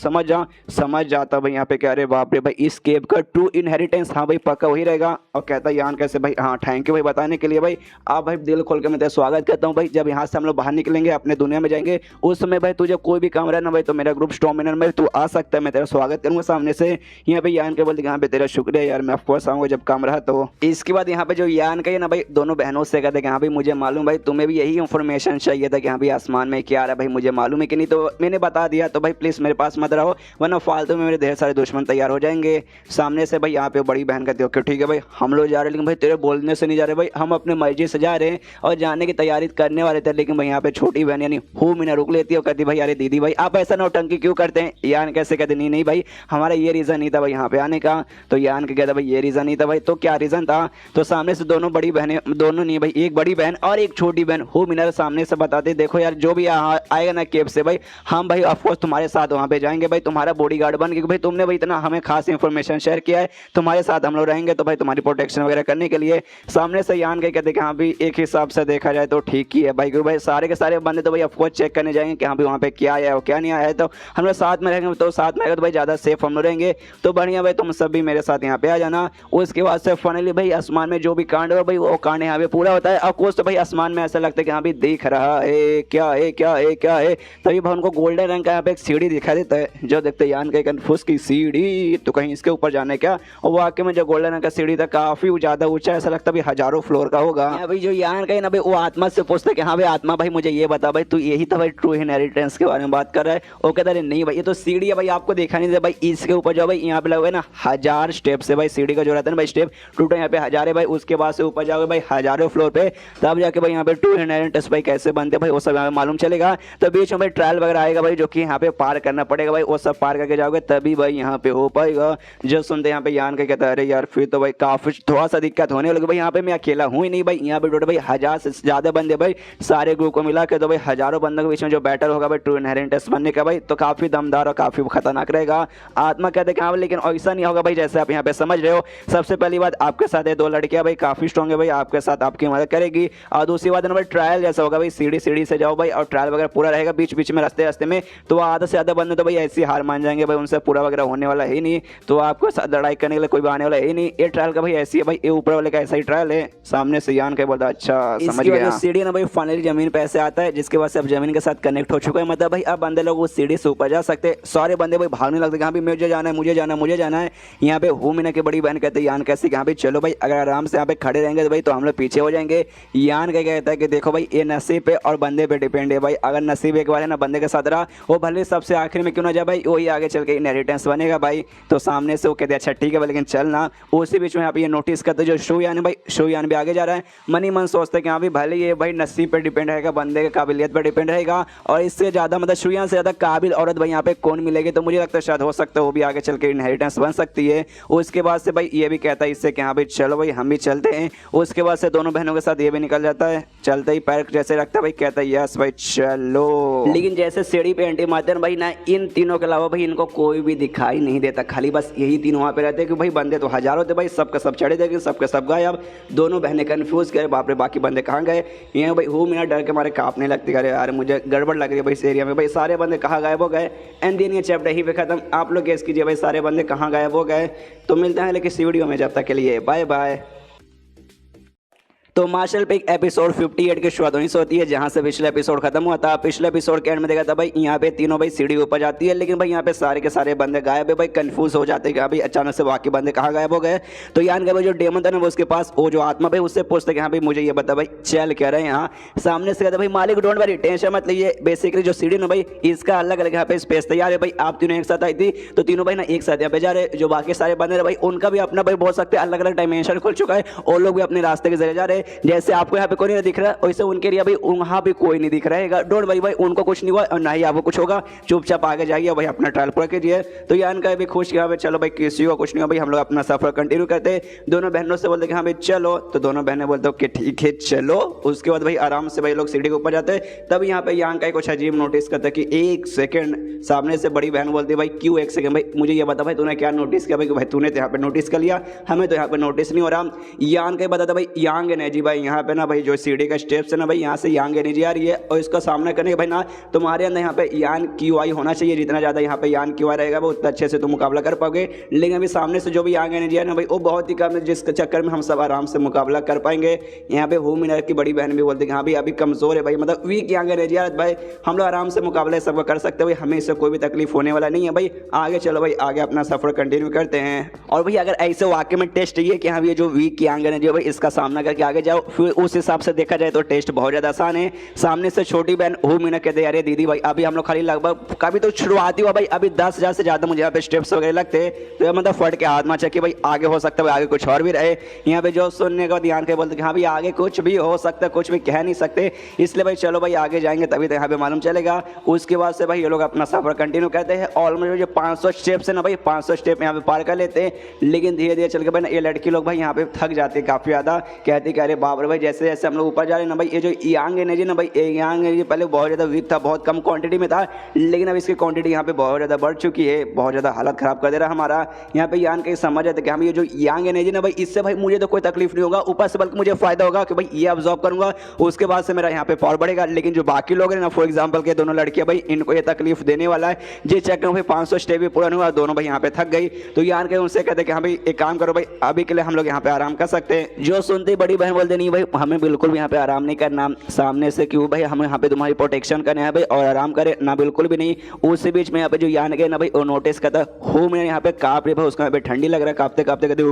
समझ जाता भाई यहाँ पे क्या, अरे बाप रे भाई इस केव का ट्रू इनहेरिटेंस हाँ भाई पक्का वही रहेगा। और कहता है यान कैसे भाई, हाँ थैंक यू भाई बताने के लिए भाई, आप भाई दिल खोल के मैं तेरा स्वागत करता हूँ भाई। जब यहाँ से हम लोग बाहर निकलेंगे अपने दुनिया में जाएंगे उस समय भाई तुझे कोई भी काम रहे ना भाई तो मेरा ग्रुप स्टॉमिनर में तू आ सकता है, मैं तेरा स्वागत करूँगा सामने से। यहाँ पे यान के बोलते यहाँ पे तेरा शुक्रिया यार, मैं ऑफकोर्स आऊँगा जब काम रहा। तो इसके बाद यहाँ पे जो यान का है ना भाई दोनों बहनों से कहते हैं कि हाँ भाई मुझे मालूम भाई तुम्हें भी यही इन्फॉर्मेशन चाहिए था कि हाँ भाई आसमान में क्या आ रहा है भाई, मुझे मालूम है कि नहीं, तो मैंने बता दिया, तो भाई प्लीज़ मेरे पास मत रहो वरना फालतू में मेरे ढेर सारे दुश्मन तैयार हो जाएंगे। सामने से भाई यहाँ पे बड़ी बहन कहती है ओके ठीक है भाई हम लोग जा रहे हैं, लेकिन भाई तेरे बोलने से नहीं जा रहे भाई, हम अपने मर्जी से जा रहे हैं और जाने की तैयारी करने वाले थे। लेकिन भाई यहाँ पे छोटी बहन यानी हूँ मीना रुक लेती है और कहती भाई अरे दीदी भाई आप ऐसा नौटंकी क्यों करते हैं। यान कैसे कहते नहीं भाई हमारा ये रीज़न नहीं था भाई यहाँ पे आने का। तो यान के कहता भाई ये रीज़न नहीं था भाई, तो क्या रीज़न था। तो सामने से दोनों बड़ी बहनें, दोनों नहीं भाई एक बड़ी बहन और एक छोटी बहन हूँ मीना सामने से बताते देखो यार जो भी आएगा ना केव से भाई हम भाई ऑफकोर्स तुम्हारे साथ वहाँ पे जाएंगे भाई, तुम्हारा बॉडीगार्ड बन के भाई तुमने भाई इतना हमें खास इंफॉर्मेशन शेयर किया है, तुम्हारे साथ हम लोग रहेंगे तो भाई तुम्हारी प्रोटेक्शन वगैरह करने के लिए। सामने से यान के कहते कि हाँ भाई एक हिसाब से देखा जाए तो ठीक ही है भाई, क्योंकि भाई सारे के सारे बंदे तो भाई ऑफकोर्स चेक करने जाएंगे कि हाँ भाई वहाँ पे क्या आया है क्या नहीं आया है, तो हम लोग साथ में रहेंगे, तो साथ में रहेंगे तो भाई ज़्यादा सेफ हम लोग रहेंगे। तो बढ़िया भाई तुम सब भी मेरे साथ यहाँ पे आ जाना। उसके बाद से फाइनली भाई आसमान में जो भी कांड हो भाई वो कांड यहाँ पे पूरा होता है। ऑफकोर्स तो भाई आसमान में ऐसा लगता है कि हाँ भाई देख रहा है क्या है क्या है क्या है, तभी भाई उनको गोल्डन रंग का यहाँ पे एक सीढ़ी दिखा देता है, जो देखते यान के कन्फ्यूज की सीढ़ी तो कहीं इसके ऊपर जाने क्या। और वाकई में जो गोल्डन रंग का सीढ़ी था काफी ज्यादा ऊंचा, ऐसा लगता है हजारों फ्लोर का होगा। भाई जो यान का है ना भाई वो आत्मा से पूछता है कि हाँ भाई आत्मा भाई मुझे ये बता भाई तू यही था भाई ट्रू इनहेरिटेंस के बारे में बात कर रहा है। वो कहता है नहीं भाई ये तो सीढ़ी है भाई आपको देखा नहीं दे भाई, इसके ऊपर जाओ भाई यहाँ पे लगे ना 1000 स्टेप से भाई सीढ़ी का जो रहता है ना भाई स्टेप टूटा यहाँ पे 1000 है भाई, उसके बाद से ऊपर जाओगे भाई हजारों फ्लोर पे, तब जाके भाई यहाँ पे ट्रू इनहेरिटेंस भाई कैसे बनते भाई वो सब यहाँ पे मालूम चलेगा। तो बीच में भाई ट्रायल वगैरह आएगा भाई जो कि यहाँ पे पार करना पड़ेगा भाई, वो सब पार करके जाओगे तभी भाई यहाँ पे हो पाएगा। जो सुनते यहाँ पे यान के कहता है अरे यार फिर तो भाई काफी थोड़ा सा दिक्कत होने लगी भाई, यहाँ पे मैं अकेला हूँ ही नहीं भाई, यहाँ पे टोटल भाई 1000 से ज्यादा बंदे भाई सारे ग्रुप को मिला के, तो भाई हजारों बंदों के बीच में जो बैटल होगा भाई ट्रू इनहेरिटेंस बनने का भाई तो काफी दमदार और काफी खतरनाक रहेगा। आत्मा कहते हैं लेकिन ऐसा नहीं होगा भाई जैसे आप यहाँ पे समझ रहे हो। सबसे पहली बात आपके साथ है 2 लड़कियां भाई काफी स्ट्रॉन्ग है भाई, आपके साथ आपकी मदद करेगी। और दूसरी बात है भाई ट्रायल जैसा होगा भाई सीढ़ी सीढ़ी से जाओ भाई और ट्रायल वगैरह पूरा रहेगा, बीच बीच में रास्ते में तो आधा से ज्यादा बंदे तो भाई ऐसी हार मान जाएंगे भाई, उनसे पूरा वगैरह होने वाला है ही नहीं, तो आपको साथ लड़ाई करने के लिए कोई आने वाला है ही नहीं। ये ट्रायल का भाई ऐसी है भाई, ये ऊपर वाले का ऐसा ही ट्रायल है। सामने से यान के बोलता अच्छा समझ गया। सीढ़ी ना भाई फाइनली जमीन पे ऐसे आता है जिसके बाद से अब जमीन के साथ कनेक्ट हो चुका है, मतलब भाई अब बंदे लोग उस सीढ़ी से ऊपर जा सकते, सारे बंदे भाई भागने लगते यहाँ पे मुझे जाना है मुझे जाना मुझे जाना है। यहाँ पे हूँ मीना की बड़ी बहन कहते हैं यान कैसे यहाँ पे चलो भाई अगर आराम से यहाँ पे खड़े रहेंगे तो भाई तो हम लोग पीछे हो जाएंगे। यान क्या कहता है कि देखो भाई ये नसीब पे और बंदे पे डिपेंड है भाई, अगर नसीब एक बार है ना बंदे के साथ रहा वो भले सबसे आखिर में क्यों ना जाए भाई वही आगे चल के इनहेरिटेंस बनेगा भाई। तो सामने से वो कहते हैं अच्छा ठीक है भाई लेकिन चल ना। उसी बीच में यहाँ पे ये नोटिस करते जो शो यान भाई शो यान भी आगे जा रहा है, मन ही मन सोचते हैं कि हाँ भाई भले ये भाई नसीब पे डिपेंड रहेगा बंदे के काबिलियत पर डिपेंड रहेगा, और इससे ज़्यादा मतलब शुयान से ज़्यादा काबिल औरत भाई यहाँ पे कौन मिलेगी, तो मुझे लगता है शायद हो सकता है वो भी आगे चल के इनहेरिटेंस बन सकती है। उसके बाद से भाई ये भी कहता है इससे कि हाँ भाई चलो भाई हम भी चलते हैं। उसके बाद से दोनों बहनों के साथ ये भी निकल जाता है, चलते ही पैर जैसे रखता है भाई कहता है यस भाई चलो। लेकिन जैसे सीढ़ी पे एंट्री मारते हैं भाई ना इन तीनों के अलावा भाई इनको कोई भी दिखाई नहीं देता, खाली बस यही तीन वहाँ पे रहते हैं कि भाई बंदे तो हजारों थे भाई, सबके सब चढ़े थे सबके सब गए। अब दोनों बहनें कन्फ्यूज करे बाप रे बाकी बंदे कहाँ गए। ये भाई हूँ मेरा डर के मारे कांपने लगती है, यार मुझे गड़बड़ लग रही है भाई इस एरिया में, भाई सारे बंदे कहाँ गायब हो गए। एंड देन ये चैप्टर ही पे खत्म। आप लोग गेस कीजिए भाई सारे बंदे कहाँ गायब हो गए। तो मिलते हैं लेकिन इस वीडियो में, जब तक के लिए बाय बाय। तो मार्शल पे एक एपिसोड 58 की शुरुआत होनी होती है जहां से पिछले एपिसोड खत्म हुआ था। पिछले एपिसोड के एंड में देखा था भाई यहाँ पे तीनों भाई सीढ़ी ऊपर जाती है, लेकिन भाई यहाँ पे सारे के सारे बंदे गायब है भाई, कंफ्यूज हो जाते हैं भाई अचानक से बाकी बंदे कहाँ गायब हो गए। तो यान का भाई जो डेमन था ना वो उसके पास वो जो आत्मा भाई उससे पूछते कि हाँ भाई मुझे ये बता भाई चल कह रहे हैं यहाँ। सामने से कहता भाई मालिक डोंट वरी टेंशन मत लीजिए, बेसिकली जो सीढ़ी ना भाई इसका अलग अलग यहाँ पे स्पेस तैयार है भाई। आप तीनों एक साथ आई थी तो तीनों भाई ना एक साथ यहाँ पे जा रहे, जो बाकी सारे बंदे भाई उनका भी अपना भाई बोल सकते अलग अलग डायमेंशन खुल चुका है और लोग भी अपने रास्ते के जरिए जा रहे। है। जैसे आपको यहाँ पे कोई नहीं दिख रहा वैसे उनके लिए भाई वहाँ भी कोई नहीं दिख रहेगा। डोंट वरी भाई, उनको कुछ नहीं हुआ और ना ही आपको कुछ होगा। चुपचाप आगे जाइए भाई, अपना ट्रायल पूरा कीजिए। तो यान का भी खुश यहाँ पे चलो भाई किसी को कुछ नहीं हुआ भाई, हम लोग अपना सफर कंटिन्यू करते। दोनों बहनों से बोलते कि हाँ भाई चलो, तो दोनों बहनें बोलते हो कि ठीक है चलो। उसके बाद भाई आराम से भाई लोग सीढ़ी के ऊपर जाते। तब यहाँ पे यान का कुछ अजीब नोटिस करता है कि एक सेकंड। सामने से बड़ी बहन बोलती है भाई क्यों एक सेकंड, भाई मुझे ये बता भाई तूने क्या नोटिस किया। भाई भाई तूने तो यहाँ पे नोटिस कर लिया, हमें तो यहाँ पे नोटिस नहीं हो रहा। यान का बताता भाई यांग एनर्जी भाई यहाँ पे ना भाई जो सीढ़ी का स्टेप्स है ना भाई यहाँ से यांग एनर्जी आ रही है और इसका सामना करने के भाई ना तुम्हारे अंदर यहाँ पे यान क्यू आई होना चाहिए। जितना ज़्यादा यहाँ पे यान क्यू आई रहेगा वो उतना अच्छे से तुम मुकाबला कर पाओगे। लेकिन अभी सामने से जो भी यांग एनर्जी है ना भाई वो बहुत ही कम है, जिसके चक्कर में हम सब आराम से मुकाबला कर पाएंगे। यहाँ पे होम मिनर की बड़ी बहन भी बोलती है कि हाँ भाई अभी कमजोर है भाई, मतलब वीक यांग एनर्जी है भाई, हम लोग आराम से मुकाबला सबको कर सकते हैं भाई, हमें इससे कोई भी तकलीफ होने वाला नहीं है भाई। आगे चलो भाई, आगे अपना सफर कंटिन्यू करते हैं। और भाई अगर ऐसे वाकई में टेस्ट ये कि हाँ ये जो वीक यांग एनर्जी है भाई इसका सामना करके आगे जाओ, फिर उस हिसाब से देखा जाए तो टेस्ट बहुत ज़्यादा आसान है। सामने से छोटी बहन होम मिनर कहते अरे दीदी भाई अभी हम लोग खाली लगभग कभी तो शुरुआती हुआ भाई, अभी 10,000 से ज़्यादा मुझे यहाँ पे स्टेप्स वगैरह लगते तो मतलब फट के हाथ में चाहिए भाई आगे हो सकता है भाई, आगे कुछ और भी रहे। यहाँ पे जो सुनने का ध्यान के बोलते कि हाँ भाई आगे कुछ भी हो सकता है, कुछ भी कह नहीं सकते, इसलिए भाई चलो भाई आगे जाएंगे तभी तो यहाँ पे मालूम चलेगा। उसके बाद से भाई ये लोग अपना सफर कंटिन्यू करते हैं। ऑलमोस्ट जो 500 स्टेप्स है ना भाई 500 स्टेप यहाँ पे पार कर लेते हैं। लेकिन धीरे धीरे चल के भाई ये लड़की लोग भाई यहाँ पे थक जाते हैं काफ़ी ज़्यादा, कहते कि अरे बाप रे भाई जैसे जैसे हम लोग ऊपर जा रहे हैं ना भाई ये जो यांग एनर्जी ना भाई यांग एनर्जी पहले बहुत ज़्यादा वीक था, बहुत कम क्वांटिटी में था, लेकिन अब इसकी क्वांटिटी यहाँ पे बहुत ज़्यादा बढ़ चुकी है, बहुत ज़्यादा हालत ख़राब कर दे रहा है हमारा। यहाँ पे यान के समझ आते कि हम ये जो यांग एनर्जी ना भाई इससे भाई मुझे तो कोई तकलीफ नहीं होगा, ऊपर से बल्कि मुझे फायदा होगा कि भाई ये ऑब्जॉर्व करूंगा, उसके बाद से मेरा यहाँ पे पावर बढ़ेगा। लेकिन जो बाकी लोग हैं ना फॉर एग्जाम्पल के दोनों लड़कियां भाई इनको ये तकलीफ देने वाला है, जिस चक्कर में भाई 500 स्टेप भी पूरा नहीं हुआ, दोनों भाई यहाँ पे थक गई। तो यान के उनसे कहते कि हाँ भाई एक काम करो भाई अभी के लिए हम लोग यहाँ पे आराम कर सकते हैं। जो सुनती बड़ी बहन बोलते नहीं भाई हमें बिल्कुल भी यहाँ पे आराम नहीं करना, सामने से क्यों भाई हमें यहाँ पे तुम्हारी प्रोटेक्शन करना है भाई और आराम करे ना, बिल्कुल भी नहीं। उसी बीच में यहाँ पे जो यान गए ना भाई वो नोटिस करता हो मैं यहाँ पे कांप रही भाई, उसका यहाँ पे ठंडी लग रहा है, कांपते कांपते कहते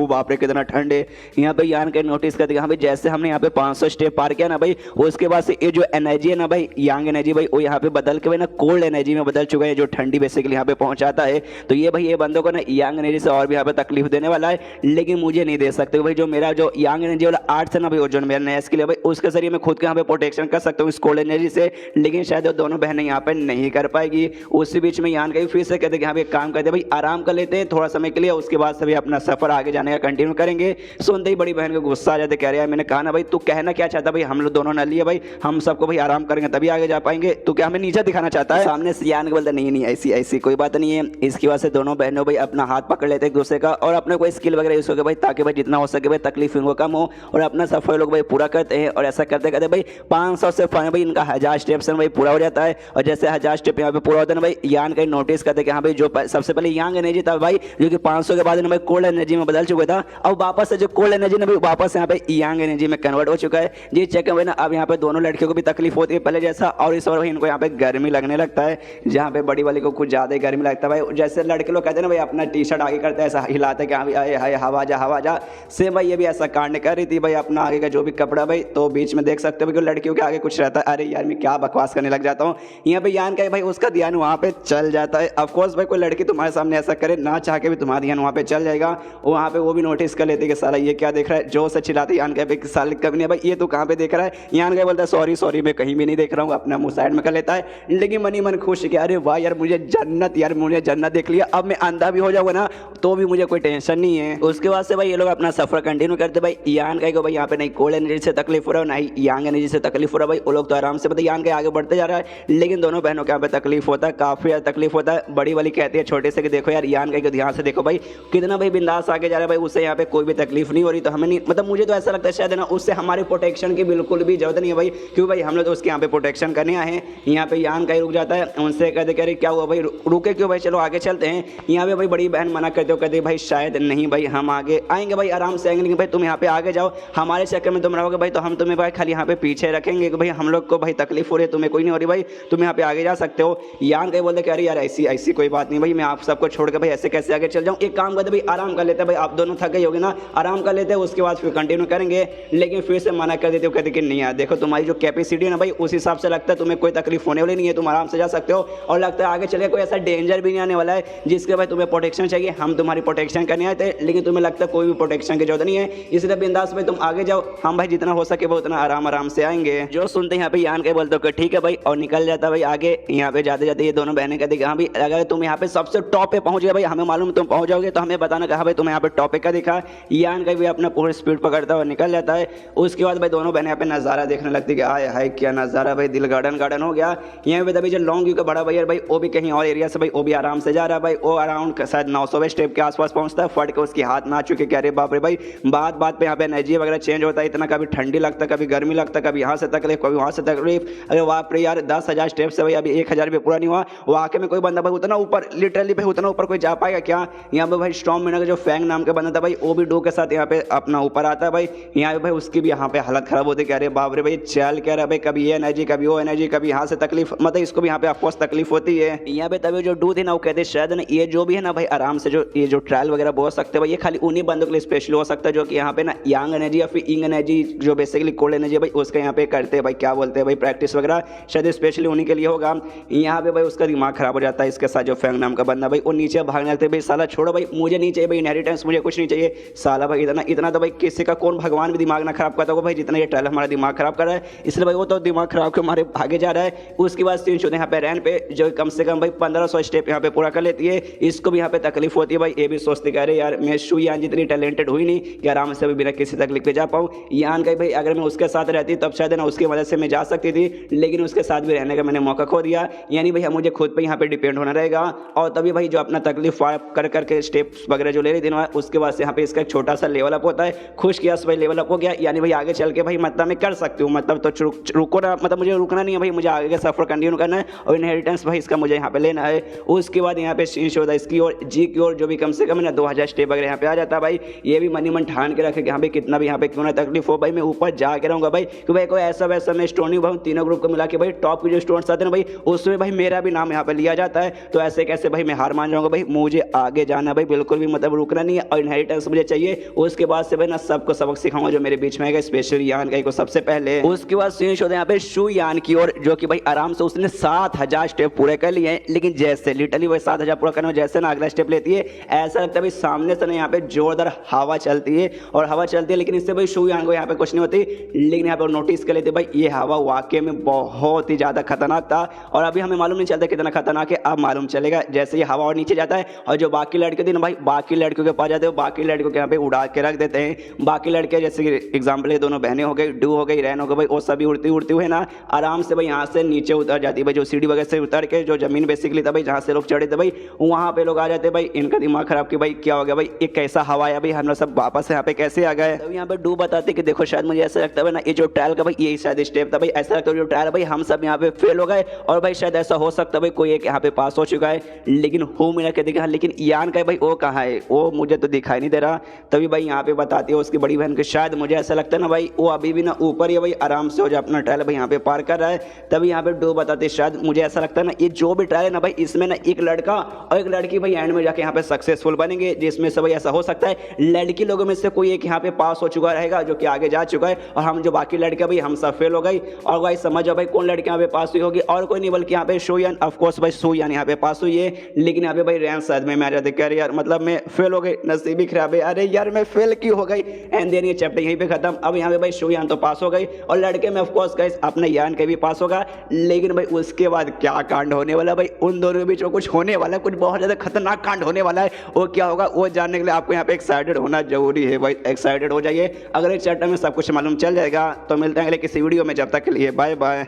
बाप रे कितना ठंड है। यहाँ पे यान के नोटिस करते हाँ भाई जैसे हमने यहाँ पे 500 स्टेप पार किया ना भाई उसके बाद से ये जो एनर्जी है ना भाई यांग एनर्जी भाई वो यहाँ पे बदल के भाई ना कोल्ड एनर्जी में बदल चुका है, जो ठंडी बेसिकली यहाँ पे पहुंचाता है। तो ये भाई ये बंदों को ना यांग एनर्जी से और भी यहाँ पे तकलीफ देने वाला है, लेकिन मुझे नहीं दे सकते भाई। जो मेरा जो यांग एनर्जी वाला आर्ट्स है ना भाई वो जो मेरा नया स्किल है भाई उसके जरिए मैं खुद के यहाँ पे प्रोटेक्शन कर सकता हूँ इस कोल्ड एनर्जी से, लेकिन शायद वो दोनों बहनें यहाँ पे नहीं कर पाएगी। उसी बीच में यान का फिर से कहते कि हाँ भाई काम करते भाई आराम कर लेते हैं थोड़ा समय के लिए, उसके बाद से भी अपना सफर आगे जाने का कंटिन्यू करेंगे। सुनते ही बड़ी बहन को गुस्सा आ जाते, कह रहे हैं मैंने कहा ना भाई तू कहना क्या चाहता भाई, हम लोग दोनों न लिए भाई, हम सबको भाई आराम करेंगे तभी आगे जा पाएंगे, तू क्या हमें नीचे दिखाना चाहता है। सामने से यान को बोलता नहीं नहीं ऐसी ऐसी कोई बात नहीं है। इसकी वजह से दोनों बहनों भाई अपना हाथ पकड़ लेते एक दूसरे का और अपने कोई स्किल वगैरह यूज हो भाई ताकि भाई जितना हो सके भाई तकलीफ इनको कम हो और अपना सफर लोग भाई पूरा करते हैं। और ऐसा करते करते भाई 500 से भाई इनका 1000 स्टेप्स भाई पूरा हो जाता है। और जैसे 1000 स्टेप यहाँ पे पूरा होता है ना भाई यान का नोटिस करते कि हाँ भाई जो सबसे पहले यांग एनर्जी था भाई जो कि 500 के बाद भाई कोल्ड एनर्जी में बदल चुका था, अब वापस से जो कोल्ड एनर्जी ना भाई वापस यहाँ पे यांग एनर्जी में कन्वर्ट हो चुका है। जी चेक है ना, अब यहाँ पे दोनों लड़कियों को भी तकलीफ होती है पहले जैसा, और इस बार भाई इनको यहाँ पे गर्मी लगने लगता है, जहाँ पे बड़ी वाली को कुछ ज्यादा ही गर्मी लगता है भाई। जैसे लड़के लोग कहते हैं ना भाई अपना टी शर्ट आगे करते हैं ऐसा हिलाते हैं कि हाँ भाई हाय हवा जा, सेम भाई ये भी ऐसा कांड कर रही थी भाई अपना आगे का जो भी कपड़ा भाई। तो बीच में देख सकते हो कि लड़कियों के आगे कुछ रहता है, अरे यार मैं क्या बकवास करने लग जाता हूँ। यहाँ पे यान का भाई उसका ध्यान वहाँ पे चल जाता है। ऑफकोर्स भाई कोई लड़की तुम्हारे सामने ऐसा करे ना चाह के भी तुम्हारा ध्यान वहाँ पे चल जाएगा, वहाँ पे वो भी नोटिस कर लेते कि साला ये क्या देख रहा है, जो से चिल्लाते यान का साल कभी नहीं भाई ये तो कहाँ पे देख रहा है। यान का बोलता है सॉरी मैं कहीं भी नहीं देख रहा हूँ, अपना मुँह साइड में कर लेता है, लेकिन मनी मन खुश कि अरे वाह यार मुझे जन्नत देख लिया, अब मैं अंधा भी हो जाऊंगा ना तो भी मुझे कोई टेंशन नहीं है। उसके बाद से भाई ये लोग अपना सफर कंटिन्यू करते भाई। यान का भाई यहाँ पे नहीं कोल्ड एनर्जी से तकलीफ हो रहा है ना ही यांग एनर्जी से तकलीफ हो रहा है भाई, वो लोग तो आराम से बताइए यान के आगे बढ़ते जा रहा है, लेकिन दोनों बहनों के यहाँ पे तकलीफ होता है, काफी ज्यादा तकलीफ होता है। बड़ी वाली कहती है छोटे से कि देखो यार यान का ध्यान से देखो भाई कितना भाई बिंदास आगे जा रहा है भाई, उससे यहाँ पे कोई भी तकलीफ नहीं हो रही, तो हमें नहीं मतलब मुझे तो ऐसा लगता है शायद ना उससे हमारी प्रोटेक्शन की बिल्कुल भी जरूरत नहीं है भाई, क्यों भाई हम लोग तो उसके यहाँ पे प्रोटेक्शन करने आए हैं। यहाँ पे यान का ही रुक जाता है, उनसे कहते कह रहे क्या हुआ भाई रुके क्यों भाई, चलो आगे चलते हैं। यहाँ पे भाई बड़ी बहन मना करते हो, कहते भाई शायद नहीं भाई हम आगे आएंगे भाई आराम से आएंगे, लेकिन भाई तुम यहाँ पे आगे जाओ, हमारे चक्कर में तुम रहोगे भाई तो हम तुम्हें भाई खाली यहाँ पे पीछे रखेंगे कि भाई हम लोग को भाई तकलीफ हो रही है, तुम्हें कोई नहीं हो रही भाई, तुम यहाँ पे आगे जा सकते हो। यान कहीं बोलते कह रही यार ऐसी कोई बात नहीं भाई, मैं आप सबको छोड़ के भाई ऐसे कैसे आगे चल जाऊँ, एक काम करते भाई आराम कर लेते भाई, आप दोनों थक गए होगे ना, आराम कर लेते हैं उसके बाद फिर कंटिन्यू करेंगे। लेकिन फिर से मना कर देते हो, कहते कि नहीं यार देखो तुम्हारी जो कैपेसिटी है ना भाई उस हिसाब से लगता है तुम्हें कोई तकलीफ होने वाली नहीं है, तुम आराम से जा सकते हो, और लगता है आगे चले कोई ऐसा डेंजर भी नहीं आने वाला है जिसके भाई तुम्हें प्रोटेक्शन चाहिए, हम तुम्हारी प्रोटेक्शन करने आए थे, लेकिन तुम्हें लगता है कोई भी प्रोटेक्शन की जरूरत नहीं है, इसलिए बिंदास भाई तुम आगे जाओ, हम भाई जितना हो सके वो उतना आराम से आएंगे। जो सुनते यहाँ पे यान के बोलते हो ठीक है भाई, और निकल जाता भाई आगे। यहाँ पे जाते जाते ये दोनों बहनें कहती हाँ भाई अगर तुम यहाँ पे सबसे टॉप पे पहुंच गए भाई, हमें मालूम तुम पहुंच जाओगे तो हमें बताना कहा भाई तुम्हें यहाँ पे टॉप पे क्या दिखा। यान का भी अपना पूरी स्पीड पकड़ता हुआ निकल जाता है। उसके बाद भाई दोनों बहनें यहाँ पे नज़ारा देखने लगती है, आय हाय क्या नज़ारा भाई, दिल गार्डन हो गया। यहाँ पे तभी जो लॉन्ग व्यू का बड़ा भैया भाई वो भी कहीं और एरिया से भाई वो भी आराम से जा रहा है भाई। वो अराउंड शायद 900 स्टेप के आसपास पहुंचता है, फट के उसके हाथ में आ चुके क्या, अरे बाप रे भाई। बात बात पे यहाँ पे एनर्जी वगैरह चेंज होता है इतना, कभी ठंडी लगता कभी गर्मी लगता, कभी यहाँ से तकलीफ कभी वहाँ से तकलीफ। अरे बाप रे यार 10,000 स्टेप से भाई अभी 1,000 भी पूरा नहीं हुआ। वाकई में कोई बंदा भाई उतना ऊपर लिटरली भाई उतना ऊपर कोई जा पाएगा क्या। यहाँ पे भाई स्टॉर्म मीना का जो फैंग नाम का बंदा था भाई वो भी डो के साथ यहाँ पे अपना ऊपर आता है भाई। यहाँ पे भाई उसकी भी यहाँ पे हालत खराब होती है, कह रहे बाप रे भाई चल कह रहा भाई कभी ये एनर्जी कभी वो एनर्जी कभी यहाँ से तकलीफ, मतलब इसको भी यहाँ पे ऑफकोर्स तकलीफ होती है। यहाँ पे तभी जो डू थी ना वो कहते शायद ना ये जो भी है ना भाई आराम से जो ये जो ट्रायल वगैरह बोल सकते हैं भाई, ये खाली उन्हीं बंदों के लिए स्पेशल हो सकता है जो कि यहाँ पे ना यंग एनर्जी या फिर इंग एनर्जी जो बेसिकली कोल्ड एनर्जी भाई उसका यहाँ पे करते हैं भाई, क्या बोलते हैं भाई प्रैक्टिस वगैरह, शायद स्पेशली उन्हीं के लिए होगा। यहाँ पे भाई उसका दिमाग खराब हो जाता है। इसके साथ जो फैंग नाम का बंदा भाई वो नीचे भागने लगते भाई, साला छोड़ो भाई मुझे नहीं चाहिए भाई इनहेरिटेंस, मुझे कुछ नहीं चाहिए। साला भाई इतना इतना तो भाई किसी का कौन भगवान भी दिमाग ना खराब करता होगा भाई जितना ये ट्रायल हमारा दिमाग खराब कर रहा है, इसलिए भाई वो तो दिमाग खराब के हमारे भागे जा रहा है। उसके बाद सीन शो यहाँ पे रैन पे जो कम से कम भाई 1500 स्टेप यहाँ पे पूरा कर लेती है, इसको भी यहाँ पे तकलीफ होती है भाई। ये भी सोचते कह रहे यार मैं शू यान जितनी टैलेंटेड हुई नहीं कि आराम से भी बिना किसी तकलीफ पे जा पाऊँ। यान का भाई अगर मैं उसके साथ रहती तब शायद ना उसकी वजह से मैं जा सकती थी, लेकिन उसके साथ भी रहने का मैंने मौका खो दिया। यानी भाई मुझे खुद पे यहाँ पे डिपेंड होना रहेगा। और तभी भाई जो अपना तकलीफ कर करके स्टेप्स वगैरह जो ले रही थी ना उसके बाद से यहाँ पे इसका एक छोटा सा लेवल अप होता है। खुश किया भाई लेवल अप हो गया, यानी भाई आगे चल के भाई मतलब मैं कर सकती हूँ, मतलब तो रुको ना, मतलब मुझे रुकना नहीं है भाई, मुझे आगे का सफर कंटिन्यू करना है और इनहेरिटेंस भाई इसका मुझे यहाँ पे लेना है। उसके बाद यहाँ पे शीश होता है इसकी और जी की ओर जो भी कम से कम ना 2000 स्टेप वगैरह यहाँ पे आ जाता है भाई। ये भी मनी मन ठान के रखे कि यहाँ पे कितना भी यहाँ पे क्यों ना तकलीफ हो भाई मैं ऊपर जाके रहूँगा भाई, कि भाई कोई ऐसा वैसा मैं स्टोन नहीं भाई, तीनों ग्रुप को मिला के भाई टॉप के जो स्टोन्स आते हैं भाई उसमें भाई मेरा भी नाम यहाँ पे लिया जाता है। तो ऐसे कैसे भाई मैं हार मान जाऊँगा भाई, मुझे आगे जाना भाई बिल्कुल भी मतलब रुकना नहीं है और इनहेरिटेंस मुझे चाहिए। उसके बाद से भाई ना सबको सबक सिखाऊंगा जो मेरे बीच में आएगा, स्पेशली यान का को सबसे पहले। उसके बाद सीन होता है यहाँ पे शू यान की ओर जो कि भाई आराम से उसने 7000 स्टेप पूरे कर लिए हैं, लेकिन जैसे लिटरली वही 7000 पूरा करने में जैसे ना अगला स्टेप लेती है ऐसा लगता है भाई सामने से ना यहाँ पे जोरदार हवा चलती है और हवा चलती है, लेकिन इससे भाई शू यान को यहाँ पे कुछ नहीं होती। लेकिन यहाँ पे नोटिस कर लेते भाई ये हवा वाकई में बहुत ही ज़्यादा खतरनाक था और अभी हमें मालूम नहीं चलता कितना खतरनाक है, अब मालूम चलेगा जैसे ये हवा और नीचे जाता है। और जो बाकी लड़के थे ना भाई बाकी लड़कियों के पास जाते हैं, बाकी लड़कियों के यहाँ पे उड़ा के रख देते हैं। बाकी लड़के जैसे एग्जाम्पल है दोनों बहनें हो गई, डू हो गई, रैन हो गई भाई, वो सभी उड़ती उड़ती हुए ना आराम से भाई यहाँ से नीचे उतर जाती है भाई, जो सीढ़ी वगैरह से उतर के जो जमीन बेसिकली था भाई जहाँ से लोग चढ़े थे भाई वहाँ पे लोग आ जाते भाई। इनका दिमाग खराब कि भाई क्या हो गया भाई, एक कैसा हवा आया भाई, हम लोग सब वापस यहाँ पे कैसे आ गए। तो यहाँ पे डू बताते कि देखो शायद मुझे ऐसा लगता है ना ये जो ट्रायल का भाई यही शायद स्टेप था भाई, ऐसा लगता है जो ट्रायल भाई हम सब यहाँ पे फेल हो गए और भाई शायद ऐसा हो सकता है भाई कोई एक यहाँ पे पास हो चुका है, लेकिन हो मिला के देखा लेकिन यान का भाई वो कहाँ है, वो मुझे तो दिखाई नहीं दे रहा। तभी भाई यहाँ पे बताती है उसकी बड़ी बहन के शायद मुझे ऐसा लगता है ना भाई वो अभी भी ना ऊपर ही भाई आराम से हो जाए अपना ट्रायल भाई यहाँ पे पार कर रहा है। तभी यहाँ पे डो बताते शायद मुझे ऐसा लगता है ना ये जो भी ट्रायल है ना भाई इसमें ना एक लड़का और एक लड़की भाई एंड में जाके यहाँ पे सक्सेसफुल बनेंगे, जिसमें से भाई ऐसा हो सकता है लड़की लोगों में से कोई एक यहाँ पे पास हो चुका रहेगा जो कि आगे जा चुका है और हम जो बाकी लड़के भाई हम सब फेल हो गई। और भाई समझ भाई कौन लड़की यहाँ पे पास हुई होगी और कोई नहीं बल्कि यहाँ पे शू यान, ऑफकोर्स भाई शू यान यहाँ पे पास हुई है, लेकिन यहाँ पे भाई रैन शायद में आ जाते कह रहे यार मतलब मैं फेल हो गई, नसीब ही खराब है, अरे यार मैं फेल क्यों हो गई। एंड देन ये चैप्टर यहीं पे खत्म। अब यहाँ पे भाई शू यान तो पास हो गई और लड़के में ऑफकोर्स गाइस अपने यान के भी पास होगा, लेकिन भाई उसके बाद क्या कांड होने वाला भाई उन दोनों के बीच में कुछ होने वाला है, कुछ बहुत ज्यादा खतरनाक कांड होने वाला है। वो क्या होगा वो जानने के लिए आपको यहाँ पे एक्साइटेड होना जरूरी है भाई, एक्साइटेड हो जाइए। अगर इस चैप्टर में सब कुछ मालूम चल जाएगा तो मिलते हैं अगले किसी वीडियो में, जब तक के लिए बाय बाय।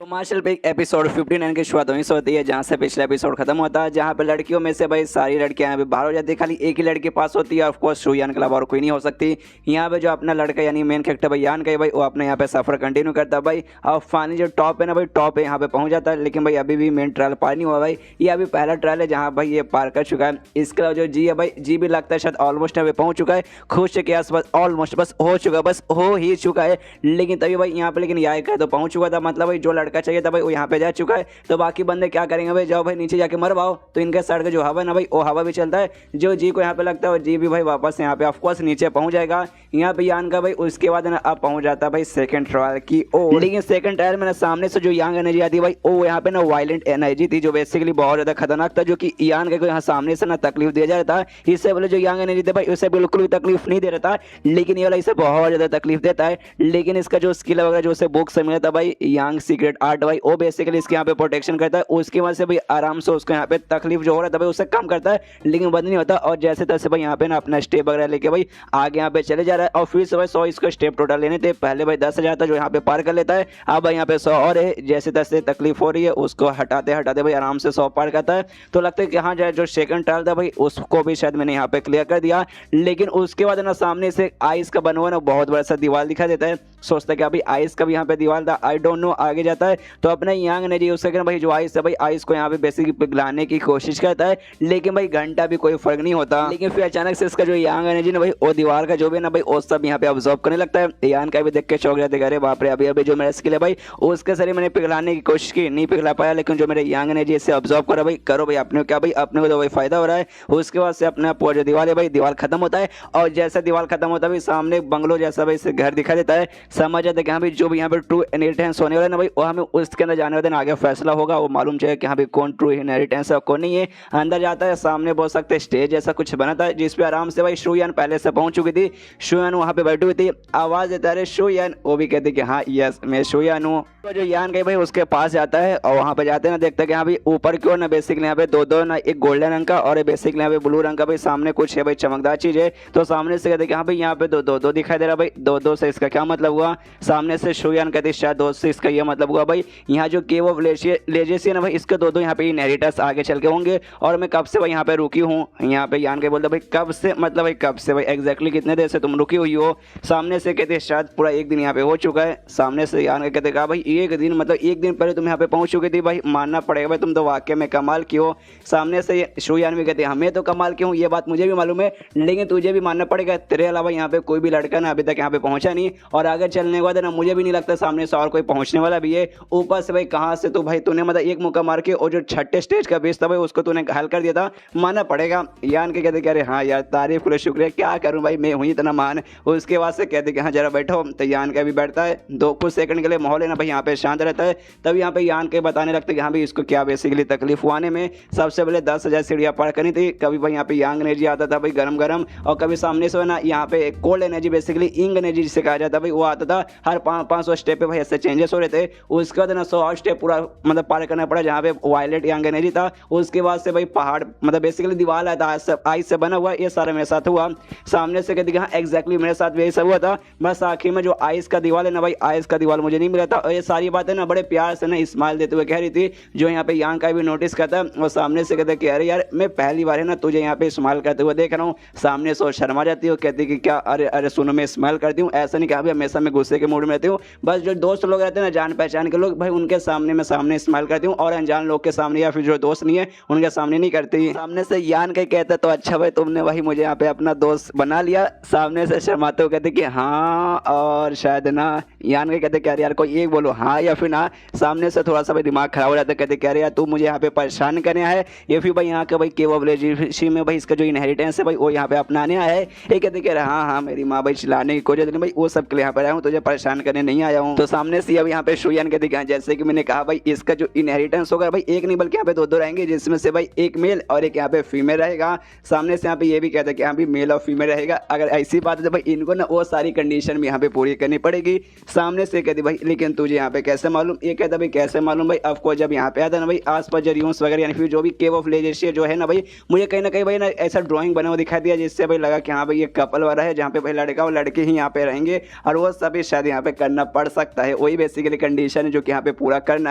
तो मार्शल पे एपिसोड 59 की शुरुआत वहीं से होती है जहाँ से पिछला एपिसोड खत्म होता है, जहाँ पे लड़कियों में से भाई सारी लड़कियां यहाँ पे बाहर हो जाती है, खाली एक ही लड़की पास होती है, ऑफकोर्स शू यान के अलावा और कोई नहीं हो सकती। यहाँ पे जो अपना लड़का यानी मेन कैरेक्टर भाई यान का भाई वो अपने यहाँ पे सफर कंटिन्यू करता है भाई। और फाइनली जो टॉप है ना भाई टॉप है यहाँ पे पहुँच जाता है, लेकिन भाई अभी भी मेन ट्रायल पार नहीं हुआ भाई, ये अभी पहला ट्रायल है जहाँ भाई ये पार कर चुका है। इसके अलावा जो जी है भाई जी भी लगता है शायद ऑलमोस्ट यहाँ पे पहुँच चुका है, खुश के आसपास ऑलमोस्ट बस हो चुका है, बस हो ही चुका है। लेकिन तभी भाई यहाँ पे लेकिन यार का तो पहुँच चुका था, मतलब भाई जो लड़का लड़का चाहिए था भाई वो यहाँ पे जा चुका है। तो बाकी बंदे क्या करेंगे भाई, जाओ भाई नीचे जाके मर पाओ। तो इनके साइड का जो हवा है ना भाई वो हवा भी चलता है, जो जी को यहाँ पे लगता है वो जी भी भाई वापस यहाँ पे ऑफकोर्स नीचे पहुंच जाएगा। यहाँ पे यान का भाई उसके बाद ना अब पहुंच जाता है भाई सेकंड ट्रायल की ओर। लेकिन सेकंड ट्रायल में ना सामने से जो यांग एनर्जी आती है भाई वो यहाँ पे ना वायलेंट एनर्जी थी, जो बेसिकली बहुत ज्यादा खतरनाक था, जो कि यान को यहाँ सामने से ना तकलीफ दिया जा रहा था। इससे बोले जो यांग एनर्जी थे भाई उसे बिल्कुल भी तकलीफ नहीं दे रहा था, लेकिन ये वाला इसे बहुत ज्यादा तकलीफ देता है। लेकिन इसका जो स्किल वगैरह जो उसे बुक से मिला था भाई यांग सीक्रेट आर्ट भाई, वो बेसिकली इसके यहाँ पे प्रोटेक्शन करता है, उसकी वजह से भाई आराम से उसको यहाँ पे तकलीफ जो हो रहा था भाई उससे कम करता है, लेकिन बंद नहीं होता। और जैसे तैसे भाई यहाँ पे ना अपना स्टेप वगैरह लेके भाई आगे यहाँ पे चले जा रहा है। और फिर से भाई 100 इसको स्टेप टोटल लेने थे, पहले भाई 10,000 था जो यहाँ पे पार कर लेता है, अब भाई यहाँ पे 100 और है। जैसे तैसे तकलीफ हो रही है उसको हटाते हटाते भाई आराम से 100 पार करता है। तो लगता है कि हाँ जाए जो सेकंड ट्रायल था भाई उसको भी शायद मैंने यहाँ पे क्लियर कर दिया। लेकिन उसके बाद ना सामने से आइस का बना हुआ ना बहुत बड़ा सा दीवार दिखा देता है, सोचता है कि अभी आइस का भी यहाँ पे दीवार था, आई डोंट नो। आगे जाता है तो अपना यांग एनर्जी यूज करके भाई जो आइस है भाई आइस को यहाँ पे बेसिकली पिघलाने की कोशिश करता है, लेकिन भाई घंटा भी कोई फर्क नहीं होता। लेकिन फिर अचानक से इसका जो यांग एनर्जी ना भाई वो दीवार का जो भी ना भाई वो सब यहाँ पे ऑब्जर्व करने लगता है। यान का भी देख के चौंक जाते, अरे बाप रे अभी अभी जो मेरा स्किल है भाई उसके सर मैंने पिघलाने की कोशिश की, नहीं पिघला पाया, लेकिन जो मेरे यांग एनर्जी इससे ऑब्जर्व करा भाई करो भाई अपने क्या भाई अपने को तो भाई फायदा हो रहा है। उसके बाद से अपना पूरा जो दीवार है भाई दीवार खत्म होता है, और जैसा दीवार खत्म होता है भाई सामने बंगलो जैसा भाई घर दिखा देता है। समझ जाते कि हाँ भाई जो भी यहाँ पे ट्रू इनहेरिटेंस होने वाला है ना भाई वो हमें उसके अंदर जाने वाले दिन आगे फैसला होगा, वो मालूम चाहिए कि हाँ भाई कौन ट्रू इनहेरिटेंस है कौन नहीं है। अंदर जाता है, सामने बोल सकते स्टेज जैसा कुछ बना था जिसपे आराम से भाई शुयान पहले से पहुंच चुकी थी। शुयान वहाँ पे बैठी हुई थी, आवाज देता है शुयान, वो भी कहती कि हाँ यस मैं शुयान हूँ। तो जो यान गई भाई उसके पास जाता है और वहाँ पे जाते हैं ना देखते हैं कि हाँ भाई ऊपर की ओर ना बेसिकली यहाँ पे दो ना एक गोल्डन रंग का और बेसिकली यहाँ पे ब्लू रंग का भाई सामने कुछ है भाई चमकदार चीज है। तो सामने से कहते हैं कि हाँ भाई यहाँ पे दो दिखाई दे रहा भाई, दो से इसका क्या मतलब हुआ। सामने से शुयान कहते शायद दो से इसका ये मतलब हुआ भाई यहाँ जो केव ऑफ लेजेसी है ना भाई इसके दो यहाँ पे इनहेरिटर्स आगे चल के होंगे, और मैं कब से भाई यहाँ पे रुकी हूँ। यहाँ पे यान के बोलते भाई कब से मतलब भाई कब से भाई एग्जैक्टली कितने देर से तुम रुकी हुई हो। सामने से कहते शायद पूरा एक दिन यहाँ पे हो चुका है। सामने से यान के कहते कहा भाई एक दिन मतलब एक दिन पहले तुम यहाँ पे पहुंच चुकी थी भाई, मानना पड़ेगा भाई तुम तो वाकई में कमाल की हो। सामने से शुयान भी कहते हमें तो कमाल की हूँ ये बात मुझे भी मालूम है, लेकिन तुझे भी मानना पड़ेगा तेरे अलावा यहाँ पे कोई भी लड़का ना अभी तक यहाँ पे पहुंचा नहीं, और आगे चलने के बाद ना मुझे भी नहीं लगता सामने से और कोई पहुंचने वाला भी है। ऊपर से भाई कहाँ से तो भाई तूने मतलब एक मुक्का मार के और जो छठे स्टेज का बेस था भाई उसको तूने हल कर दिया था, मानना पड़ेगा। यान के कहते अरे हाँ यार तारीफ करो शुक्रिया, क्या करूँ भाई मैं हुई इतना मान। उसके बाद से कहते कि हाँ जरा बैठो। तो यान का भी बैठता है, दो कुछ सेकंड के लिए माहौल है ना भाई यहाँ पे शांत रहता है। तब यहाँ पे यान के बताने लगते कि हाँ भाई इसको क्या बेसिकली तकलीफ हुआ आने में। सबसे पहले 10,000 सीढ़ियाँ पार करनी थी, कभी भाई यहाँ पे यांग एनर्जी आता था भाई गरम गरम, और कभी सामने से ना यहाँ पे कोल्ड एनर्जी बेसिकली इंग एनर्जी जिसे कहा जाता भाई वो आता था। हर 500 स्टेप पे भाई ऐसे चेंजेस हो रहे थे। उसके बाद ना 100 स्टेप पूरा मतलब पार करना पड़ा जहाँ पे वायलेट यांग एनर्जी था। उसके बाद से भाई पहाड़ मतलब बेसिकली दीवार आया था आइस से बना हुआ, ये सारा मेरे साथ हुआ। सामने से कहती हाँ एग्जैक्टली मेरे साथ भी यही सब हुआ था, बस आखिर में जो आइस का दीवार है ना भाई आइस का दीवार मुझे नहीं मिला था। और ये सारी बातें ना बड़े प्यार से ना स्माइल देते हुए कह रही थी, जो यहाँ पे यांग का भी नोटिस करता है। और सामने से कहते कि अरे यार मैं पहली बार है ना तुझे यहाँ पे स्माइल करते हुए देख रहा हूँ। सामने से शर्मा जाती हो, कहती कि क्या अरे अरे सुनो मैं स्माइल करती हूँ, ऐसा नहीं कि अभी हमेशा मैं गुस्से के मूड में रहती हूँ। बस जो दोस्त लोग रहते हैं ना जान पहचान के लोग भाई उनके सामने मैं सामने स्माइल करती हूँ, और अनजान लोग के सामने या फिर जो दोस्त नहीं है उनके सामने नहीं करती। सामने से यान के कहता तो अच्छा भाई तुमने भाई मुझे यहाँ पे अपना दोस्त बना लिया। सामने से शर्माते हुए कहते कि हाँ और शायद ना। यान के कहते कि यार कोई एक बोलो हाँ या फिर ना। सामने से थोड़ा सा भाई दिमाग खराब हो जाता है, कहते कि यार तू मुझे यहाँ पे परेशान करने आया है या फिर भाई यहाँ का भाई केव ऑफ लेजेसी में भाई इसका जो इनहेरिटेंस है भाई वो यहाँ पे अपनाने आया है। ये कहते कि हाँ हाँ मेरी माँ भाई चिल्लाने की कोशिश नहीं भाई वो सब के लिए यहाँ पर आया हूँ, तुझे परेशान करने नहीं आया हूँ। तो सामने से अब यहाँ पे शुयान कहते कि जैसे कि मैंने कहा भाई इसका जो इनहेरिटेंस होगा भाई एक नहीं बल्कि यहाँ पे दो रहेंगे, जिसमें से भाई एक मेल और एक यहाँ पे फीमेल रहेगा। सामने से यहाँ पे ये भी कहता है कि यहाँ भी मेल और फीमेल रहेगा। अगर ऐसी बात है तो भाई इनको ना वो सारी कंडीशन भी यहाँ पे पूरी करनी पड़ेगी। सामने से कहती भाई लेकिन तुझे यहाँ पे कैसे मालूम। ये कहता भाई कैसे मालूम भाई, ऑफकोर्स जब यहाँ पे आता ना भाई आस पास जरियूस वगैरह यानी फिर जो भी केव ऑफ लेजेसी जो है ना भाई मुझे कहीं ना कहीं भाई ना ऐसा ड्राइंग बना हुआ दिखाई दिया, जिससे भाई लगा कि हाँ भाई ये कपल वाला है जहाँ पे भाई लड़का और लड़के ही यहाँ पे रहेंगे और वो सभी शायद यहाँ पे करना पड़ सकता है। वही बेसिकली कंडीशन है जो कि यहाँ पे पूरा करना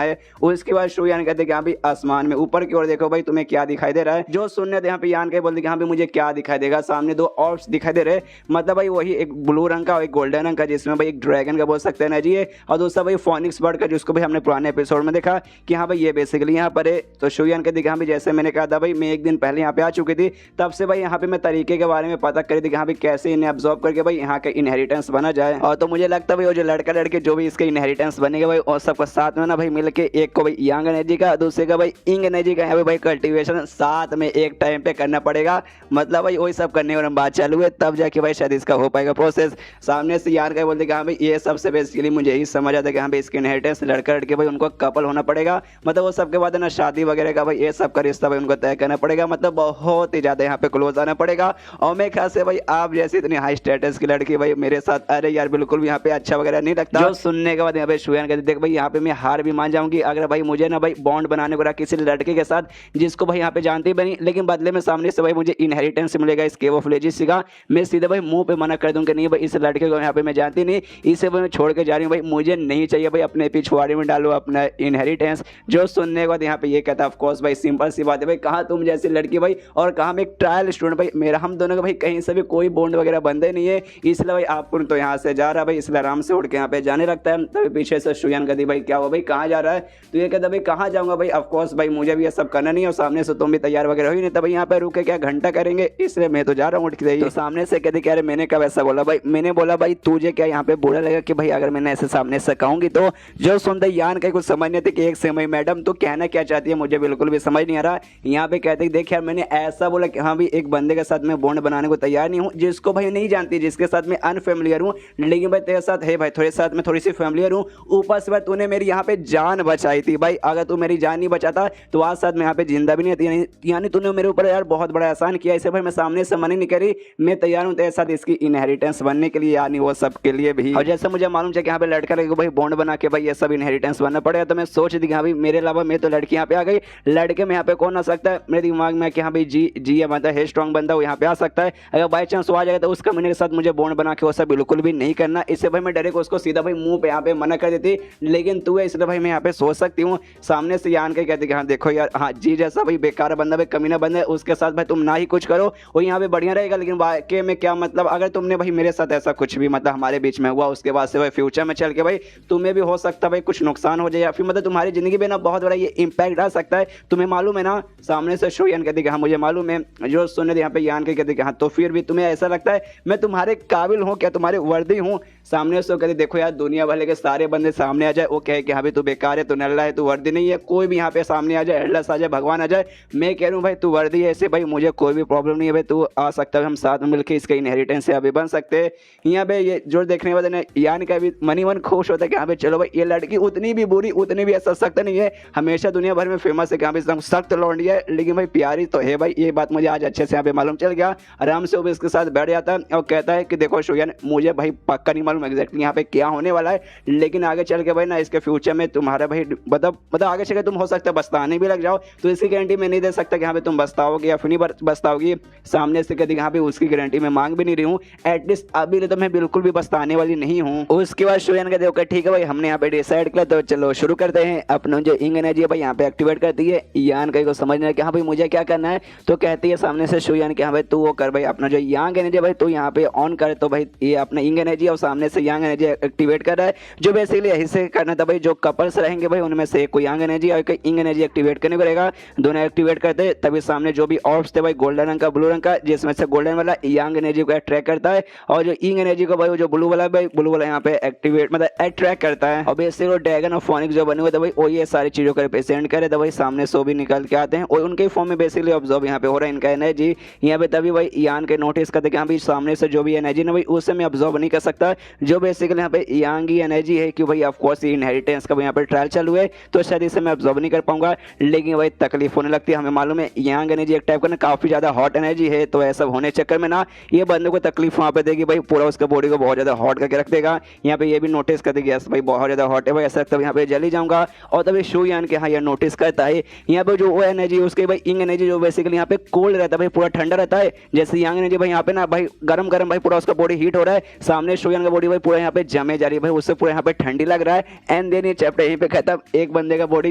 है। उसके बाद शुयान कहते कि यहाँ भी आसमान में ऊपर की ओर देखो भाई तुम्हें क्या दिखाई दे रहा है। जो सुनने थे यहाँ पे यान के बोलते कि यहाँ पे मुझे क्या दिखाई देगा। सामने दो ऑर्ब्स दिखाई दे रहे, मतलब भाई वही एक ब्लू रंग का और एक गोल्डन रंग का, जिसमें भाई एक ड्रैगन का बोल सकते हैं ना जी, और दूसरा भाई फोनिक्स बर्ड का जिसको भाई हमने पुराने एपिसोड में देखा कि हाँ भाई ये बेसिकली यहाँ पर है। तो शुयान कहते कि हाँ भाई जैसे मैंने कहा था भाई मैं एक दिन पहले यहाँ पे आ चुकी थी, तब से भाई यहाँ पे मैं तरीके के बारे में पता करी थी कि हाँ भाई कैसे इन्हें अब्जॉर्व करके भाई यहाँ का इनहेरिटेंस बना जाए। और तो मुझे मुझे लगता है भाई वो जो लड़का लड़के जो भी इसके इनहेरिटेंस बनेगा भाई और सबको साथ में ना भाई मिलके एक को भाई यांग एनर्जी का, दूसरे का भाई इंग एनर्जी का यहाँ पे भाई कल्टीवेशन साथ में एक टाइम पे करना पड़ेगा। मतलब भाई वही सब करने और बात चालू है, तब जाके भाई शायद इसका हो पाएगा प्रोसेस। सामने से यार का बोलते कि हाँ भाई ये सबसे बेसिकली मुझे यही समझ आता है कि हाँ भाई इसके इनहेरिटेंस लड़का लड़के भाई उनको कपल होना पड़ेगा। मतलब वो सबके बाद ना शादी वगैरह का भाई ये सब का रिश्ता भाई उनको तय करना पड़ेगा। मतलब बहुत ही ज्यादा यहाँ पे क्लोज आना पड़ेगा। और मैं खास है भाई आप जैसी इतनी हाई स्टेटस की लड़की भाई मेरे साथ, अरे यार बिल्कुल भी यहाँ पे अच्छा वगैरह नहीं लगता। जो सुनने के बाद यहाँ पे शुयान कहते देख भाई यहाँ पे मैं हार भी मान जाऊंगी अगर भाई मुझे ना भाई बॉन्ड बनाने को रहा किसी लड़के के साथ जिसको भाई यहाँ पे जानती बनी, लेकिन बदले में सामने से भाई मुझे इनहेरिटेंस मिलेगा इस केव ऑफ लेजेसी का। मैं सीधे भाई मुंह पे मना कर दूंगा नहीं भाई इस लड़के को यहाँ पे मैं जानती नहीं, इसे भाई मैं छोड़ के जा रही हूँ भाई, मुझे नहीं चाहिए भाई, अपने पिछवाड़े में डालो अपना इनहेरिटेंस। जो सुनने के बाद यहाँ पे ये कहता ऑफ कोर्स भाई सिंपल सी बात है भाई, कहाँ तुम जैसी लड़की भाई और कहाँ मैं एक ट्रायल स्टूडेंट भाई, मेरा हम दोनों का भाई कहीं से भी कोई बॉन्ड वगैरह बंधे नहीं है, इसलिए भाई आपको तो यहाँ से जा रहा है भाई, इसलिए आराम से उड़ के यहाँ पे जाने लगता है। तभी पीछे से शुयान कहती भाई क्या हुआ भाई कहाँ जा रहा है, तो ये कहता भाई कहाँ जाऊँगा भाई, ऑफकोर्स भाई मुझे भी ये सब करना नहीं है और सामने से तुम भी तैयार वगैरह हुई नहीं, तभी यहाँ पे रुके क्या घंटा करेंगे, इसलिए मैं तो जा रहा हूँ उठ के। तो सामने से कहते क्या मैंने कब ऐसा बोला भाई, मैंने बोला भाई तुझे क्या यहाँ पे बुरा लगा कि भाई अगर मैंने ऐसे सामने से कहूंगी तो। जो सुनते यान का कुछ समझ नहीं थी कि एक समय मैडम तो कहना क्या चाहती है मुझे बिल्कुल भी समझ नहीं आ रहा। यहाँ पे कहते देख यार मैंने ऐसा बोला कि हाँ भाई एक बंदे के साथ मैं बॉन्ड बनाने को तैयार नहीं हूँ जिसको भाई नहीं जानती, जिसके साथ मैं अनफेमिलियर हूँ, लेकिन भाई तेरे साथ है भाई थोड़े साथ में थोड़ी सी फेमिलियर हूँ। ऊपर से भाई तूने मेरी यहाँ पे जान बचाई थी भाई, अगर तू मेरी जान नहीं बचाता तो आज साथ में यहाँ पे जिंदा भी नहीं थी, यानी तूने मेरे ऊपर यार बहुत बड़ा एहसान किया। इसे भाई मैं सामने से मना नहीं करी, मैं तैयार हूँ तेरे साथ इसकी इनहेरिटेंस बनने के लिए, यानी वो सब के लिए भी। और जैसे मुझे मालूम है कि यहाँ पे लड़का लड़के भाई बॉन्ड बना के भाई ये सब इनहेरिटेंस बनना पड़ेगा, तो मैं सोच दी कि हाँ भाई मेरे अलावा मैं तो लड़की यहाँ पे आ गई, लड़के में यहाँ पे कौन आ सकता है, मेरे दिमाग में कि हाँ भाई जी ये मतलब है स्ट्रॉन्ग बंदा वो यहाँ पे आ सकता है। अगर बाई चांस वो आ जाएगा तो उसका मैंने के साथ मुझे बॉन्ड बना के वो सब बिल्कुल भी नहीं करना। इससे भाई मैं डायरेक्ट उसको सीधा भाई मुंह पे यहाँ पे मना कर देती, लेकिन तू है इसलिए भाई मैं यहाँ पे सोच सकती हूँ। सामने से यान के कहते कि हाँ देखो यार हाँ जी जैसा भाई बेकार बंदा भाई कमीना बंदा है उसके साथ भाई तुम ना ही कुछ करो वो यहाँ पे बढ़िया रहेगा, लेकिन वाकई में क्या मतलब अगर तुमने भाई मेरे साथ ऐसा कुछ भी मतलब हमारे बीच में हुआ उसके बाद से भाई फ्यूचर में चल के भाई तुम्हें भी हो सकता है भाई कुछ नुकसान हो जाए या फिर मतलब तुम्हारी जिंदगी में ना बहुत बड़ा ये इंपैक्ट आ सकता है, तुम्हें मालूम है ना। सामने से शुयान कहते कि हाँ मुझे मालूम है। जो सुनने यहाँ पे यान के कहते कि हाँ तो फिर भी तुम्हें ऐसा लगता है मैं तुम्हारे काबिल हूँ क्या, तुम्हारे वर्दी हूँ। सामने से कहते देखो यार दुनिया वाले के सारे बंदे सामने आ जाए वो कहे कि हाँ भाई तू बेकार है, तू नल्ला है, तू वर्दी नहीं है, कोई भी यहाँ पे सामने आ जाए, एडलस आ जाए, भगवान आ जाए, मैं कह रहा हूँ भाई तू वर्दी है ऐसे भाई मुझे कोई भी प्रॉब्लम नहीं है भाई, तू आ सकता है हम साथ में मिलकर इसका इनहेरिटेंस अभी बन सकते हैं। यहाँ पे ये जो देखने वाले ने यान का भी मनी मन खुश होता है कि हाँ भाई चलो भाई ये लड़की उतनी भी बुरी उतनी भी ऐसा सख्त नहीं है, हमेशा दुनिया भर में फेमस है कि हाँ भाई सख्त लौंडी है लेकिन भाई प्यारी तो है भाई, ये बात मुझे आज अच्छे से यहाँ पे मालूम चल गया। आराम से वो भी इसके साथ बैठ जाता है और कहता है कि देखो शुयान मुझे भाई पक्का नहीं मालूम एग्जैक्टली यहाँ पे क्या होने वाला है, लेकिन आगे चल के भाई ना इसके फ्यूचर में तुम्हारा भाई मतलब आगे चल के तुम हो सकता है बस्ताने भी लग जाओ, तो इसकी गारंटी मैं नहीं दे सकता कि यहाँ पे तुम बस्ताओगे या फिर नहीं बस्ताओगी। सामने से कहती यहाँ पे उसकी गारंटी मैं मांग भी नहीं रही हूँ, एटलीस्ट अभी तो मैं बिल्कुल भी बस्ताने वाली नहीं हूँ। उसके बाद शुयान कहते ओके ठीक है भाई हमने यहाँ पे डिसाइड किया तो चलो शुरू करते हैं। अपना जो इंग एनर्जी है भाई यहाँ पे एक्टिवेट करती है। यान कहीं को समझना है कि हाँ भाई मुझे क्या करना है, तो कहती है सामने से शुयान कि हाँ भाई तू वो कर भाई अपना जो यांग एनर्जी भाई तू यहाँ पे ऑन कर, तो भाई ये अपना इंग एनर्जी और सामने से यांग एनर्जी एक्टिवेट कर रहा है। जो बेसिकली यही से करना था भाई, जो कपल्स रहेंगे भाई उनमें से एक को यांग एनर्जी और एक इंग एनर्जी एक्टिवेट करने को रहेगा, दोनों एक्टिवेट करते हैं तभी सामने जो भी ऑर्ब्स थे भाई गोल्डन रंग का ब्लू रंग का, जिसमें से गोल्डन वाला यांग एनर्जी को अट्रैक्ट करता है और जो इंग एनर्जी को भाई जो ब्लू वाला भाई ब्लू वाला यहाँ पे एक्टिवेट मतलब अट्रैक्ट करता है। और बेसिकली वो ड्रैगन और फोनिक्स जो बने हुए थे भाई वो ये सारी चीजों को रिप्रेजेंट करे, तो भाई सामने सो भी निकल के आते हैं और उनके फॉर्म में बेसिकली ऑब्जर्व यहाँ पे हो रहा है इनका एनर्जी। यहाँ पे तभी भाई यान के नोटिस करते कि हाँ भाई सामने से जो भी एनर्जी ना भाई उससे मैं ऑब्जर्व नहीं कर सकता, जो बेसिकली यहाँ पे यांग की एनर्जी है कि भाई ऑफकोर्स इनहेरिटेंस का यहाँ पे ट्रायल चालू है तो शायद इसे मैं ऑब्जर्व नहीं कर पाऊंगा, लेकिन भाई तकलीफ होने लगती है। हमें मालूम है यांग एनर्जी एक टाइप का ना काफी ज्यादा हॉट एनर्जी है, तो ऐसा होने चक्कर में ना ये बंदे को तकलीफ वहाँ पे देगी भाई, पूरा उसका बॉडी को बहुत ज्यादा हॉट करके रख देगा। यहाँ पे ये भी नोटिस कर देगी भाई बहुत ज्यादा हॉट है भाई, ऐसा लगता है यहाँ पे जल ही जाऊंगा। और तभी शुयान के हाँ यार नोटिस करता है यहाँ पे जो वो एनर्जी उसके भाई इंग एनर्जी जो बेसिकली यहाँ पे कोल्ड रहता है भाई पूरा ठंडा रहता है, जैसे यांग एनर्जी भाई यहाँ पे ना भाई गरम गरम भाई पूरा उसका बॉडी हीट हो रहा है, सामने शुयान का बॉडी भाई पूरा यहाँ पे जमे जा रही है भाई, उससे पूरा यहाँ पे ठंडी लग रहा है। एंड देन ये चैप्टर यहीं पे खत्म, एक बंदे का बॉडी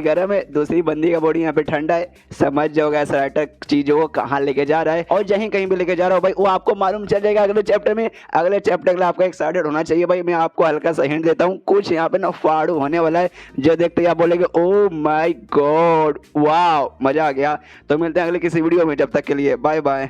गर्म है दूसरी बंदी का बॉडी यहाँ पे ठंडा है। समझ जाओगे ऐसा राइटर चीजों को कहाँ लेके जा रहा है और जहीं कहीं भी लेके जा रहा हो भाई वो आपको मालूम चल जाएगा अगले चैप्टर में। अगले चैप्टर के लिए आपका एक्साइटेड होना चाहिए भाई, मैं आपको हल्का सा हिंट देता हूँ कुछ यहाँ पे ना फाड़ू होने वाला है, जो देखते ही आप बोलेंगे ओ माय गॉड वाह मजा आ गया। तो मिलते हैं अगले किसी वीडियो में, जब तक के लिए बाय बाय।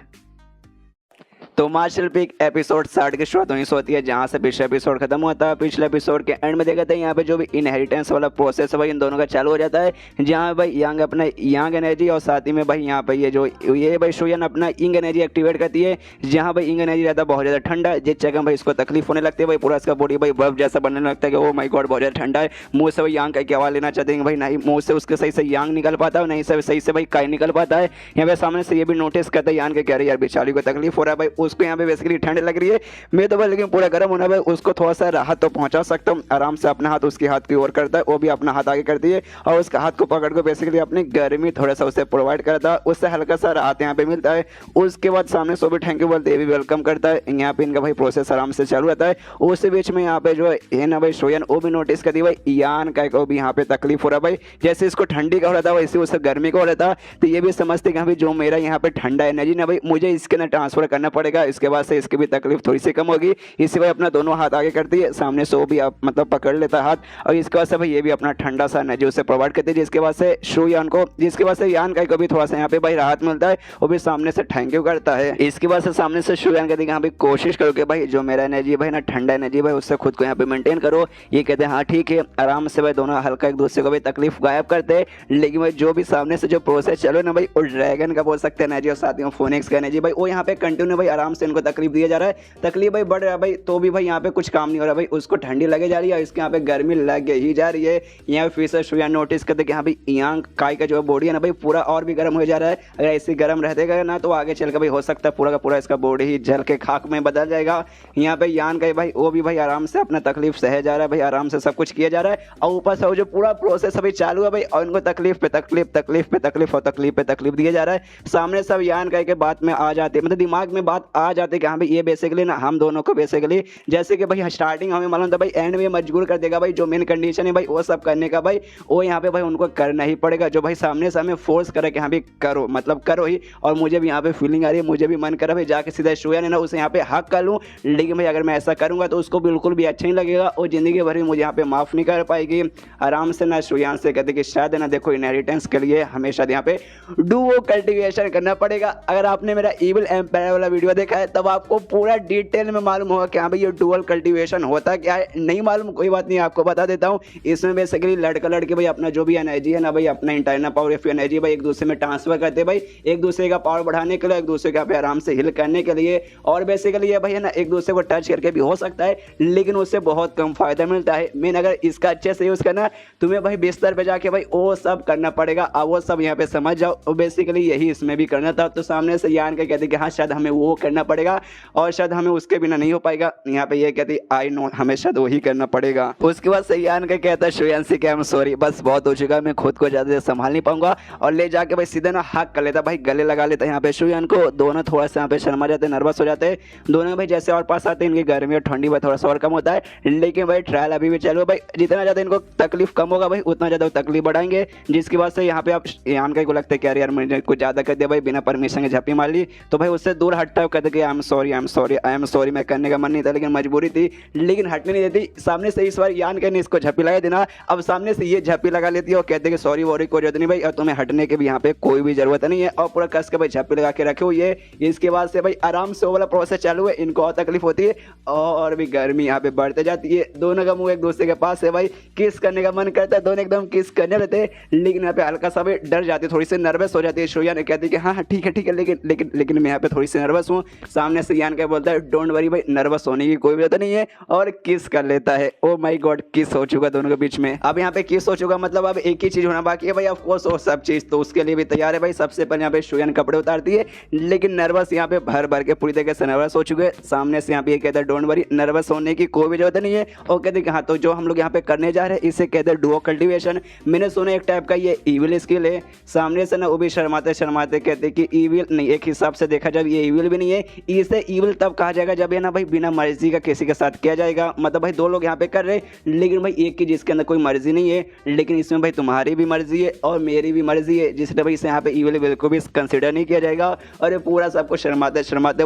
तो मार्शल पीक एपिसोड 60 की शुरुआत वहीं से होती है जहां से पिछला एपिसोड खत्म होता है। पिछले एपिसोड के एंड में देखते हैं यहाँ पे जो भी इनहेरिटेंस वाला प्रोसेस है भाई इन दोनों का चालू हो जाता है, जहां भाई यांग अपना यांग एनर्जी और साथ ही में भाई यहाँ पे ये भाई शुयन अपना इंग एनर्जी एक्टिवेट करती है, जहां भाई इंग एनर्जी रहता है बहुत ज़्यादा ठंडा, जिस जगह भाई इसको तकलीफ होने लगती है भाई पूरा इसका बॉडी भाई बर्फ जैसा बनने लगता है कि ओ माय गॉड बहुत ज़्यादा ठंडा है। मुँह से भाई यांग का आवाज़ लेना चाहते हैं भाई नहीं मुँह से उसके सही से यांग निकल पाता है, नहीं सही से भाई काई निकल पाता है। यहाँ पे सामने से ये भी नोटिस करता है यान के कह रहे यार बेचारी को तकलीफ हो रहा है भाई, उसको यहाँ पे बेसिकली ठंड लग रही है, मैं तो भाई लेकिन पूरा गर्म होना भाई उसको थोड़ा सा राहत तो पहुंचा सकता हूँ। आराम से अपना हाथ उसके हाथ की ओर करता है, वो भी अपना हाथ आगे करती है और उसका हाथ को पकड़ कर बेसिकली अपनी गर्मी थोड़ा सा उसे प्रोवाइड करता है, उससे हल्का सा राहत यहाँ पे मिलता है। उसके बाद सामने सो भी थैंक यू बोलते भी वेलकम करता है। यहाँ पे इनका भाई प्रोसेस आराम से चालू रहता है। उस बीच में यहाँ पे जो है ना भाई शोयन वो भी नोटिस करती है भाई यान का को भी यहाँ पे तकलीफ हो रहा है भाई, जैसे इसको ठंडी का हो रहा था वैसे उसे गर्मी का हो रहा था, तो ये भी समझते कि भाई जो मेरा यहाँ पे ठंडा एनर्जी ना भाई मुझे इसके ना ट्रांसफर करना पड़ेगा, इसके बाद से इसकी भी तकलीफ थोड़ी सी कम होगी। इसी भाई अपना दोनों हाथ आगे करती है, सामने से वो भी आप मतलब पकड़ लेता है हाथ, और इसके बाद से भाई ये भी अपना ठंडा सा एनर्जी उसे प्रोवाइड करती है, जिसके बाद से शुयान को जिसके बाद से यान का भी थोड़ा सा यहाँ पे भाई राहत मिलता है, वो भी सामने से थैंक यू करता है। इसके बाद से सामने से शुयान कहते हैं यहाँ पे कोशिश करो कि भाई जो मेरा एनर्जी भाई ना ठंडा एनर्जी भाई उससे खुद को यहाँ पे मेंटेन करो। ये कहते हैं हाँ ठीक है, आराम से भाई दोनों हल्का एक दूसरे को भी तकलीफ गायब करते हैं। लेकिन भाई जो भी सामने से जो प्रोसेस चलो ना भाई वो ड्रैगन का बोल सकते हैं एनर्जी और साथ ही फोनिक्स का एनर्जी भाई वो यहाँ पे कंटिन्यू भाई आराम से इनको तकलीफ दिया जा रहा है, तकलीफ भाई बढ़ रहा है भाई, तो भी भाई यहाँ पे कुछ काम नहीं हो रहा भाई, उसको ठंडी लगे जा रही है और इसके यहाँ पे गर्मी लगे ही जा रही है। यहाँ पे फिर से शुयान नोटिस करते कि यहाँ पे यांग काय का जो बॉडी है ना भाई पूरा और भी गर्म हो जा रहा है, अगर ऐसे गर्म रहतेगा ना तो आगे चल के भाई हो सकता है पूरा का पूरा इसका बॉडी ही जल के खाक में बदल जाएगा। यहाँ पे यान का भाई वो भी भाई आराम से अपना तकलीफ सहे जा रहा है भाई, आराम से सब कुछ किया जा रहा है और ऊपर से वो जो पूरा प्रोसेस अभी चालू है भाई और इनको तकलीफ पे तकलीफ तकलीफ पे तकलीफ और तकलीफ पे तकलीफ दिया जा रहा है। सामने सब यान का बात में आ जाती है, मतलब दिमाग में बात आ जाती है कि हाँ भाई ये बेसिकली ना हम दोनों को बेसिकली जैसे कि भाई स्टार्टिंग हमें मालूम था भाई एंड में मजबूर कर देगा भाई, जो मेन कंडीशन है भाई वो सब करने का भाई वो यहाँ पे भाई उनको करना ही पड़ेगा, जो भाई सामने से हमें फोर्स करे कि हाँ भाई करो मतलब करो ही। और मुझे भी यहाँ पे फीलिंग आ रही है, मुझे भी मन कर रहा है भाई जाके सीधा शुयान है ना उसे यहाँ पे हक कर लूँ, लेकिन भाई अगर मैं ऐसा करूँगा तो उसको बिल्कुल भी अच्छा नहीं लगेगा और ज़िंदगी भर मुझे यहाँ पे माफ़ नहीं कर पाएगी। आराम से ना शुयान से कहते कि शायद ना देखो इनहेरिटेंस के लिए हमेशा यहाँ पे डुओ कल्टीवेशन करना पड़ेगा। अगर आपने मेरा इविल एम्पायर वाला वीडियो देखा है तब आपको पूरा डिटेल में मालूम होगा कि हाँ भाई ये डुअल कल्टीवेशन होता क्या है, नहीं मालूम कोई बात नहीं आपको बता देता हूँ। इसमें बेसिकली लड़का लड़के भाई अपना जो भी एनर्जी है ना भाई अपना इंटरनल पावर या फिर एनर्जी भाई एक दूसरे में ट्रांसफर करते हैं भाई, एक दूसरे का पावर बढ़ाने के लिए, एक दूसरे का पे आराम से हिल करने के लिए, और बेसिकली ये भाई है ना एक दूसरे को टच करके भी हो सकता है लेकिन उससे बहुत कम फायदा मिलता है। मेन अगर इसका अच्छे से यूज़ करना तुम्हें भाई बिस्तर पे जाके भाई वो सब करना पड़ेगा, अब वो सब यहाँ पे समझ जाओ, और बेसिकली यही इसमें भी करना था। तो सामने से यान के कहते कि हाँ शायद हमें वो करना पड़ेगा और शायद हमें उसके बिना नहीं हो पाएगा, यहाँ पे ये कहती आई नो हमें शायद वही करना पड़ेगा। उसके बाद से यान का कहता है शुयान से कि आई एम सॉरी बस बहुत हो चुका है, मैं खुद को ज़्यादा संभाल नहीं पाऊंगा, और ले जाके भाई सीधे ना हक कर लेता भाई गले लगा लेता है यहाँ पे शुयान को। दोनों थोड़ा सा यहाँ पे शर्मा जाते हैं, नर्वस हो जाते हैं दोनों भाई, जैसे और पास आते हैं इनकी गर्मी और ठंडी भाई थोड़ा सा और कम होता है, लेकिन भाई ट्रायल अभी भी चालू भाई, जितना ज़्यादा इनको तकलीफ कम होगा भाई उतना ज़्यादा तकलीफ बढ़ाएंगे, जिसकी वजह से यहाँ पे आप यान का को लगता है कि यार मुझे कुछ ज़्यादा कर दिया भाई, बिना परमिशन के झपी मार ली, तो भाई उससे दूर हटता है, कहते कि I am sorry I am sorry I am sorry, मैं करने का मन नहीं था लेकिन मजबूरी थी, लेकिन हटने नहीं देती। सामने से इस बार यान के ने इसको झपी लगा देना, अब सामने से ये झपी लगा लेती है और कहते कि सॉरी वॉरी कोई जरूरत नहीं भाई, और तुम्हें हटने के भी यहाँ पे कोई भी जरूरत नहीं है, और पूरा कस के भाई झपी लगा के रखे हुई है। इसके बाद से भाई आराम से वो वाला प्रोसेस चालू है, इनको और तकलीफ होती है और भी गर्मी यहाँ पे बढ़ते जाती है। दोनों का मुंह एक दूसरे के पास है भाई, किस करने का मन करता है, दोनों एकदम किस करने रहते हैं, लेकिन यहाँ पे हल्का सा भी डर जाती है, थोड़ी सी नर्वस हो जाती है। शुयान कहती है कि हाँ ठीक है लेकिन मैं यहाँ पे थोड़ी सी नर्वस हूँ। सामने से यान क्या बोलता है डोंट वरी भाई, नर्वस होने की कोई वजह नहीं है, और किस कर लेता है। ओ माय गॉड किस हो चुका दोनों के बीच में। अब यहाँ पे किस हो चुका मतलब अब एक ही चीज होना बाकी है भाई, ऑफ कोर्स वो सब चीज तो उसके लिए भी तैयार है भाई। सबसे पहले यहाँ पे शुयान कपड़े उतारती है, लेकिन नर्वस यहाँ पे भर भर के पूरी तरीके से नर्वस हो चुके हैं। सामने से यहाँ पे कहता है डोंट वरी, नर्वस होने की कोई भी जरूरत नहीं है, और कहते हैं कि हाँ तो जो हम लोग यहाँ पे करने जा रहे हैं इसे कहते हैं डुओ कल्टीवेशन। मैंने सुना एक टाइप का ये ईविल स्किल है। सामने से ना वो भी शर्माते शर्माते कहते कि ईविल नहीं, एक हिसाब से देखा जब ये ईविल भी नहीं है, इसे ईविल तब कहा जाएगा जब ये ना भाई बिना मर्जी का किसी के साथ किया जाएगा। मतलब भाई दो लोग यहाँ पे कर रहे लेकिन भाई एक की जिसके अंदर कोई मर्जी नहीं है, लेकिन इसमें भाई तुम्हारी भी मर्जी है और मेरी भी मर्जी है, जिसने भाई इसे यहाँ पे ईविल बिल्कुल भी कंसिडर नहीं किया जाएगा। और ये पूरा सबको शर्माते शर्माते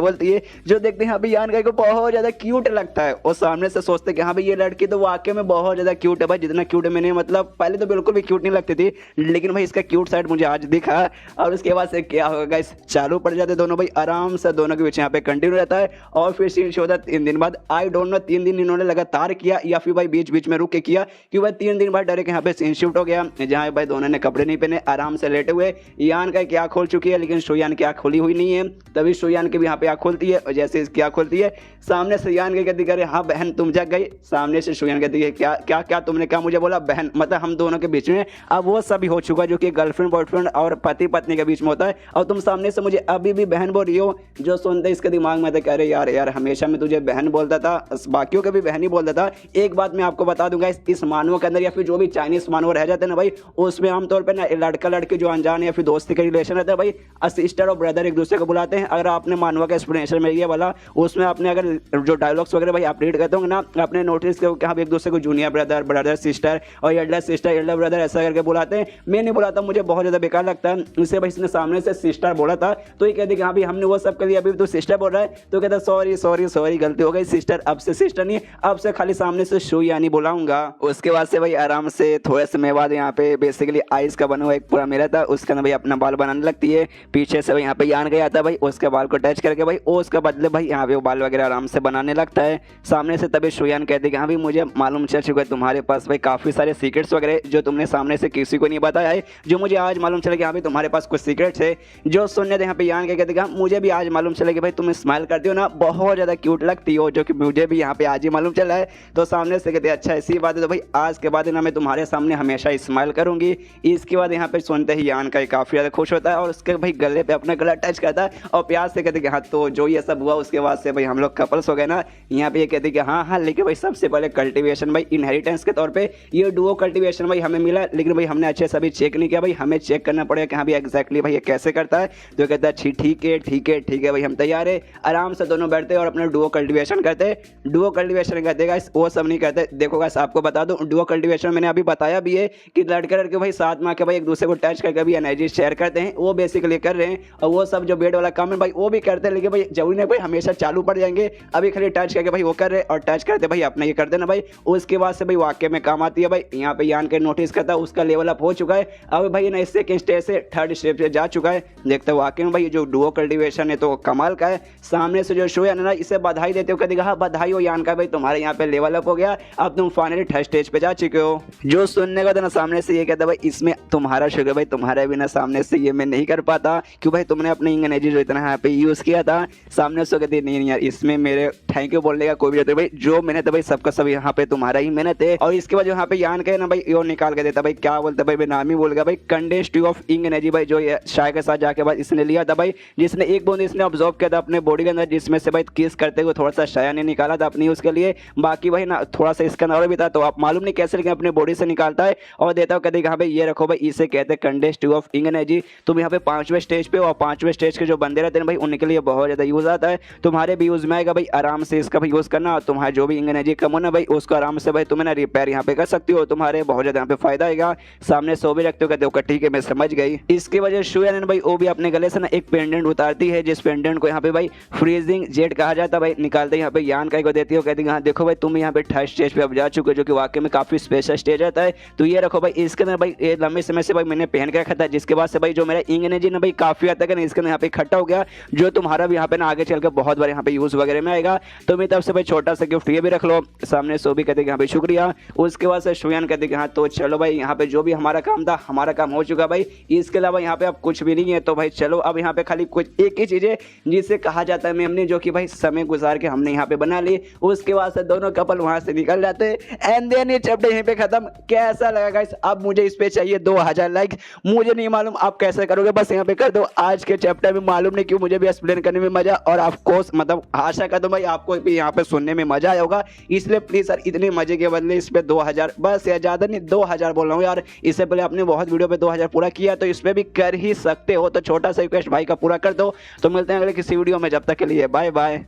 बोलती है, जो देखते हैं अभी यान को बहुत ज़्यादा क्यूट लगता है, और सामने से सोचते कि हाँ भाई ये लड़की तो वाकई में बहुत ज़्यादा क्यूट है भाई, जितना क्यूट मैंने मतलब पहले तो बिल्कुल भी क्यूट नहीं लगती थी, लेकिन भाई इसका क्यूट साइड मुझे आज दिखा। और उसके बाद से क्या होगा गाइस, चालू पड़ जाते दोनों भाई, आराम से दोनों के बीच यहाँ पे कंटिन्यू रहता है और फिर सीन शो होता है 3 दिन बाद। आई डोंट नो 3 दिन इन्होंने लगातार किया या फिर भाई बीच बीच में रुक के किया, कि भाई 3 दिन बाद डायरेक्ट यहाँ पे सीन शिफ्ट हो गया, जहाँ भाई दोनों ने कपड़े नहीं पहने, आराम से लेटे हुए। यान का क्या खोल चुकी है लेकिन शुयान की आँख खुली हुई नहीं है। तभी शुयान की भी यहाँ पे आँख खुलती है और जैसे इसकी आँख खुलती है सामने से यान के कहती है हाँ बहन तुम जग गई। सामने से शुयान कहती है क्या क्या क्या तुमने क्या मुझे बोला बहन, मतलब हम दोनों के बीच में अब वो सभी हो चुका जो कि गर्लफ्रेंड बॉयफ्रेंड और पति पत्नी के बीच में होता है, और तुम सामने से मुझे अभी भी बहन बोल रही हो। जो सुनते इसके दिमाग में था कह रहे यार यार हमेशा मैं तुझे बहन बोलता था, बाकियों के भी बहन ही बोलता था। एक बात मैं आपको बता दूंगा, इस मानवों के अंदर या फिर जो भी चाइनीज मानव रह जाते हैं ना भाई, उसमें आमतौर पर ना लड़का लड़की जो अनजान या फिर दोस्ती का रिलेशन रहता है भाई, सिस्टर और ब्रदर एक दूसरे को बुलाते हैं। अगर आपने मानवा का एक्सप्लेनेशन में ये वाला उसमें आपने अगर जो डायलॉग्स वगैरह भाई आप रीड करते होंगे ना, आपने नोटिस किया कि हम एक दूसरे को जूनियर ब्रदर, ब्रदर सिस्टर और एल्डर सिस्टर, एल्डर ब्रदर ऐसा करके बुलाते हैं। मैं नहीं बुलाता, मुझे बहुत ज़्यादा बेकार लगता है। उससे भाई इसने सामने से सिस्टर बोला था तो ये कहती कि हाँ भाई हमने वो सब कर लिया, अभी तो सिस्टर बोल रहा है। तो कहता सॉरी सॉरी सॉरी गलती हो गई सिस्टर, अब से सिस्टर नहीं, अब से खाली सामने से शुयानी बुलाऊंगा। उसके बाद से भाई आराम से थोड़े समय बाद यहाँ पे बेसिकली आइस का बना हुआ एक पूरा मिरर था, उसके अंदर भाई अपना बाल बनाने लगती है। पीछे से भाई यहाँ पे यान गया था भाई, उसके बाल को टच करके भाई उसके बदले भाई यहाँ पे वो बाल वगैरह आराम से बनाने लगता है। सामने से तभी शुयान कहती कि हाँ भाई मुझे मालूम चल चुका है तुम्हारे पास भाई काफ़ी सारे सीक्रेट्स वगैरह जो तुमने सामने से किसी को नहीं बताया है, जो मुझे आज मालूम चला कि हाँ भाई तुम्हारे पास कुछ सीक्रेट्स है। जो सुनने थे यहाँ पे यान के कहते कि मुझे भी आज मालूम चला कि भाई तुम स्माइल करती हो ना, बहुत ज़्यादा क्यूट लगती हो, जो कि मुझे भी यहाँ पे आज ही मालूम चला है। तो सामने से कहते अच्छा ऐसी बात है तो भाई आज के बाद ना मैं तुम्हारे सामने हमेशा स्माइल करूंगी। इसके बाद यहाँ पे सुनते ही यान का काफ़ी ज़्यादा खुश होता है और उसके भाई गले पे अपना गला टच करता है और प्यार से कहते कि हाँ तो जो ये सब हुआ उसके बाद से भाई हम लोग कपल्स हो गए ना। यहाँ पे ये कहते कि हाँ हाँ लेकिन भाई सबसे पहले कल्टिवेशन भाई इनहेरिटेंस के तौर पे ये डुओ कल्टिवेशन भाई हमें मिला, लेकिन भाई हमने अच्छे से अभी चेक नहीं किया भाई, हमें चेक करना पड़ेगा कि हाँ भाई एग्जैक्टली भाई ये कैसे करता है। तो कहता है ठीक है ठीक है ठीक है भाई हम तैयार है। आराम से दोनों बैठते और अपना डुओ कल्टिवेशन करते। डुओ कल्टिवेशन कहते गाइस वो सब नहीं करते। देखो गाइस आपको बता दूं डुओ कल्टिवेशन मैंने अभी बताया भी है कि लड़के लड़के भाई साथ में आके भाई एक दूसरे को टच करके भी एनर्जी शेयर करते हैं, वो बेसिकली कर रहे हैं। और वो सब जो बेड वाला काम है भाई वो भी करते हैं, लेकिन भाई जरूरी नहीं भाई हमेशा चालू पड़ जाएंगे। अभी खाली टच करके भाई वो कर रहे और टच करते भाई अपना ये कर देना भाई, उसके बाद से भाई वाकई में काम आती है भाई। यहाँ पे यान के नोटिस करता है उसका लेवल अप हो चुका है, अब भाई ना सेकंड स्टेज से थर्ड स्टेज पे जा चुका है। देखते हो वाकई में भाई जो डुओ कल्टिवेशन है तो कमाल का है। सामने से जो शो है ना इसे बधाई देते हो, कहेगा हाँ बधाई हो यान का भाई तुम्हारे यहाँ पे लेवल अप हो गया, अब तुम फाइनली थर्ड स्टेज पे जा चुके हो। जो सुनने का था ना सामने से ये कहता भाई इसमें तुम्हारा शुक्र भाई, तुम्हारे बिना सामने से ये मैं नहीं कर पाता क्यों भाई तुमने अपनी एनर्जी जो इतना यहाँ पे यूज किया था। सामने से कहती नहीं यार इसमें मेरे थैंक यू बोलने का कोई भी भाई, जो मेहनत है भाई सबका सब यहाँ पे तुम्हारा ही मेहनत है। और इसके बाद जो यहाँ पे यान का है ना भाई यो निकाल के देता भाई, क्या बोलते भाई मैं नाम ही बोल गया भाई, कंडेंस्ड ट्यूब ऑफ इंग एनर्जी भाई जो शाय के साथ जाके बाद इसने लिया था भाई, जिसने एक बूंद इसने ऑब्जर्व किया था अपने बॉडी के अंदर, जिसमें से भाई किस करते हुए थोड़ा सा शाया ने निकाला था अपनी उसके लिए। बाकी भाई ना थोड़ा सा इसका नाम भी था तो आप मालूम नहीं कैसे लेकिन अपने बॉडी से निकालता है और देता हो, कहते हाँ भाई ये रखो भाई, इसे कहते हैं कंडेंस्ड ट्यूब ऑफ इंग एनर्जी। तुम यहाँ पे 5वें स्टेज पे और 5वें स्टेज के जो बंदे रहते हैं भाई उनके लिए बहुत ज्यादा यूज आता है, तुम्हारे भी यूज में आएगा भाई। आराम से इसका भी यूज करना और तुम्हारा जो भी इंग एनर्जी कम हो ना भाई उसको आराम से भाई तुम्हें ना रिपेयर यहाँ पे कर सकती हो, तुम्हारे बहुत ज्यादा यहाँ पे फायदा आएगा। सामने सो भी रखते हो, कहते हो ठीक है मैं समझ गई। इसके वजह शुयान भाई वो भी अपने गले से ना एक पेंडेंट उतारती है, जिस पेंडेंट को यहाँ पे भाई फ्रीजिंग जेट कहा जाता है भाई, निकालते यहाँ पे यान का को देती हो, कहती है हाँ देखो भाई तुम यहाँ पे थर्ड स्टेज पे अब जा चुके हो, जो कि वाकई में काफी स्पेशल स्टेज रहता है। तो ये रखो भाई, इसके अंदर भाई ये लंबे समय से भाई मैंने पहन के रखा था, जिसके बाद से भाई जो मेरा इंग एनर्जी ना भाई काफी हद तक ना इसके अंदर यहाँ पे इकट्ठा हो गया, जो तुम्हारा भी यहाँ पे ना आगे चलकर बहुत बार यहाँ पे यूज वगैरह में आएगा। तो मेरी तरफ से भाई छोटा सा गिफ्ट ये भी रख लो। सामने सो भी कहते हैं हाँ भाई शुक्रिया। उसके बाद से शुयान कहते हैं हाँ तो चलो भाई यहाँ पे जो भी हमारा काम था हमारा काम हो चुका भाई, इसके अलावा यहाँ पे अब कुछ भी नहीं है। तो भाई चलो अब यहाँ पे खाली कुछ एक ही चीज है जिसे कहा जाता है मेमने, जो कि भाई समय गुजार के हमने यहाँ पे बना ली। उसके बाद से दोनों कपल वहां से निकल जाते हैं एंड देन ये चैप्टर यहीं पे खत्म। कैसा लगा गाइस? अब मुझे इस पे चाहिए 2000 लाइक। मुझे नहीं मालूम आप कैसे करोगे, बस यहाँ पे कर दो। आज के चैप्टर में मालूम नहीं क्यों मुझे भी एक्सप्लेन करने में मजा, और ऑफ कोर्स मतलब आशा करता हूं भाई आपको भी यहाँ पे सुनने में मजा आया होगा। इसलिए प्लीज सर इतने मजे के बदले इस पे 2000 बस, या ज्यादा नहीं 2000 बोल रहा हूँ यार। इससे पहले आपने बहुत वीडियो पे 2000 पूरा किया तो इस पे भी कर ही सकते हो। तो छोटा सा रिक्वेस्ट भाई का पूरा कर दो। तो मिलते हैं अगले किसी वीडियो में, जब तक के लिए बाय बाय।